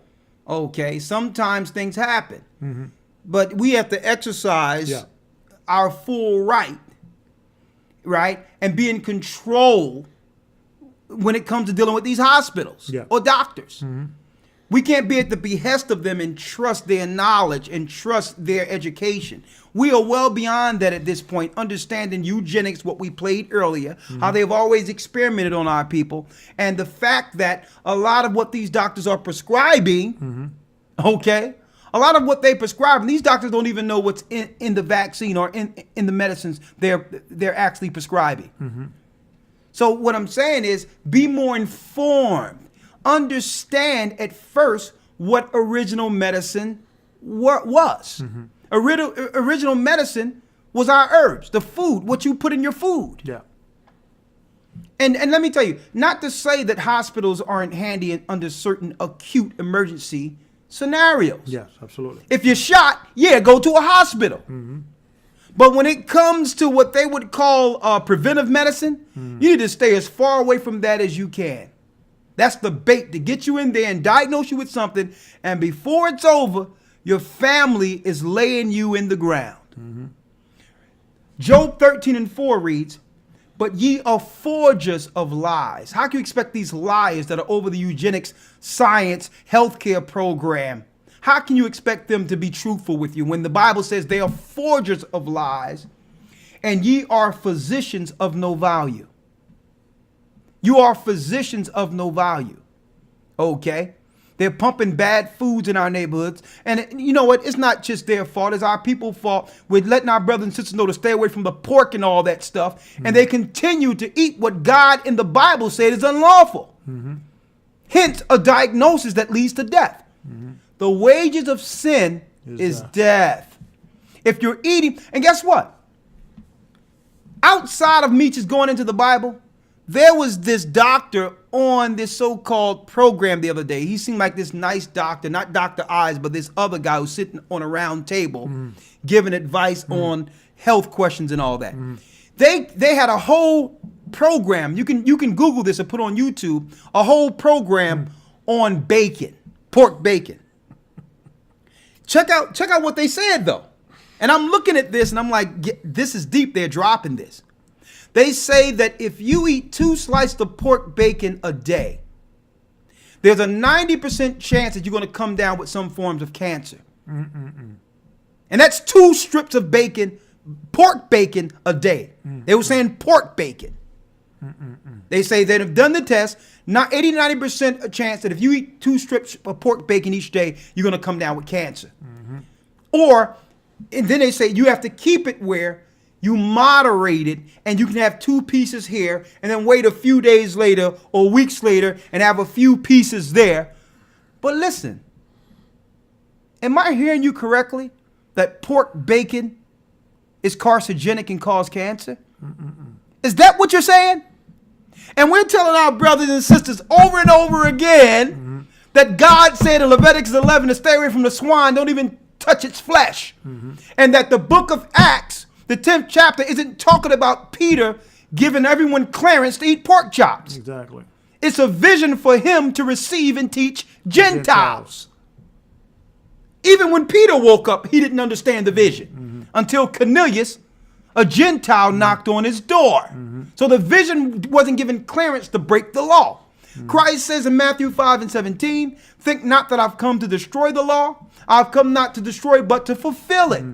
Okay. Sometimes things happen, but we have to exercise our full right, and be in control when it comes to dealing with these hospitals or doctors. We can't be at the behest of them and trust their knowledge and trust their education. We are well beyond that at this point, understanding eugenics, what we played earlier, how they've always experimented on our people, and the fact that a lot of what these doctors are prescribing, a lot of what they prescribe, and these doctors don't even know what's in the vaccine or in the medicines they're actually prescribing. So what I'm saying is be more informed. Understand at first what original medicine was. Original medicine was our herbs, the food, what you put in your food. Yeah. And let me tell you, not to say that hospitals aren't handy under certain acute emergency scenarios. Yes, absolutely. If you're shot, go to a hospital. But when it comes to what they would call preventive medicine, you need to stay as far away from that as you can. That's the bait to get you in there and diagnose you with something. And before it's over, your family is laying you in the ground. Job 13:4 reads, "But ye are forgers of lies." How can you expect these liars that are over the eugenics, science, healthcare program? How can you expect them to be truthful with you when the Bible says they are forgers of lies and ye are physicians of no value? You are physicians of no value. Okay? They're pumping bad foods in our neighborhoods. And you know what? It's not just their fault. It's our people's fault. We're letting our brothers and sisters know to stay away from the pork and all that stuff. And they continue to eat what God in the Bible said is unlawful. Hence, a diagnosis that leads to death. The wages of sin is death. If you're eating, and guess what? Outside of me just going into the Bible, there was this doctor on this so-called program the other day. He seemed like this nice doctor, not Dr. Eyes, but this other guy who's sitting on a round table giving advice on health questions and all that. They had a whole program. You can Google this and put on YouTube, a whole program on bacon, pork bacon. Check out what they said though. And I'm looking at this and I'm like, this is deep. They're dropping this. They say that if you eat 2 slices of pork bacon a day, there's a 90% chance that you're going to come down with some forms of cancer. And that's 2 strips of bacon, pork bacon a day. They were saying pork bacon. They say they have done the test. Not 80-90% a chance that if you eat 2 strips of pork bacon each day, you're going to come down with cancer. Or, and then they say you have to keep it where you moderate it, and you can have 2 pieces here, and then wait a few days later or weeks later and have a few pieces there. But listen, am I hearing you correctly that pork bacon is carcinogenic and cause cancer? Is that what you're saying? And we're telling our brothers and sisters over and over again that God said in Leviticus 11 to stay away from the swine, don't even touch its flesh. And that the book of Acts, the 10th chapter, isn't talking about Peter giving everyone clearance to eat pork chops. Exactly. It's a vision for him to receive and teach Gentiles. Even when Peter woke up, he didn't understand the vision until Cornelius, a Gentile, knocked on his door. So the vision wasn't given clearance to break the law. Christ says in Matthew 5:17, think not that I've come to destroy the law. I've come not to destroy, but to fulfill it.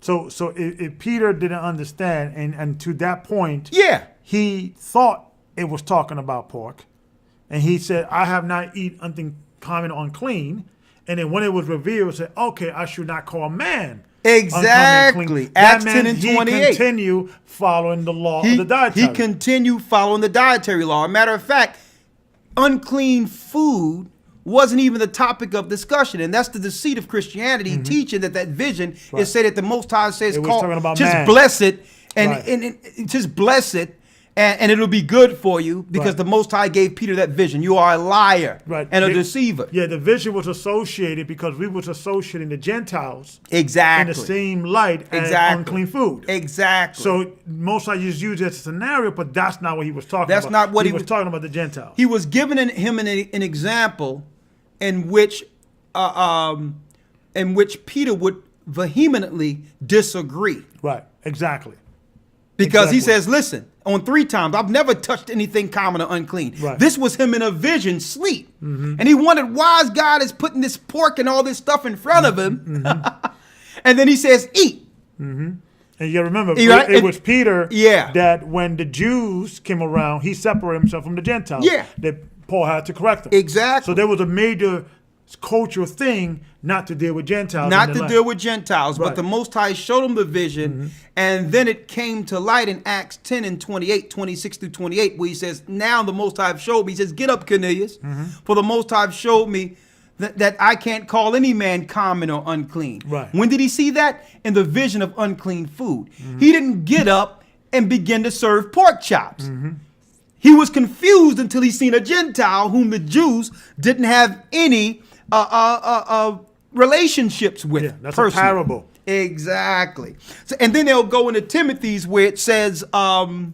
So if Peter didn't understand, and to that point, he thought it was talking about pork. And he said, I have not eaten anything common unclean. And then when it was revealed, it said, okay, I should not call man. Exactly. Acts 10 and 28. He continued following the law of the dietary. He continued following the dietary law. As a matter of fact, unclean food wasn't even the topic of discussion. And that's the deceit of Christianity, teaching that vision is said that the Most High says, bless it, and just bless it, and it'll be good for you, because the Most High gave Peter that vision. You are a liar and a deceiver. Yeah, the vision was associated because we was associating the Gentiles in the same light as unclean food. Exactly. So Most High just used it as a scenario, but that's not what he was talking about. That's not what he was talking about. The Gentiles. He was giving him an example in which Peter would vehemently disagree. Right. Exactly. Because he says, listen, on 3 times, I've never touched anything common or unclean. This was him in a vision, sleep. And he wondered, why is God is putting this pork and all this stuff in front of him? And then he says, eat. And you remember, it was Peter that when the Jews came around, he separated himself from the Gentiles. That Paul had to correct them. Exactly. So there was a major cultural thing not to deal with Gentiles. Not to deal with Gentiles, but the Most High showed him the vision, and then it came to light in Acts 10 and 28, 26 through 28, where he says, now the Most High showed me, he says, get up, Cornelius, for the Most High showed me that I can't call any man common or unclean. When did he see that? In the vision of unclean food. He didn't get up and begin to serve pork chops. He was confused until he seen a Gentile whom the Jews didn't have any relationships with. That's a parable. Exactly. So, and then they'll go into Timothy's where it says you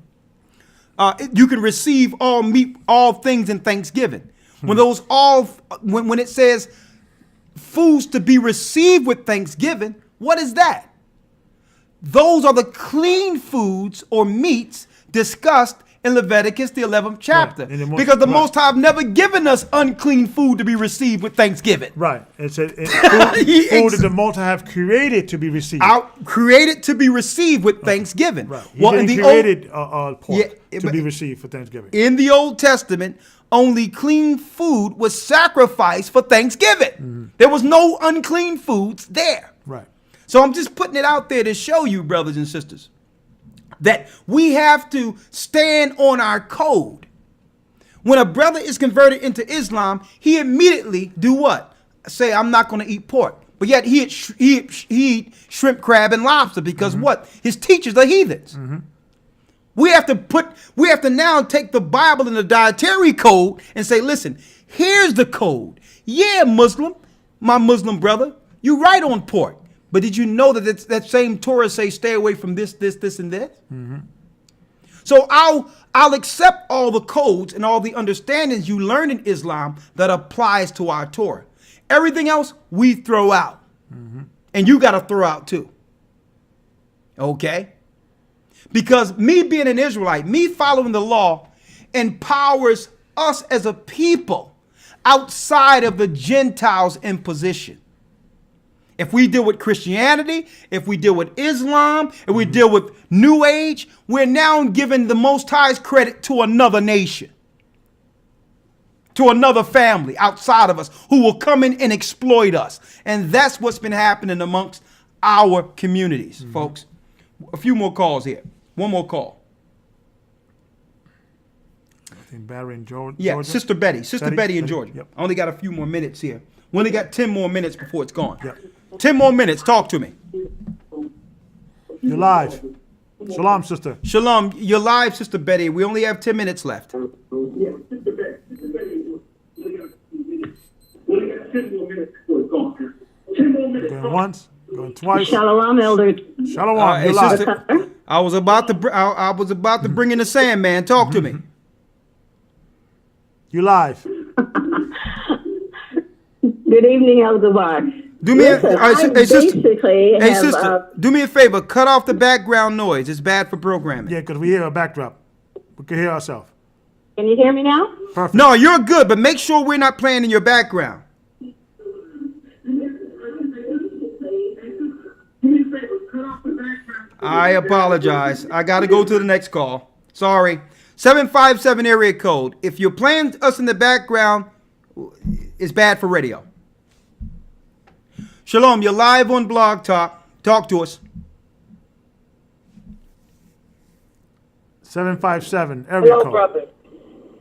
can receive all meat, all things in thanksgiving. When when it says foods to be received with thanksgiving, what is that? Those are the clean foods or meats discussed in Leviticus, the 11th chapter. Because the Most High have never given us unclean food to be received with thanksgiving. It's food that the Most High have created to be received. Created to be received with thanksgiving. He didn't created pork to be received for Thanksgiving. In the Old Testament, only clean food was sacrificed for Thanksgiving. There was no unclean foods there. So I'm just putting it out there to show you, brothers and sisters, that we have to stand on our code. When a brother is converted into Islam, he immediately do what? Say, I'm not going to eat pork. But yet he eat shrimp, crab, and lobster because what? His teachers are heathens. We have to now take the Bible and the dietary code and say, listen, here's the code. Yeah, Muslim, my Muslim brother, you're right on pork. But did you know that that same Torah say stay away from this, and this? So I'll accept all the codes and all the understandings you learn in Islam that applies to our Torah. Everything else we throw out. And you got to throw out too. Okay? Because me being an Israelite, me following the law empowers us as a people outside of the Gentiles' imposition. If we deal with Christianity, if we deal with Islam, if we deal with New Age, we're now giving the Most High's credit to another nation, to another family outside of us who will come in and exploit us. And that's what's been happening amongst our communities, folks. A few more calls here. One more call. I think Barry in Georgia. Yeah, Sister Betty. Sister Betty in Georgia. Yep. I only got a few more minutes here. We only got 10 more minutes before it's gone. Yep. 10 more minutes. Talk to me. You're live. Shalom, sister. Shalom. You're live, Sister Betty. We only have 10 minutes left. Going once, going twice. Shalom, Elder. Shalom. You're live. Sister, I was about to bring in the Sandman. Talk to me. You live. Good evening, Elder Bar. Do me Listen, hey, sister, do me a favor. Cut off the background noise. It's bad for programming. Yeah, because we hear a backdrop. We can hear ourselves. Can you hear me now? Perfect. No, you're good, but make sure we're not playing in your background. I apologize. I got to go to the next call. Sorry. 757 area code. If you're playing us in the background, it's bad for radio. Shalom, you're live on Blog Talk. Talk to us. 757 area Hello, code. brother.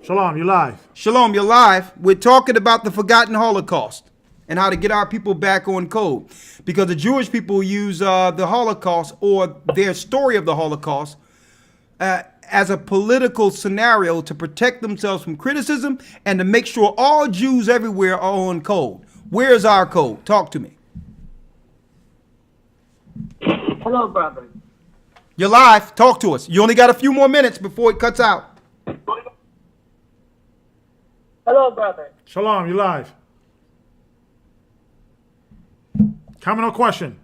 Shalom, you live. Shalom, you're live. We're talking about the forgotten Holocaust and how to get our people back on code. Because the Jewish people use the Holocaust or their story of the Holocaust as a political scenario to protect themselves from criticism and to make sure all Jews everywhere are on code. Where's our code? Talk to me. Hello, brother. You're live. Talk to us. You only got a few more minutes before it cuts out. Hello, brother. Shalom, you live. Comment or question?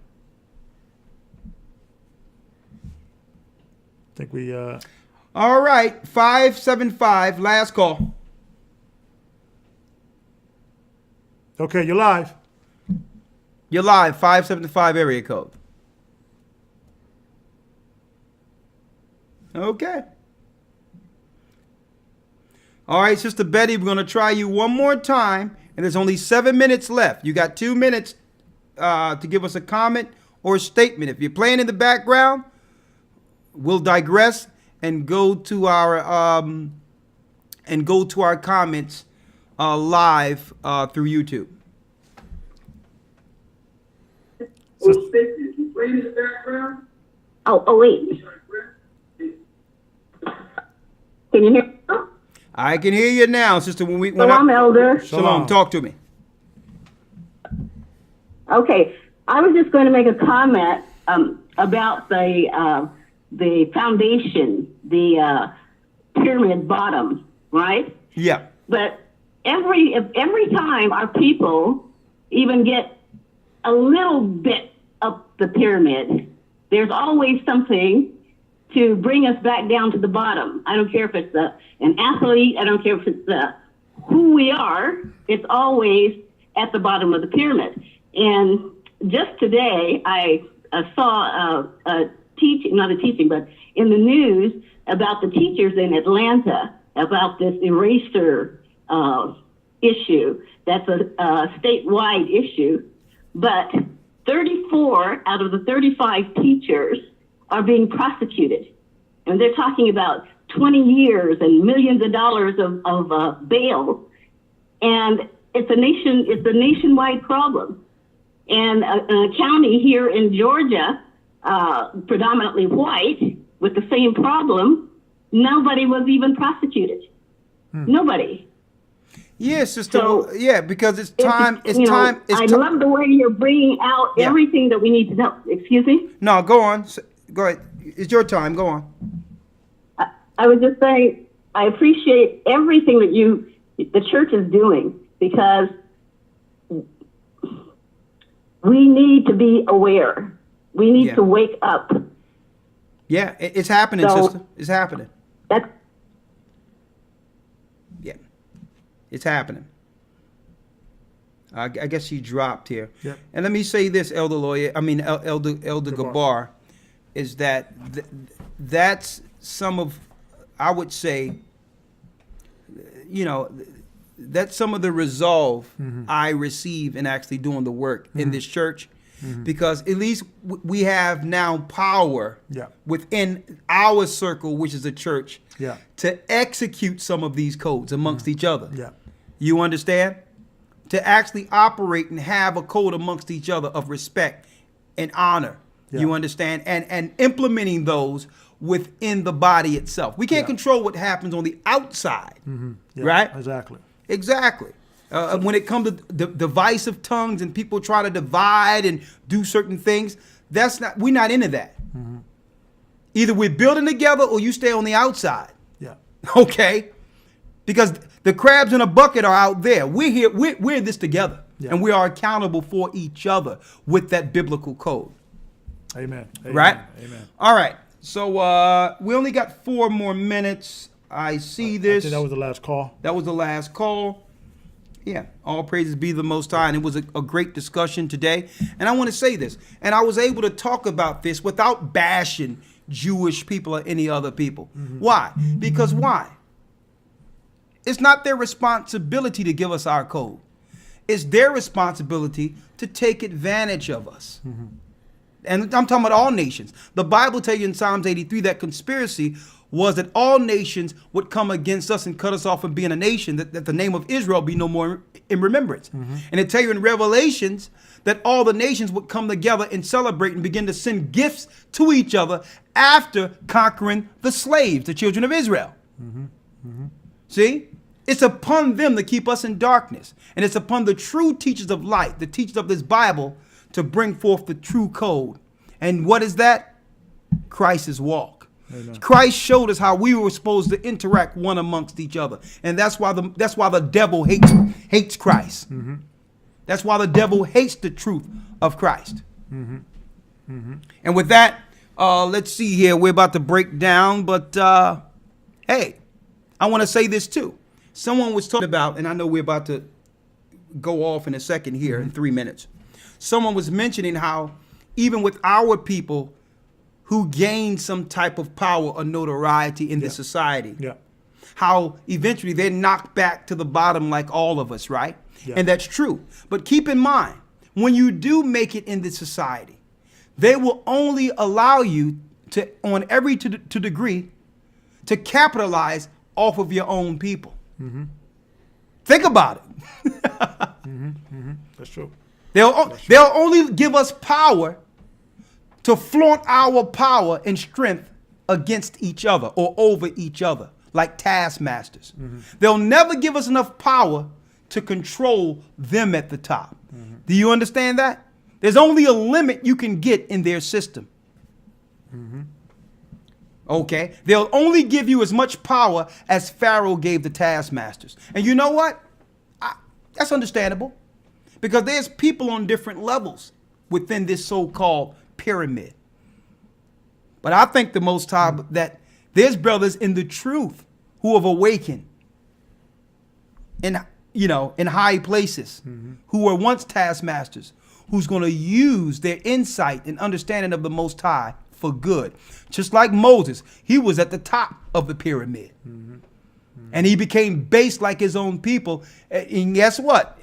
I think we All right. 575. Last call. Okay, you're live. You're live. 575 area code. Okay. All right, Sister Betty, we're going to try you one more time, and there's only 7 minutes left. You got 2 minutes to give us a comment or a statement. If you're playing in the background, we'll digress and go to our comments live through YouTube. Oh, wait. Can you hear? I can hear you now, Sister. Shalom, Elder. Shalom. Talk to me. Okay, I was just going to make a comment about the foundation, the pyramid bottom, right? Yeah. But every time our people even get a little bit up the pyramid, there's always something to bring us back down to the bottom. I don't care if it's an athlete. I don't care if it's who we are. It's always at the bottom of the pyramid. And just today, I saw a teaching, not a teaching, but in the news about the teachers in Atlanta about this eraser issue. That's a statewide issue. But 34 out of the 35 teachers are being prosecuted. And they're talking about 20 years and millions of dollars of bail. And it's a nationwide problem. And a county here in Georgia, predominantly white, with the same problem, nobody was even prosecuted. Nobody. Yes, Sister. So, yeah, because it's time. I love the way you're bringing out everything that we need to know. Excuse me? No, go on. Go ahead. It's your time. Go on. I was just saying, I appreciate everything that the church is doing, because we need to be aware. We need to wake up. Yeah, it's happening, sister. It's happening. Yeah, it's happening. I guess he dropped here. Yep. And let me say this, Elder Gabar, is that that's some of, I would say, that's some of the resolve I receive in actually doing the work in this church, because at least we have now power within our circle, which is a church, to execute some of these codes amongst each other. Yeah. You understand? To actually operate and have a code amongst each other of respect and honor. Yeah. You understand? And implementing those within the body itself. We can't control what happens on the outside, right? Exactly. When it comes to the divisive tongues and people try to divide and do certain things, we're not into that. Either we're building together or you stay on the outside. Yeah. Okay? Because the crabs in a bucket are out there. We're here. We're in this together, and we are accountable for each other with that biblical code. Amen. Right? Amen. All right. So we only got 4 more minutes. I see this. I think that was the last call. That was the last call. Yeah. All praises be the Most High. And it was a great discussion today. And I want to say this. And I was able to talk about this without bashing Jewish people or any other people. Why? Because why? It's not their responsibility to give us our code. It's their responsibility to take advantage of us. And I'm talking about all nations. The Bible tells you in Psalms 83 that conspiracy was that all nations would come against us and cut us off from being a nation, that the name of Israel be no more in remembrance. And it tells you in Revelations that all the nations would come together and celebrate and begin to send gifts to each other after conquering the slaves, the children of Israel. See? It's upon them to keep us in darkness. And it's upon the true teachers of light, the teachers of this Bible, to bring forth the true code. And what is that? Christ's walk. Amen. Christ showed us how we were supposed to interact one amongst each other. And that's why the devil hates Christ. That's why the devil hates the truth of Christ. And with that, let's see here. We're about to break down, but hey, I want to say this too. Someone was talking about, and I know we're about to go off in a second here in 3 minutes. Someone was mentioning how even with our people who gain some type of power or notoriety in this society, how eventually they're knocked back to the bottom like all of us, right? And that's true. But keep in mind, when you do make it in this society, they will only allow you to, on every degree, to capitalize off of your own people. Think about it. That's true. They'll only give us power to flaunt our power and strength against each other or over each other, like taskmasters. They'll never give us enough power to control them at the top. Do you understand that? There's only a limit you can get in their system. Okay? They'll only give you as much power as Pharaoh gave the taskmasters. And you know what? That's understandable. Because there's people on different levels within this so-called pyramid. But I think the Most High that there's brothers in the truth who have awakened in high places, who were once taskmasters, who's going to use their insight and understanding of the Most High for good. Just like Moses, he was at the top of the pyramid. And he became base like his own people. And guess what?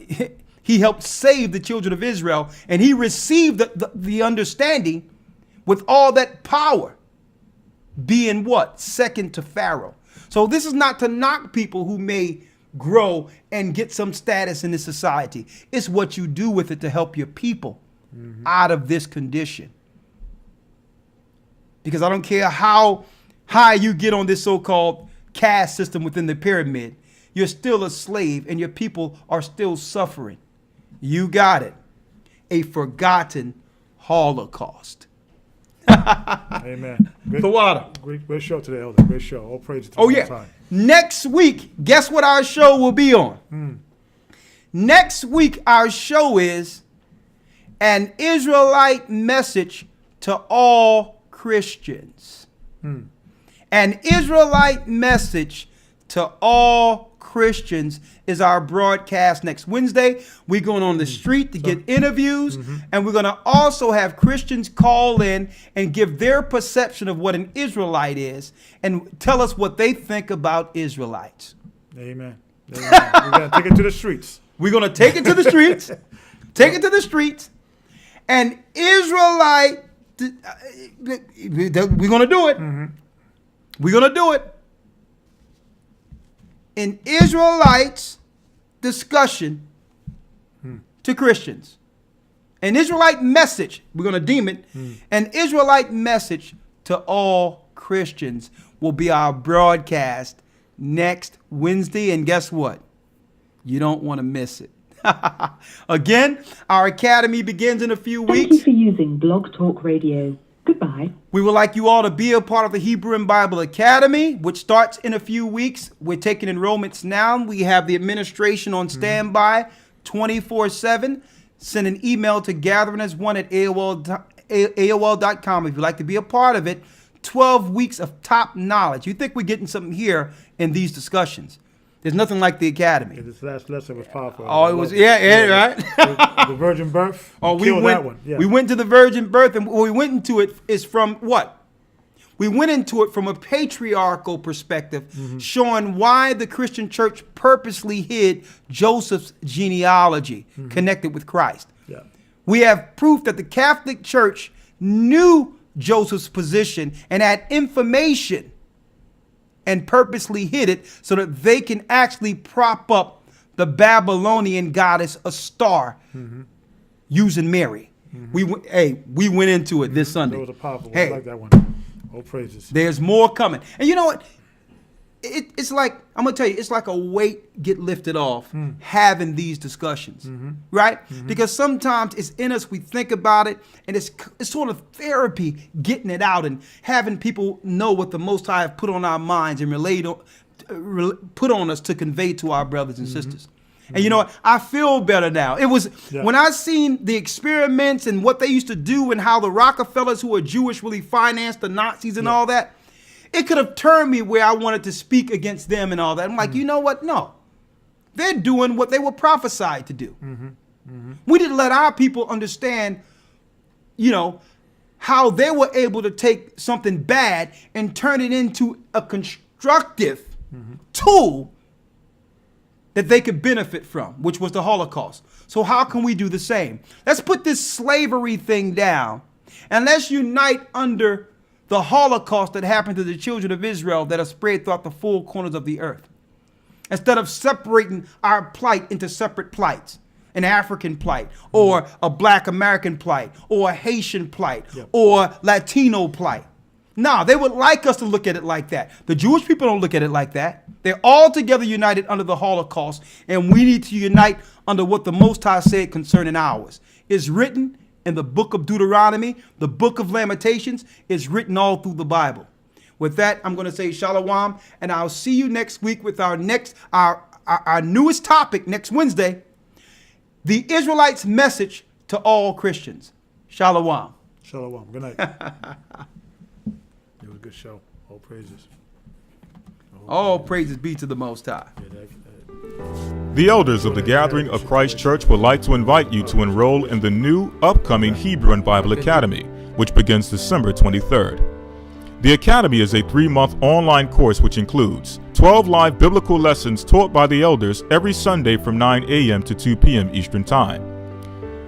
He helped save the children of Israel, and he received the understanding with all that power being what? Second to Pharaoh. So this is not to knock people who may grow and get some status in this society. It's what you do with it to help your people out of this condition. Because I don't care how high you get on this so-called caste system within the pyramid, you're still a slave and your people are still suffering. You got it. A forgotten Holocaust. Amen. Great show today, Elder. Great show. All praise to the Most High. Next week, guess what our show will be on? Next week, our show is an Israelite message to all Christians. An Israelite message to all Christians is our broadcast next Wednesday. We're going on the street to get interviews, and we're going to also have Christians call in and give their perception of what an Israelite is and tell us what they think about Israelites. Amen. We're going to take it to the streets. We're going to take it to the streets. Take it to the streets. And Israelite, we're going to do it. We're going to do it. An Israelites discussion to Christians. An Israelite message, we're going to deem it, an Israelite message to all Christians will be our broadcast next Wednesday. And guess what? You don't want to miss it. Again, our academy begins in a few weeks. Thank you for using Blog Talk Radio. Goodbye. We would like you all to be a part of the Hebrew and Bible Academy, which starts in a few weeks. We're taking enrollments now. We have the administration on standby 24/7. Send an email to gatheringas1@AOL.com if you'd like to be a part of it. 12 weeks of top knowledge. You think we're getting something here in these discussions. There's nothing like the academy. Yeah, this last lesson was powerful. Oh, it was, right? The virgin birth. Oh, we went to the virgin birth, and what we went into it is from what? We went into it from a patriarchal perspective, showing why the Christian church purposely hid Joseph's genealogy connected with Christ. Yeah. We have proof that the Catholic Church knew Joseph's position and had information and purposely hid it so that they can actually prop up the Babylonian goddess Astar using Mary. We went into it this Sunday. That was a powerful one. Hey, I like that one. All praises. There's more coming. And you know what? It's like, I'm going to tell you, it's like a weight get lifted off having these discussions, right? Because sometimes it's in us, we think about it, and it's sort of therapy getting it out and having people know what the Most High have put on our minds and put on us to convey to our brothers and sisters. And you know what? I feel better now. It was when I seen the experiments and what they used to do and how the Rockefellers who are Jewish really financed the Nazis and all that. It could have turned me where I wanted to speak against them and all that. I'm like, you know what? No. They're doing what they were prophesied to do. We didn't let our people understand, how they were able to take something bad and turn it into a constructive tool that they could benefit from, which was the Holocaust. So how can we do the same? Let's put this slavery thing down and let's unite under the Holocaust that happened to the children of Israel that are spread throughout the four corners of the earth. Instead of separating our plight into separate plights, an African plight, or a Black American plight, or a Haitian plight, or Latino plight. No, they would like us to look at it like that. The Jewish people don't look at it like that. They're all together united under the Holocaust, and we need to unite under what the Most High said concerning ours. It's written in the book of Deuteronomy, the book of Lamentations, is written all through the Bible. With that, I'm going to say shalom, and I'll see you next week with our newest topic next Wednesday, the Israelites' message to all Christians. Shalom. Shalom. Good night. It was a good show. All praises. All praises be to the Most High. The elders of the Gathering of Christ Church would like to invite you to enroll in the new upcoming Hebrew and Bible Academy, which begins December 23rd. The Academy is a 3-month online course which includes 12 live biblical lessons taught by the elders every Sunday from 9 a.m. to 2 p.m. Eastern Time.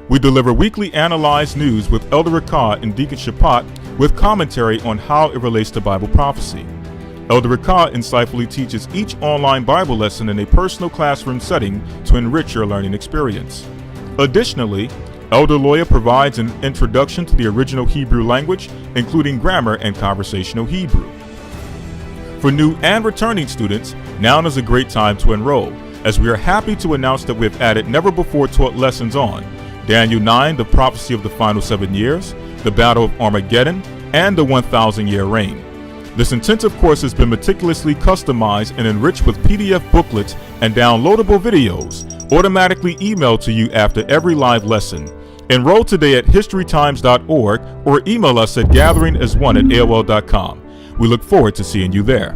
We deliver weekly analyzed news with Elder Rakah and Deacon Shapat with commentary on how it relates to Bible prophecy. Elder Rakah insightfully teaches each online Bible lesson in a personal classroom setting to enrich your learning experience. Additionally, Elder Loya provides an introduction to the original Hebrew language, including grammar and conversational Hebrew. For new and returning students, now is a great time to enroll, as we are happy to announce that we have added never-before-taught lessons on Daniel 9, the prophecy of the final 7 years, the Battle of Armageddon, and the 1,000-year reign. This intensive course has been meticulously customized and enriched with PDF booklets and downloadable videos, automatically emailed to you after every live lesson. Enroll today at historytimes.org or email us at gatheringas1@aol.com. We look forward to seeing you there.